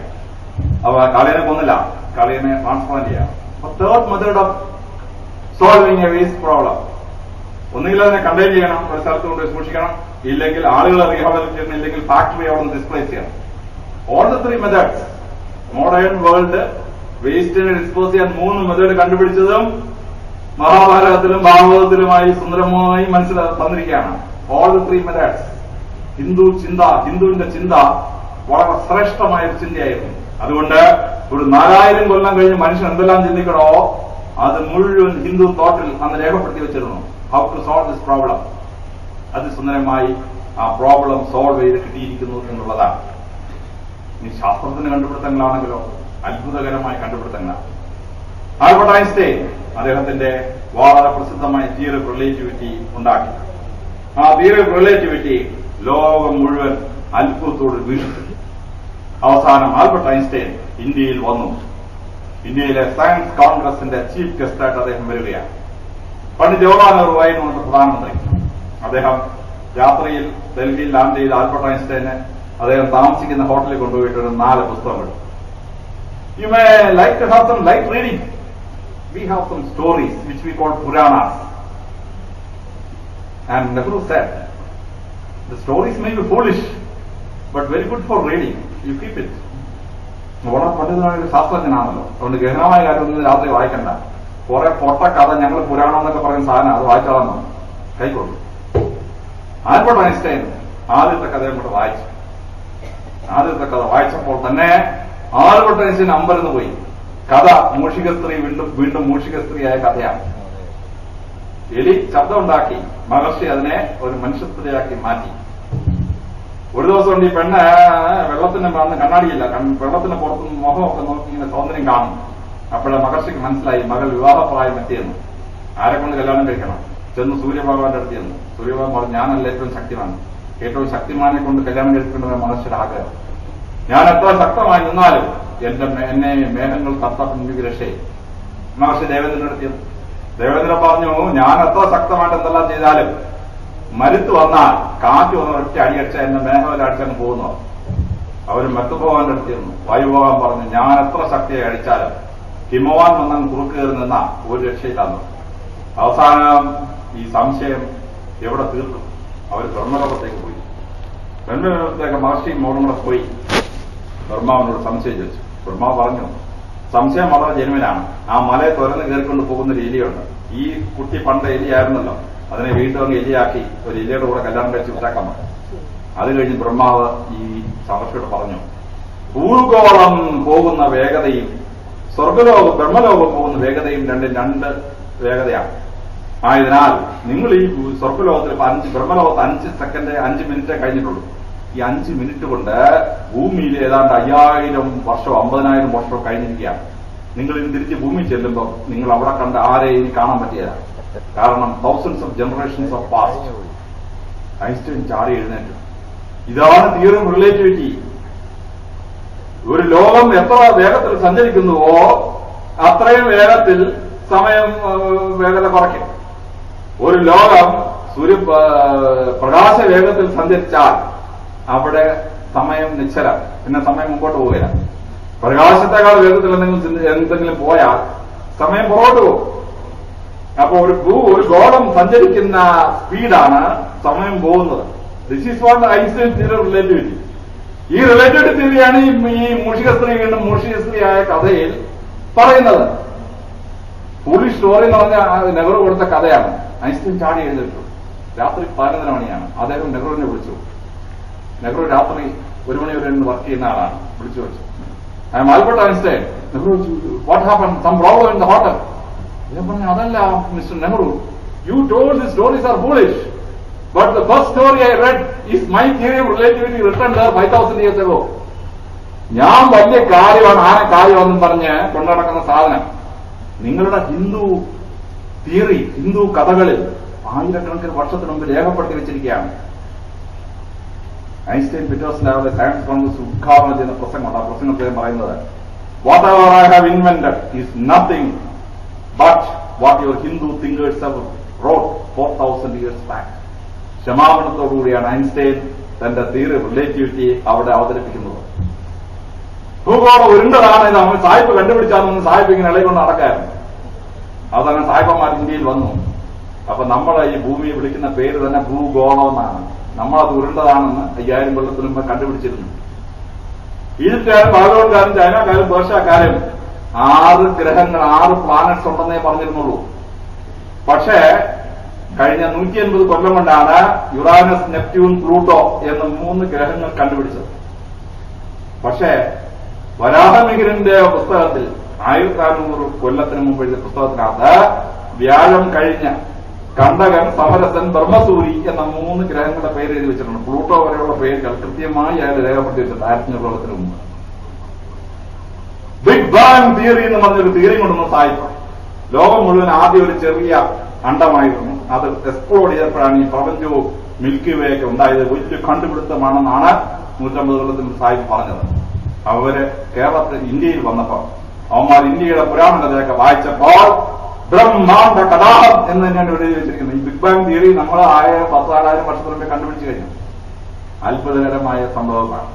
അപ്പൊ കാളിയനെ കൊന്നില്ല, കാളിയനെ ട്രാൻസ്പ്ലാന്റ് ചെയ്യാം. അപ്പൊ third method of solving A waste problem, ഒന്നുകിൽ അതിനെ കണ്ടെയ്ൻ ചെയ്യണം, ഒരു സ്ഥലത്ത് കൊണ്ട് സൂക്ഷിക്കണം, ഇല്ലെങ്കിൽ ആളുകളെ റീഹാബിലിറ്റ് ചെയ്യണം, ഇല്ലെങ്കിൽ ഫാക്ടറി അവിടെ നിന്ന് ഡിസ്പ്ലേസ് ചെയ്യണം. All the 3 methods. Modern world വേസ്റ്റിനെ ഡിസ്പോസ് ചെയ്യാൻ 3 മെത്തേഡ് കണ്ടുപിടിച്ചതും മഹാഭാരതത്തിലും ഭാഗവതത്തിലുമായി സുന്ദരമായി തന്നിരിക്കുകയാണ്. All the 3 methods. ഹിന്ദുവിന്റെ ചിന്ത വളരെ ശ്രേഷ്ഠമായ ഒരു ചിന്തയായിരുന്നു. അതുകൊണ്ട് ഒരു 4000 കൊല്ലം കഴിഞ്ഞ് മനുഷ്യൻ എന്തെല്ലാം ചിന്തിക്കണോ അത് മുഴുവൻ ഹിന്ദു തോട്ടിൽ അന്ന് രേഖപ്പെടുത്തി വെച്ചിരുന്നു. How to solve this problem. അതിസുന്ദരമായി ആ പ്രോബ്ലം സോൾവ് ചെയ്ത് കിട്ടിയിരിക്കുന്നു എന്നുള്ളതാണ്. ഈ ശാസ്ത്രത്തിന്റെ കണ്ടുപിടുത്തങ്ങളാണെങ്കിലോ അത്ഭുതകരമായ കണ്ടുപിടുത്തങ്ങളാണ്. ആൽബർട്ട് ഐൻസ്റ്റൈൻ അദ്ദേഹത്തിന്റെ വളരെ പ്രസിദ്ധമായ തിയറി ഓഫ് റിലേറ്റിവിറ്റി ഉണ്ടാക്കി. ആ തിയറി ഓഫ് റിലേറ്റിവിറ്റി ലോകം മുഴുവൻ അത്ഭുതത്തോട് വീഴ്ത്തി. അവസാനം ആൽബർട്ട് ഐൻസ്റ്റൈൻ ഇന്ത്യയിൽ വന്നു. ഇന്ത്യയിലെ സയൻസ് കോൺഗ്രസിന്റെ ചീഫ് ഗസ്റ്റായിട്ട് അദ്ദേഹം വരികയാണ്. പണ്ഡിറ്റ് ജവഹർലാൽ നെഹ്റുവായിരുന്നു അന്നത്തെ പ്രധാനമന്ത്രി. അദ്ദേഹം രാത്രിയിൽ ഡൽഹിയിൽ ലാൻഡ് ചെയ്ത ആൽബർട്ട് ഐൻസ്റ്റൈനെ അദ്ദേഹം താമസിക്കുന്ന ഹോട്ടലിൽ കൊണ്ടുപോയിട്ട് ഒരു 4 പുസ്തകങ്ങൾ. You may like to have some light reading. We have some stories which we call Puranas. And Nehru said, the stories may be foolish, but very good for reading. You keep it. വളരെ പണ്ഡിതനായ ഒരു ശാസ്ത്രജ്ഞനാണല്ലോ, അതുകൊണ്ട് ഗഹനമായ കാര്യമൊന്നും രാത്രി വായിക്കണ്ട. കുറെ പൊട്ട കഥ ഞങ്ങൾ പുരാണം എന്നൊക്കെ പറയുന്ന സാധനം അത് വായിച്ചാളെന്നോ കൈക്കൊള്ളു. ആൽബർട്ട് ഐൻസ്റ്റൈൻ ആദ്യത്തെ കഥ അങ്ങോട്ട് വായിച്ചു. ആദ്യത്തെ കഥ വായിച്ചപ്പോൾ തന്നെ ആൽബർട്ട് ഐൻസ്റ്റൈൻ അമ്പരന്ന് പോയി. കഥ മൂഷിക സ്ത്രീ വീണ്ടും മൂഷിക സ്ത്രീയായ കഥയാണ്. എലി ശബ്ദമുണ്ടാക്കി, മഹർഷി അതിനെ ഒരു മനുഷ്യ സ്ത്രീയാക്കി മാറ്റി. ഒരു ദിവസം കൊണ്ട് ഈ പെണ്ണ് വെള്ളത്തിന് വന്ന് കണ്ണാടിയില്ല, വെള്ളത്തിന് പുറത്തുനിന്ന് മുഖമൊക്കെ നോക്കി ഇങ്ങനെ സൗന്ദര്യം കാണും. അപ്പോഴേ മഹർഷിക്ക് മനസ്സിലായി മകൾ വിവാഹപ്രായം എത്തിയെന്ന്. ആരെ കൊണ്ട് കല്യാണം കഴിക്കണം? ചെന്ന് സൂര്യഭഗവാന്റെ അടുത്ത് ചെന്നു. സൂര്യഭഗവാൻ പറഞ്ഞു, ഞാനല്ല ഏറ്റവും ശക്തിമാൻ, ഏറ്റവും ശക്തിമാനെ കൊണ്ട് കല്യാണം കഴിക്കേണ്ടത് മനുഷ്യരുടെ ആഗ്രഹം. ഞാൻ എത്ര ശക്തമായി നിന്നാലും എന്നെ മേഘങ്ങൾ തത്തപ്പിന്റെ രക്ഷയെ. മഹർഷി ദേവേന്ദ്രന്റെ അടുത്ത് ചെന്നു. ദേവേന്ദ്രൻ പറഞ്ഞു, ഞാൻ എത്ര ശക്തമായിട്ട് എന്തെല്ലാം ചെയ്താലും മരുത്ത് വന്നാൽ കാറ്റ് വന്ന ഒറ്റ അടിയടിച്ച എന്നെ മേഘവല അടിച്ചങ്ങ് പോകുന്നു. അവർ മറ്റുഭഗവാന്റെ അടുത്ത് ചെന്നു. വായുഭഗവാൻ പറഞ്ഞു, ഞാൻ എത്ര ശക്തിയെ അടിച്ചാലും ഹിമവാൻ വന്നങ്ങ് കുറുക്ക് കയറി നിന്ന ഒരു രക്ഷയില്ലാന്ന്. അവസാനം ഈ സംശയം എവിടെ തീർക്കും? അവർ ബ്രഹ്മലോകത്തേക്ക് പോയി. ബ്രഹ്മലോകത്തേക്ക് മഹർഷിയും മോളും കൂടെ പോയി ബ്രഹ്മാവിനോട് സംശയം ചോദിച്ചു. ബ്രഹ്മാവ് പറഞ്ഞു, സംശയം വളരെ ജനുവിനാണ്. ആ മലയെ തുറന്ന് കയറിക്കൊണ്ട് പോകുന്ന ഒരു എലിയുണ്ട്. ഈ കുട്ടി പണ്ട് എലിയായിരുന്നല്ലോ, അതിനെ വീണ്ടും അങ്ങ് എലിയാക്കി ഒരു എലിയുടെ കൂടെ കല്യാണം കഴിച്ച് വിട്ടാക്കാൻ പറഞ്ഞു. അത് കഴിഞ്ഞ് ബ്രഹ്മാവ് ഈ മഹർഷിയോട് പറഞ്ഞു, ഭൂഗോളം പോകുന്ന വേഗതയും ബ്രഹ്മലോകം പോകുന്ന വേഗതയും രണ്ടും 2 വേഗതയാണ്. ആയതിനാൽ നിങ്ങൾ ഈ സ്വർഗലോകത്തിൽ ബ്രഹ്മലോകത്ത് 5 സെക്കൻഡ് 5 മിനിറ്റേ കഴിഞ്ഞിട്ടുള്ളൂ. ഈ 5 മിനിറ്റ് കൊണ്ട് ഭൂമിയിൽ ഏതാണ്ട് 5000 വർഷമോ 50,000 വർഷമോ കഴിഞ്ഞിരിക്കുകയാണ്. നിങ്ങൾ ഇനി തിരിച്ച് ഭൂമി ചെല്ലുമ്പോൾ നിങ്ങൾ അവിടെ കണ്ട ആരെയും കാണാൻ പറ്റിയല്ല. കാരണം thousands of generations of past. Einstein ചാടി എഴുന്നേറ്റു. ഇതാണ് തിയറി ഓഫ് റിലേറ്റിവിറ്റി. ഒരു ലോകം എത്ര വേഗത്തിൽ സഞ്ചരിക്കുന്നുവോ അത്രയും വേഗത്തിൽ സമയം വേഗത കുറയ്ക്കും. ഒരു ലോകം പ്രകാശ വേഗത്തിൽ സഞ്ചരിച്ചാൽ അവിടെ സമയം നിശ്ചലം, പിന്നെ സമയം മുമ്പോട്ട് പോവുകയില്ല. പ്രകാശത്തെക്കാൾ വേഗത്തിൽ എന്തെങ്കിലും പോയാൽ സമയം പുറകോട്ട് പോകും. അപ്പൊ ഒരു ഗോളം സഞ്ചരിക്കുന്ന സ്പീഡാണ് സമയം പോകുന്നത്. This is what Einstein theory of relativity. ഈ റിലേറ്റിവിറ്റി തിയറിയാണ് ഈ മൂഷിക സ്ത്രീ വീണ്ടും മൂഷിക സ്ത്രീയായ കഥയിൽ പറയുന്നത്. ഫൂളിഷ് സ്റ്റോറി എന്ന് പറഞ്ഞാൽ നെഹ്റു കൊടുത്ത കഥയാണ്. ഐൻസ്റ്റൈൻ ചാടി എഴുതിട്ടു. രാത്രി 11 മണിയാണ്. അദ്ദേഹം നെഹ്റുവിനെ വിളിച്ചു. നെഹ്റു രാത്രി 1 മണി വരെ വർക്ക് ചെയ്യുന്ന ആളാണ്. വിളിച്ചു വെച്ചു, I'm Albert Einstein. Nehru, what happen? Some problem in the hotel? ഞാൻ പറഞ്ഞു, അതല്ല mister Nehru, you told the stories are foolish, but the first story I read is my theory of relativity written 5000 years ago. ഞാൻ വലിയ കാര്യമാണ്, ആന കാര്യമെന്നും പറഞ്ഞ് കൊണ്ടുനടക്കുന്ന സാധനം നിങ്ങളുടെ ഹിന്ദു തിയറി, ഹിന്ദു കഥകളിൽ 1000കണക്കിന് വർഷത്തിന് മുമ്പ് രേഖപ്പെടുത്തി വെച്ചിരിക്കുകയാണ്. ഐൻസ്റ്റൈൻ പിറ്റേ ദിവസം രാവിലെ സയൻസ് കോൺഗ്രസ് ഉദ്ഘാടനം ചെയ്യുന്ന പ്രസംഗമുണ്ട്. ആ പ്രസംഗത്തിൽ പറയുന്നത്, whatever I have invented is nothing but what your Hindu thinkers have wrote 4000 years back. ക്ഷമാപണത്തോടുകൂടിയാണ് ഐൻസ്റ്റൈൻ തന്റെ തിയറി ഓഫ് റിലേറ്റിവിറ്റി അവിടെ അവതരിപ്പിക്കുന്നത്. ഭൂഗോളം ഉരുണ്ടതാണ്, ഇത് അവൻ സായിപ്പ് കണ്ടുപിടിച്ചാണെന്ന് സായിപ്പ് ഇങ്ങനെ ഇളകൊണ്ട് നടക്കായിരുന്നു. അതങ്ങനെ സായിപ്പന്മാർ ഇന്ത്യയിൽ വന്നു. അപ്പൊ നമ്മളെ ഈ ഭൂമിയെ വിളിക്കുന്ന പേര് തന്നെ ഭൂഗോളം എന്നാണ്. നമ്മളത് ഉരുണ്ടതാണെന്ന് 5000 കൊല്ലത്തിന് മുമ്പ് കണ്ടുപിടിച്ചിരുന്നു. ഈജിപ്തുകാരും ബാബിലോൺകാരും ചൈനക്കാരും പേർഷ്യക്കാരും 6 ഗ്രഹങ്ങൾ 6 പ്ലാനറ്റ്സ് ഉണ്ടെന്നേ പറഞ്ഞിരുന്നുള്ളൂ. പക്ഷേ കഴിഞ്ഞ 180 കൊല്ലം കൊണ്ടാണ് യുറാനസ്, നെപ്റ്റ്യൂൺ, പ്ലൂട്ടോ എന്ന 3 ഗ്രഹങ്ങൾ കണ്ടുപിടിച്ചത്. പക്ഷേ വരാഹമിഹിരന്റെ പുസ്തകത്തിൽ 1400 കൊല്ലത്തിന് മുമ്പ് എഴുതിയ പുസ്തകത്തിനകത്ത് വ്യാഴം കഴിഞ്ഞ കണ്ടകൻ, സമരസൻ, ബ്രഹ്മസൂരി എന്ന 3 ഗ്രഹങ്ങളുടെ പേര് എഴുതി വെച്ചിട്ടുണ്ട്. പ്ലൂട്ടോ വരെയുള്ള പേരുകൾ കൃത്യമായി അയാൾ രേഖപ്പെടുത്തി വെച്ചിട്ടുണ്ട് 1500 കൊല്ലത്തിന് മുമ്പ്. ബിഗ് ബാങ് തിയറി എന്ന് പറഞ്ഞൊരു തിയറി കൊണ്ടുവന്ന സാഹിത്യം. ലോകം മുഴുവൻ ആദ്യം ഒരു ചെറിയ അണ്ടമായിരുന്നു. അത് എക്സ്പ്ലോഡ് ചെയ്തപ്പോഴാണ് ഈ പ്രപഞ്ചവും മിൽക്കി വേ ഒക്കെ ഉണ്ടായത്. വലിയ കണ്ടുപിടുത്തമാണെന്നാണ് 150 കൊല്ലത്തിൽ സാഹിബ് പറഞ്ഞത്. അവര് ഇന്ത്യയിൽ വന്നപ്പോൾ അവന്മാർ ഇന്ത്യയുടെ പുരാണ കഥയൊക്കെ വായിച്ചപ്പോൾ ബ്രഹ്മാണ്ഡ കഥാഹം എന്ന് തന്നെയാണ് ഇവിടെ വെച്ചിരിക്കുന്നത്. ഈ ബിഗ് ബാങ് തിയറി നമ്മൾ 10,000 വർഷത്തിന് മുമ്പേ കണ്ടുപിടിച്ചു കഴിഞ്ഞു. അത്ഭുതകരമായ സംഭവമാണ്.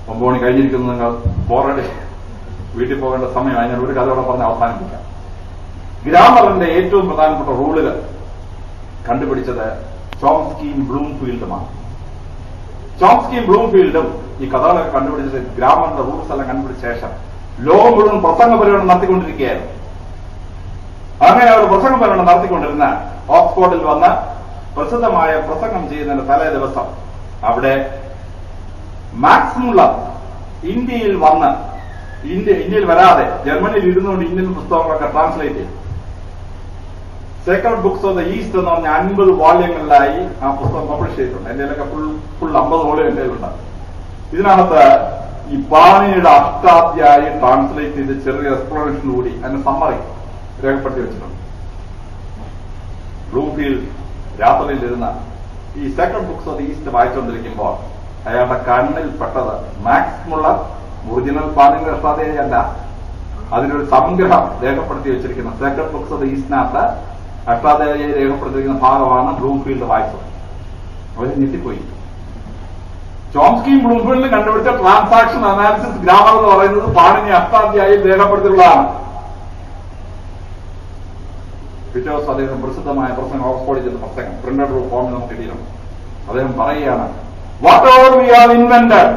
9 മണി കഴിഞ്ഞിരിക്കുന്നത് നിങ്ങൾ ഓൾറെഡി വീട്ടിൽ പോകേണ്ട സമയമായി. ഞാൻ ഒരു കഥയോടെ പറഞ്ഞ് അവസാനിപ്പിക്കാം. ഗ്രാമറിന്റെ ഏറ്റവും പ്രധാനപ്പെട്ട റൂളുകൾ കണ്ടുപിടിച്ചത് ചോംസ്കിയും ബ്ലൂംഫീൽഡുമാണ്. ചോംസ്കിയും ബ്ലൂംഫീൽഡും ഈ കഥകളൊക്കെ കണ്ടുപിടിച്ചത് ഗ്രാമറിന്റെ റൂൾസ് എല്ലാം കണ്ടുപിടിച്ച ശേഷം ലോകം മുഴുവൻ പ്രസംഗ പരിപാടി നടത്തിക്കൊണ്ടിരിക്കുകയായിരുന്നു. അങ്ങനെ അവർ പ്രസംഗ പരിപാടി നടത്തിക്കൊണ്ടിരുന്ന ഓക്സ്ഫോർഡിൽ വന്ന് പ്രസിദ്ധമായ പ്രസംഗം ചെയ്യുന്നതിന്റെ തലേ ദിവസം അവിടെ മാക്സ് മുള്ളർ ഇന്ത്യയിൽ വന്ന് ഇന്ത്യയിൽ വരാതെ ജർമ്മനിയിൽ ഇരുന്നുകൊണ്ട് ഇന്ത്യൻ പുസ്തകങ്ങളൊക്കെ ട്രാൻസ്ലേറ്റ് ചെയ്തു. Sacred books of the east എന്ന് പറഞ്ഞ 50 വോള്യങ്ങളിലായി ആ പുസ്തകം പബ്ലിഷ് ചെയ്തിട്ടുണ്ട്. എന്റെയിലൊക്കെ ഫുൾ 50 വോള്യം എന്റെയിലുണ്ട്. ഇതിനകത്ത് ഈ പാണിനിയുടെ അഷ്ടാധ്യായി ട്രാൻസ്ലേറ്റ് ചെയ്ത് ചെറിയ എക്സ്പ്ലനേഷൻ കൂടി അതിന് സമ്മറി രേഖപ്പെടുത്തി വെച്ചിട്ടുണ്ട്. ബ്ലൂംഫീൽഡ് രാത്രിയിലിരുന്ന് ഈ sacred books of the East വായിച്ചുകൊണ്ടിരിക്കുമ്പോൾ അയാളുടെ കണ്ണിൽ പെട്ടത് മാക്സ് മുള്ളർ ഒറിജിനൽ പാണിനിയുടെ അഷ്ടാധ്യായി അല്ല, അതിനൊരു സംഗ്രഹം രേഖപ്പെടുത്തി വെച്ചിരിക്കുന്ന സേക്രഡ് ബുക്സ് ഓഫ് ദ ഈസ്റ്റിനകത്ത് അഷ്ടാധ്യായി രേഖപ്പെടുത്തിയിരിക്കുന്ന ഭാഗമാണ് ബ്ലൂംഫീൽഡ് വായിച്ചത്. അവർ ഞെട്ടിപ്പോയി. ചോംസ്കിയും ബ്ലൂംഫീൽഡും കണ്ടുപിടിച്ച ട്രാൻസാക്ഷൻ അനാലിസിസ് ഗ്രാമർ എന്ന് പറയുന്നത് പാണിനി അഷ്ടാധ്യായി രേഖപ്പെടുത്തിയുള്ളതാണ്. പിറ്റേ ദിവസം അദ്ദേഹം പ്രസിദ്ധമായ പ്രസംഗം ഓക്സ്ഫോർഡിൽ ചെന്ന പ്രസംഗം പ്രിന്റഡ് ഫോമിൽ നമുക്ക് കിട്ടിയിരുന്നു. അദ്ദേഹം പറയുകയാണ്, whatever we have invented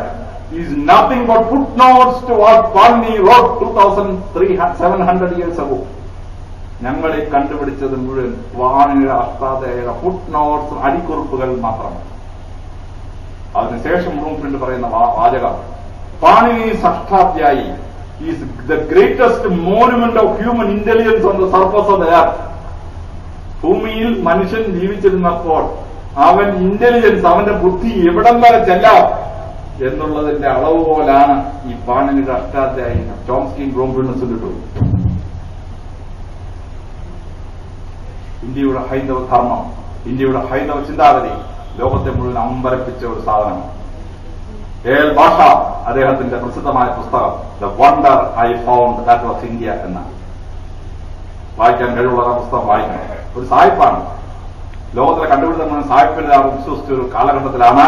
is nothing but footnotes to what Panini wrote 2700 years ago. ഞങ്ങളെ കണ്ടുപിടിച്ചത് മുഴുവൻ പാണിനിയുടെ അഷ്ടാധ്യായിയുടെ ഫുട് നോട്ട്സ് അടിക്കുറിപ്പുകൾ മാത്രമാണ്. അതിനുശേഷം ബ്ലൂംഫീൽഡ് പറയുന്ന വാചകം, Panini's Ashtadhyayi is the greatest monument of human intelligence on the surface of the earth. ഭൂമിയിൽ മനുഷ്യൻ ജീവിച്ചിരുന്നപ്പോൾ അവൻ ഇന്റലിജൻസ്, അവന്റെ ബുദ്ധി എവിടം വരെ ചെല്ലാം എന്നുള്ളതിന്റെ അളവ് പോലാണ് ഈ പാണിനിയുടെ അഷ്ടാധ്യായി ചോംസ്കിയും ബ്ലൂംഫീൽഡും ചൊല്ലിട്ടു. ഇന്ത്യയുടെ ഹൈന്ദവ ധർമ്മം, ഇന്ത്യയുടെ ഹൈന്ദവ ചിന്താഗതി ലോകത്തെ മുഴുവൻ അമ്പരപ്പിച്ച ഒരു സാധനമാണ്. എൽ ഭാഷ അദ്ദേഹത്തിന്റെ പ്രസിദ്ധമായ പുസ്തകം the wonder I found that was India എന്ന വായിക്കാൻ കഴിവുള്ള ആ പുസ്തകം വായിക്കണം. ഒരു സാഹിബാണ്. ലോകത്തിലെ കണ്ടുപിടുത്തങ്ങൾ സാഹിബിന്റെ വിശ്വസിച്ച ഒരു കാലഘട്ടത്തിലാണ്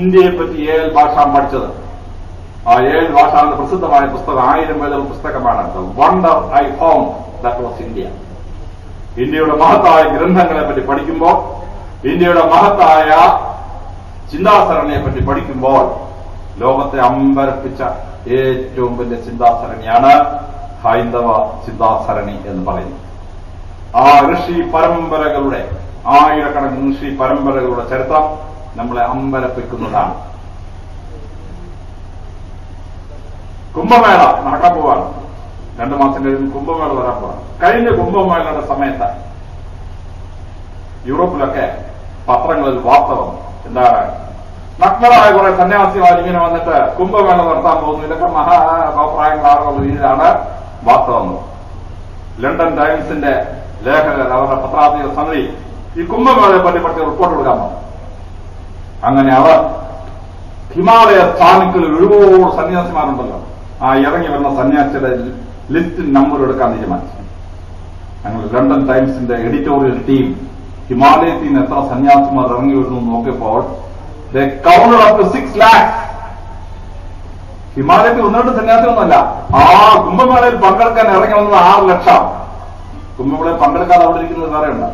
ഇന്ത്യയെ പറ്റി എൽ ഭാഷ പഠിച്ചത്. ആ എൽ ഭാഷയുടെ പ്രസിദ്ധമായ പുസ്തകം 1000 പേജുള്ള പുസ്തകമാണ് the wonder I found that was India. ഇന്ത്യയുടെ മഹത്തായ ഗ്രന്ഥങ്ങളെ പറ്റി പഠിക്കുമ്പോൾ, ഇന്ത്യയുടെ മഹത്തായ ചിന്താസരണിയെ പറ്റി പഠിക്കുമ്പോൾ ലോകത്തെ അമ്പരപ്പിച്ച ഏറ്റവും വലിയ ചിന്താസരണിയാണ് ഹൈന്ദവ ചിന്താസരണി എന്ന് പറയുന്നത്. ആ ഋഷി പരമ്പരകളുടെ, ആയിരക്കണക്കിന് ഋഷി പരമ്പരകളുടെ ചരിത്രം നമ്മളെ അമ്പരപ്പിക്കുന്നതാണ്. കുംഭമേള നടക്കാൻ പോവാണ്. 2 മാസം കഴിഞ്ഞ് കുംഭമേള വരാൻ പോവാണ്. കഴിഞ്ഞ കുംഭമേളയുടെ സമയത്ത് യൂറോപ്പിലൊക്കെ പത്രങ്ങളിൽ വാർത്ത വന്നു. എന്താണ്? നഗ്നരായ കുറെ സന്യാസിമാർ ഇങ്ങനെ വന്നിട്ട് കുംഭമേള നടത്താൻ പോകുന്നു. ഇതൊക്കെ മഹാഭിപ്രായങ്ങളാകുന്ന രീതിയിലാണ് വാർത്ത വന്നത്. ലണ്ടൻ ടൈംസിന്റെ ലേഖകർ അവരുടെ പത്രാധിക സമിതി ഈ കുംഭമേളയെ പറ്റി റിപ്പോർട്ട് കൊടുക്കാൻ പോകുന്നു. അങ്ങനെ അവർ ഹിമാലയ സ്ഥാനങ്ങളിൽ ഒരുപാട് സന്യാസിമാരുണ്ടല്ലോ, ആ ഇറങ്ങി വരുന്ന സന്യാസിയുടെ ലിസ്റ്റ് നമ്പർ എടുക്കാൻ തീരുമാനിച്ചു. ഞങ്ങൾ ലണ്ടൻ ടൈംസിന്റെ എഡിറ്റോറിയൽ ടീം ഹിമാലയത്തിൽ നിന്ന് എത്ര സന്യാസിമാർ ഇറങ്ങി വരുന്നു നോക്കിയപ്പോൾ they counted up to 6 lakhs. ഹിമാലയത്തിൽ 1-2 സന്യാസികളൊന്നുമല്ല, ആ കുംഭമേളയിൽ പങ്കെടുക്കാൻ ഇറങ്ങി വന്നത് 6 ലക്ഷം. കുംഭമേളയിൽ പങ്കെടുക്കാതെ അവിടെ ഇരിക്കുന്നത് വേറെയുണ്ട്.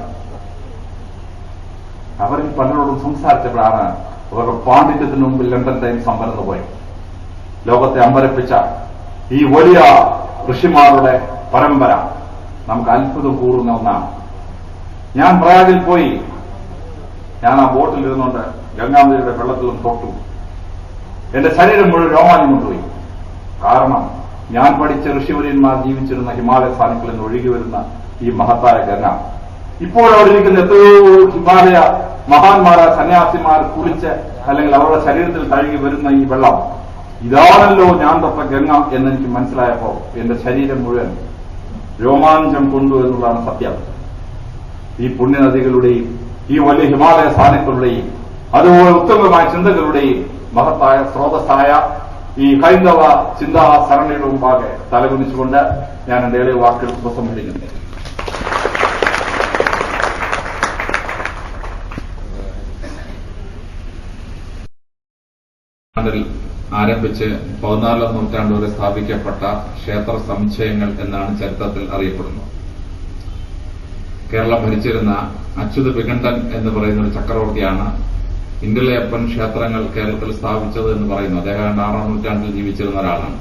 അവരിൽ പലരോടും സംസാരിച്ചപ്പോഴാണ് അവരുടെ പാണ്ഡിത്യത്തിന് മുമ്പിൽ ലണ്ടൻ ടൈംസ് അമ്പരന്ന് പോയി. ലോകത്തെ അമ്പരപ്പിച്ച ഈ വലിയ ഋഷിമാരുടെ പരമ്പര നമുക്ക് അത്ഭുതം കൂറുന്ന ഒന്നാണ്. ഞാൻ പ്രയാഗിൽ പോയി. ഞാൻ ആ ബോട്ടിൽ ഇരുന്നുകൊണ്ട് ഗംഗാനദിയുടെ വെള്ളത്തിലും തൊട്ടു. എന്റെ ശരീരം മുഴുവൻ രോമാഞ്ചം കൊണ്ടുപോയി. കാരണം ഞാൻ പഠിച്ച ഋഷിവര്യന്മാർ ജീവിച്ചിരുന്ന ഹിമാലയ സ്ഥാനങ്ങളിൽ നിന്ന് ഒഴുകി വരുന്ന ഈ മഹത്തായ ഗംഗ, ഇപ്പോഴവിടെ ഇരിക്കുന്ന എത്രയോ ഹിമാലയ മഹാന്മാരായ സന്യാസിമാർ കുളിച്ച് അല്ലെങ്കിൽ അവരുടെ ശരീരത്തിൽ തഴുകി വരുന്ന ഈ വെള്ളം ഇതാണല്ലോ ഞാൻ തൊട്ട ഗംഗ എന്നെനിക്ക് മനസ്സിലായപ്പോൾ എന്റെ ശരീരം മുഴുവൻ രോമാഞ്ചം കൊണ്ടു എന്നുള്ളതാണ് സത്യം. ഈ പുണ്യനദികളുടെയും ഈ വലിയ ഹിമാലയ സാന്നിധ്യങ്ങളുടെയും അതുപോലെ ഉത്തമമായ ചിന്തകളുടെയും മഹത്തായ സ്രോതസ്സായ ഈ ഹൈന്ദവ ചിന്താ സരണിയുടെ മുമ്പാകെ തലകുനിച്ചുകൊണ്ട് ഞാൻ എന്റെ ഇളയ വാക്കുകൾ ഉപസംഹരിക്കുന്നു. ആരംഭിച്ച് 14ാം നൂറ്റാണ്ട് വരെ സ്ഥാപിക്കപ്പെട്ട ക്ഷേത്ര സമുച്ചയങ്ങൾ എന്നാണ് ചരിത്രത്തിൽ അറിയപ്പെടുന്നത്. കേരളം ഭരിച്ചിരുന്ന അച്യുത വികണ്ഠൻ എന്ന് പറയുന്ന ഒരു ചക്രവർത്തിയാണ് ഇണ്ടിളയപ്പൻ ക്ഷേത്രങ്ങൾ കേരളത്തിൽ സ്ഥാപിച്ചത് എന്ന് പറയുന്നു. അദ്ദേഹം 6ാം നൂറ്റാണ്ടിൽ ജീവിച്ചിരുന്ന ഒരാളാണ്.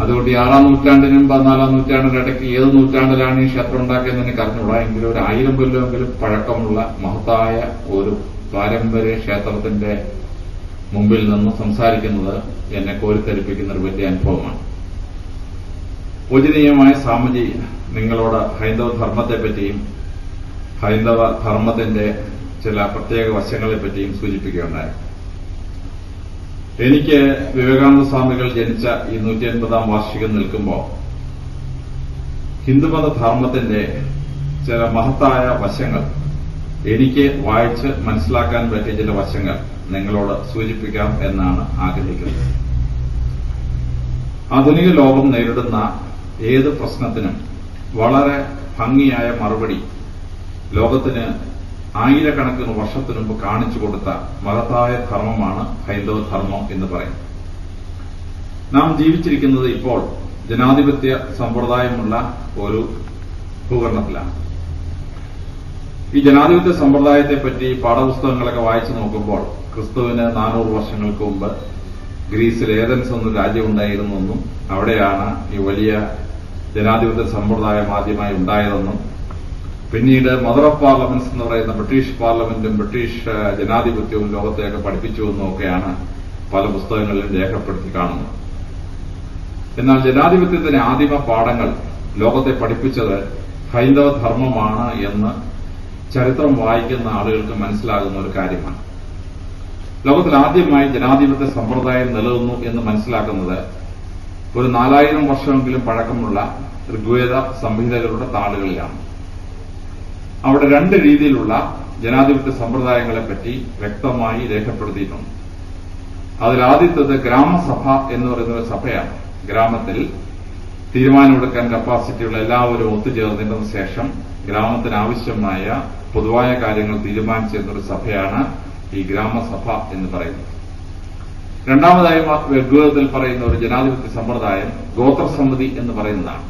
അതുകൊണ്ട് 6ാം നൂറ്റാണ്ടിനും 14ാം നൂറ്റാണ്ടിനും ഇടയ്ക്ക് ഏത് നൂറ്റാണ്ടിലാണ് ഈ ക്ഷേത്രം ഉണ്ടാക്കിയതെന്ന് എനിക്ക് അറിഞ്ഞുകൂടാ. എങ്കിലും ഒരു 1000 കൊല്ലമെങ്കിലും പഴക്കമുള്ള മഹത്തായ ഒരു പാരമ്പര്യ ക്ഷേത്രത്തിന്റെ മുമ്പിൽ നിന്ന് സംസാരിക്കുന്നത് എന്നെ കോരിത്തരിപ്പിക്കുന്ന ഒരു വലിയ അനുഭവമാണ്. പൂജനീയമായ സ്വാമിജി നിങ്ങളോട് ഹൈന്ദവ ധർമ്മത്തെപ്പറ്റിയും ഹൈന്ദവ ധർമ്മത്തിന്റെ ചില പ്രത്യേക വശങ്ങളെപ്പറ്റിയും സൂചിപ്പിക്കുകയുണ്ടായി. എനിക്ക് വിവേകാനന്ദ സ്വാമികൾ ജനിച്ച ഈ 150ാം വാർഷികം നിൽക്കുമ്പോൾ ഹിന്ദുമത ധർമ്മത്തിന്റെ ചില മഹത്തായ വശങ്ങൾ എനിക്ക് വായിച്ച് മനസ്സിലാക്കാൻ പറ്റിയ ചില വശങ്ങൾ നിങ്ങളോട് സൂചിപ്പിക്കാം എന്നാണ് ആഗ്രഹിക്കുന്നത്. ആധുനിക ലോകം നേരിടുന്ന ഏത് പ്രശ്നത്തിനും വളരെ ഭംഗിയായ മറുപടി ലോകത്തിന് ആയിരക്കണക്കിന് വർഷത്തിനു മുമ്പ് കാണിച്ചു കൊടുത്ത മഹത്തായ ധർമ്മമാണ് ഹൈന്ദവ ധർമ്മം എന്ന് പറയുന്നത്. നാം ജീവിച്ചിരിക്കുന്നത് ഇപ്പോൾ ജനാധിപത്യ സമ്പ്രദായമുള്ള ഒരു ഭൂഖണ്ഡത്തിലാണ്. ഈ ജനാധിപത്യ സമ്പ്രദായത്തെപ്പറ്റി പാഠപുസ്തകങ്ങളൊക്കെ വായിച്ചു നോക്കുമ്പോൾ ക്രിസ്തുവിന് 400 വർഷങ്ങൾക്ക് മുമ്പ് ഗ്രീസിൽ ഏതൻസ് എന്നൊരു രാജ്യമുണ്ടായിരുന്നെന്നും അവിടെയാണ് ഈ വലിയ ജനാധിപത്യ സമ്പ്രദായം ആദ്യമായി ഉണ്ടായതെന്നും പിന്നീട് മദർ ഓഫ് പാർലമെന്റ്സ് എന്ന് പറയുന്ന ബ്രിട്ടീഷ് പാർലമെന്റും ബ്രിട്ടീഷ് ജനാധിപത്യവും ലോകത്തെയൊക്കെ പഠിപ്പിച്ചുവെന്നും ഒക്കെയാണ് പല പുസ്തകങ്ങളിലും രേഖപ്പെടുത്തി കാണുന്നത്. എന്നാൽ ജനാധിപത്യത്തിന്റെ ആദിമ പാഠങ്ങൾ ലോകത്തെ പഠിപ്പിച്ചത് ഹൈന്ദവ ധർമ്മമാണ് എന്ന് ചരിത്രം വായിക്കുന്ന ആളുകൾക്ക് മനസ്സിലാകുന്ന ഒരു കാര്യമാണ്. ലോകത്തിൽ ആദ്യമായി ജനാധിപത്യ സമ്പ്രദായം നിലനിന്നു എന്ന് മനസ്സിലാക്കുന്നത് ഒരു 4000 വർഷമെങ്കിലും പഴക്കമുള്ള ഋഗ്വേദ സംഹിതകളുടെ താളുകളിലാണ്. അവിടെ 2 രീതിയിലുള്ള ജനാധിപത്യ സമ്പ്രദായങ്ങളെപ്പറ്റി വ്യക്തമായി രേഖപ്പെടുത്തിയിട്ടുണ്ട്. അതിലാദ്യത്തേത് ഗ്രാമസഭ എന്ന് പറയുന്ന ഒരു സഭയാണ്. ഗ്രാമത്തിൽ തീരുമാനമെടുക്കാൻ കപ്പാസിറ്റിയുള്ള എല്ലാവരും ഒത്തുചേർന്നതിന് ശേഷം ഗ്രാമത്തിന് ആവശ്യമായ പൊതുവായ കാര്യങ്ങൾ തീരുമാനിച്ചിരുന്ന ഒരു സഭയാണ് ഈ ഗ്രാമസഭ എന്ന് പറയുന്നത്. രണ്ടാമതായി ഋഗ്വേദത്തിൽ പറയുന്ന ഒരു ജനാധിപത്യ സമ്പ്രദായം ഗോത്രസമിതി എന്ന് പറയുന്നതാണ്.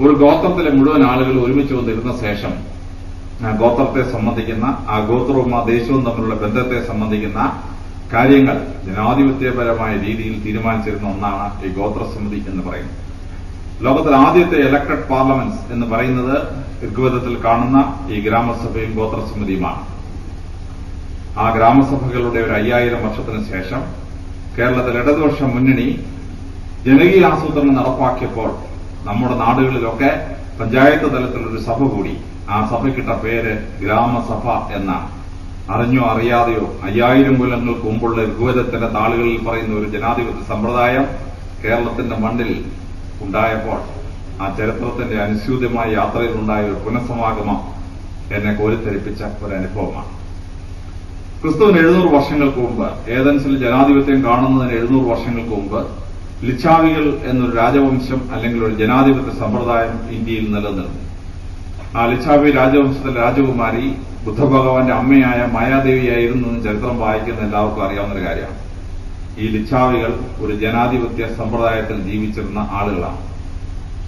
ഒരു ഗോത്രത്തിലെ മുഴുവൻ ആളുകൾ ഒരുമിച്ച് വന്നിരുന്ന ശേഷം ആ ഗോത്രത്തെ സംബന്ധിക്കുന്ന ആ ഗോത്രവും ആ ദേശവും തമ്മിലുള്ള ബന്ധത്തെ സംബന്ധിക്കുന്ന കാര്യങ്ങൾ ജനാധിപത്യപരമായ രീതിയിൽ തീരുമാനിച്ചിരുന്ന ഒന്നാണ് ഈ ഗോത്രസമിതി എന്ന് പറയുന്നത്. ലോകത്തിൽ ആദ്യത്തെ ഇലക്ടഡ് പാർലമെന്റ്സ് എന്ന് പറയുന്നത് ഋഗ്വേദത്തിൽ കാണുന്ന ഈ ഗ്രാമസഭയും ഗോത്രസമിതിയുമാണ്. ആ ഗ്രാമസഭകളുടെ ഒരു 5000 വർഷത്തിന് ശേഷം കേരളത്തിൽ ഇടതുപക്ഷ മുന്നണി ജനകീയ ആസൂത്രണം നടപ്പാക്കിയപ്പോൾ നമ്മുടെ നാടുകളിലൊക്കെ പഞ്ചായത്ത് തലത്തിലൊരു സഭ കൂടി. ആ സഭയ്ക്കിട്ട പേര് ഗ്രാമസഭ എന്നാണ്. അറിഞ്ഞോ അറിയാതെയോ 5000 കൊല്ലങ്ങൾക്ക് മുമ്പുള്ള ഋഗ്വേദത്തിന്റെ താളുകളിൽ പറയുന്ന ഒരു ജനാധിപത്യ സമ്പ്രദായം കേരളത്തിന്റെ മണ്ണിൽ ഉണ്ടായപ്പോൾ ആ ചരിത്രത്തിന്റെ അനുസ്യൂതമായ യാത്രയിലുണ്ടായ ഒരു പുനഃസമാഗമം എന്നെ കോരിത്തരിപ്പിച്ച ഒരു അനുഭവമാണ്. ക്രിസ്തുവിന് 700 വർഷങ്ങൾക്ക് മുമ്പ് ഏതൻസിൽ ജനാധിപത്യം കാണുന്നതിന് 700 വർഷങ്ങൾക്ക് മുമ്പ് ലിച്ഛാവികൾ എന്നൊരു രാജവംശം അല്ലെങ്കിൽ ഒരു ജനാധിപത്യ സമ്പ്രദായം ഇന്ത്യയിൽ നിലനിന്നു. ആ ലിച്ഛാവി രാജവംശത്തിലെ രാജകുമാരി ബുദ്ധഭഗവാന്റെ അമ്മയായ മായാദേവിയായിരുന്നു എന്ന് ചരിത്രം വായിക്കുന്ന എല്ലാവർക്കും അറിയാവുന്ന കാര്യമാണ്. ഈ ലിച്ഛാവികൾ ഒരു ജനാധിപത്യ സമ്പ്രദായത്തിൽ ജീവിച്ചിരുന്ന ആളുകളാണ്.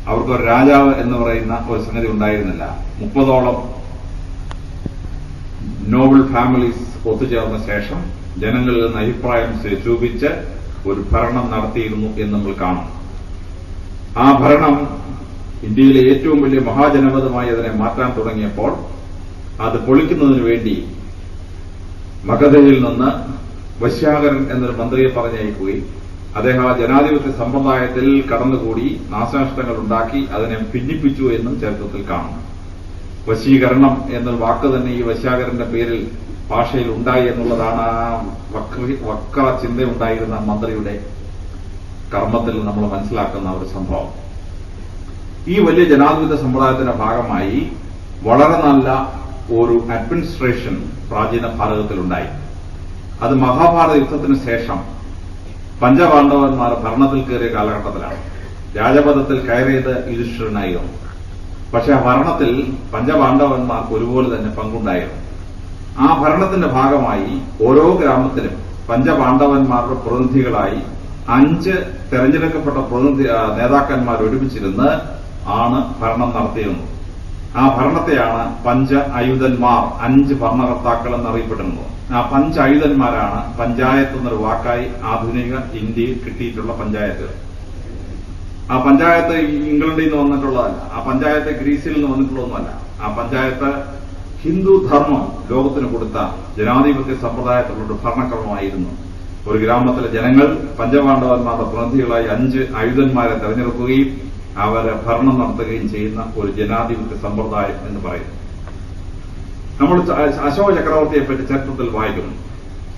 അവർക്കൊരു രാജാവ് എന്ന് പറയുന്ന ഒരു സംഗതി ഉണ്ടായിരുന്നില്ല. 30ഓളം നോബിൾ ഫാമിലീസ് ഒത്തുചേർന്ന ശേഷം ജനങ്ങളിൽ നിന്ന് അഭിപ്രായം സ്വരൂപിച്ച് ഒരു ഭരണം നടത്തിയിരുന്നു എന്ന് നമ്മൾ കാണും. ആ ഭരണം ഇന്ത്യയിലെ ഏറ്റവും വലിയ മഹാജനപദമായി അതിനെ മാറ്റാൻ തുടങ്ങിയപ്പോൾ അത് പൊളിക്കുന്നതിനു വേണ്ടി മഗധയിൽ നിന്ന് വശ്യാകരൻ എന്നൊരു മന്ത്രിയെ പറഞ്ഞയക്കുകയും അദ്ദേഹം ആ ജനാധിപത്യ സമ്പ്രദായത്തിൽ കടന്നുകൂടി നാശനഷ്ടങ്ങൾ ഉണ്ടാക്കി അതിനെ ഭിന്നിപ്പിച്ചു എന്നും ചരിത്രത്തിൽ കാണുന്നു. വശീകരണം എന്നൊരു വാക്ക് തന്നെ ഈ വശ്യാകരന്റെ പേരിൽ ഭാഷയിൽ ഉണ്ടായി എന്നുള്ളതാണ് ആ വക്ര ചിന്തയുണ്ടായിരുന്ന മന്ത്രിയുടെ കർമ്മത്തിൽ നമ്മൾ മനസ്സിലാക്കുന്ന ഒരു സംഭവം. ഈ വലിയ ജനാധിപത്യ സമ്പ്രദായത്തിന്റെ ഭാഗമായി വളരെ നല്ല ഒരു അഡ്മിനിസ്ട്രേഷൻ പ്രാചീന ഭാരതത്തിലുണ്ടായി. അത് മഹാഭാരത യുദ്ധത്തിന് ശേഷം പഞ്ചപാണ്ഡവന്മാർ ഭരണത്തിൽ കയറിയ കാലഘട്ടത്തിലാണ്. രാജപഥത്തിൽ കയറിയത് യുധിഷ്ഠിരനായിരുന്നു. പക്ഷെ ആ ഭരണത്തിൽ പഞ്ചപാണ്ഡവന്മാർക്ക് ഒരുപോലെ തന്നെ പങ്കുണ്ടായിരുന്നു. ആ ഭരണത്തിന്റെ ഭാഗമായി ഓരോ ഗ്രാമത്തിലും പഞ്ചപാണ്ഡവന്മാരുടെ പ്രതിനിധികളായി 5 തെരഞ്ഞെടുക്കപ്പെട്ട നേതാക്കന്മാർ ഒരുമിച്ചിരുന്ന് ആണ് ഭരണം നടത്തിയിരുന്നത്. ആ ഭരണത്തെയാണ് പഞ്ച ആയുധന്മാർ, 5 ഭരണകർത്താക്കൾ എന്നറിയപ്പെടുന്നത്. ആ 5 ആയുധന്മാരാണ് പഞ്ചായത്ത് എന്നൊരു വാക്കായി ആധുനിക ഇന്ത്യയിൽ കിട്ടിയിട്ടുള്ള പഞ്ചായത്തുകൾ. ആ പഞ്ചായത്ത് ഇംഗ്ലണ്ടിൽ നിന്ന് വന്നിട്ടുള്ളതല്ല, ആ പഞ്ചായത്ത് ഗ്രീസിൽ നിന്ന് വന്നിട്ടുള്ളതൊന്നുമല്ല. ആ പഞ്ചായത്ത് ഹിന്ദു ധർമ്മം ലോകത്തിന് കൊടുത്ത ജനാധിപത്യ സമ്പ്രദായത്തിലുള്ള ഭരണക്രമമായിരുന്നു. ഒരു ഗ്രാമത്തിലെ ജനങ്ങൾ പഞ്ചപാണ്ഡവന്മാരുടെ പ്രതിനിധികളായി 5 ആയുധന്മാരെ തെരഞ്ഞെടുക്കുകയും അവരെ ഭരണം നടത്തുകയും ചെയ്യുന്ന ഒരു ജനാധിപത്യ സമ്പ്രദായം എന്ന് പറയുന്നു. നമ്മൾ അശോക ചക്രവർത്തിയെപ്പറ്റി ചരിത്രത്തിൽ വായിക്കുന്നു.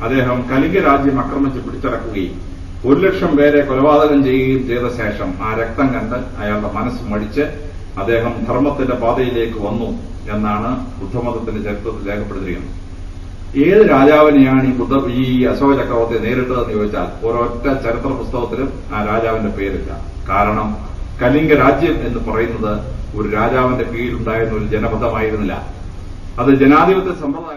അദ്ദേഹം കലിംഗ രാജ്യം ആക്രമിച്ച് പിടിച്ചടക്കുകയും 1,00,000 പേരെ കൊലപാതകം ചെയ്യുകയും ചെയ്ത ശേഷം ആ രക്തം കണ്ട് അയാളുടെ മനസ്സ് മടിച്ച് അദ്ദേഹം ധർമ്മത്തിന്റെ പാതയിലേക്ക് വന്നു എന്നാണ് ബുദ്ധമതത്തിന്റെ ചരിത്രത്തിൽ രേഖപ്പെടുത്തിയിരിക്കുന്നത്. ഏത് രാജാവിനെയാണ് ഈ അശോക ചക്രവർത്തിയെ നേരിട്ടതെന്ന് ചോദിച്ചാൽ ഒരൊറ്റ ചരിത്ര പുസ്തകത്തിലും ആ രാജാവിന്റെ പേരില്ല. കാരണം കലിംഗ രാജ്യം എന്ന് പറയുന്നത് ഒരു രാജാവിന്റെ കീഴിലുണ്ടായിരുന്ന ഒരു ജനപദമായിരുന്നില്ല. അത് ജനാധിപത്യ സമ്പ്രദായം.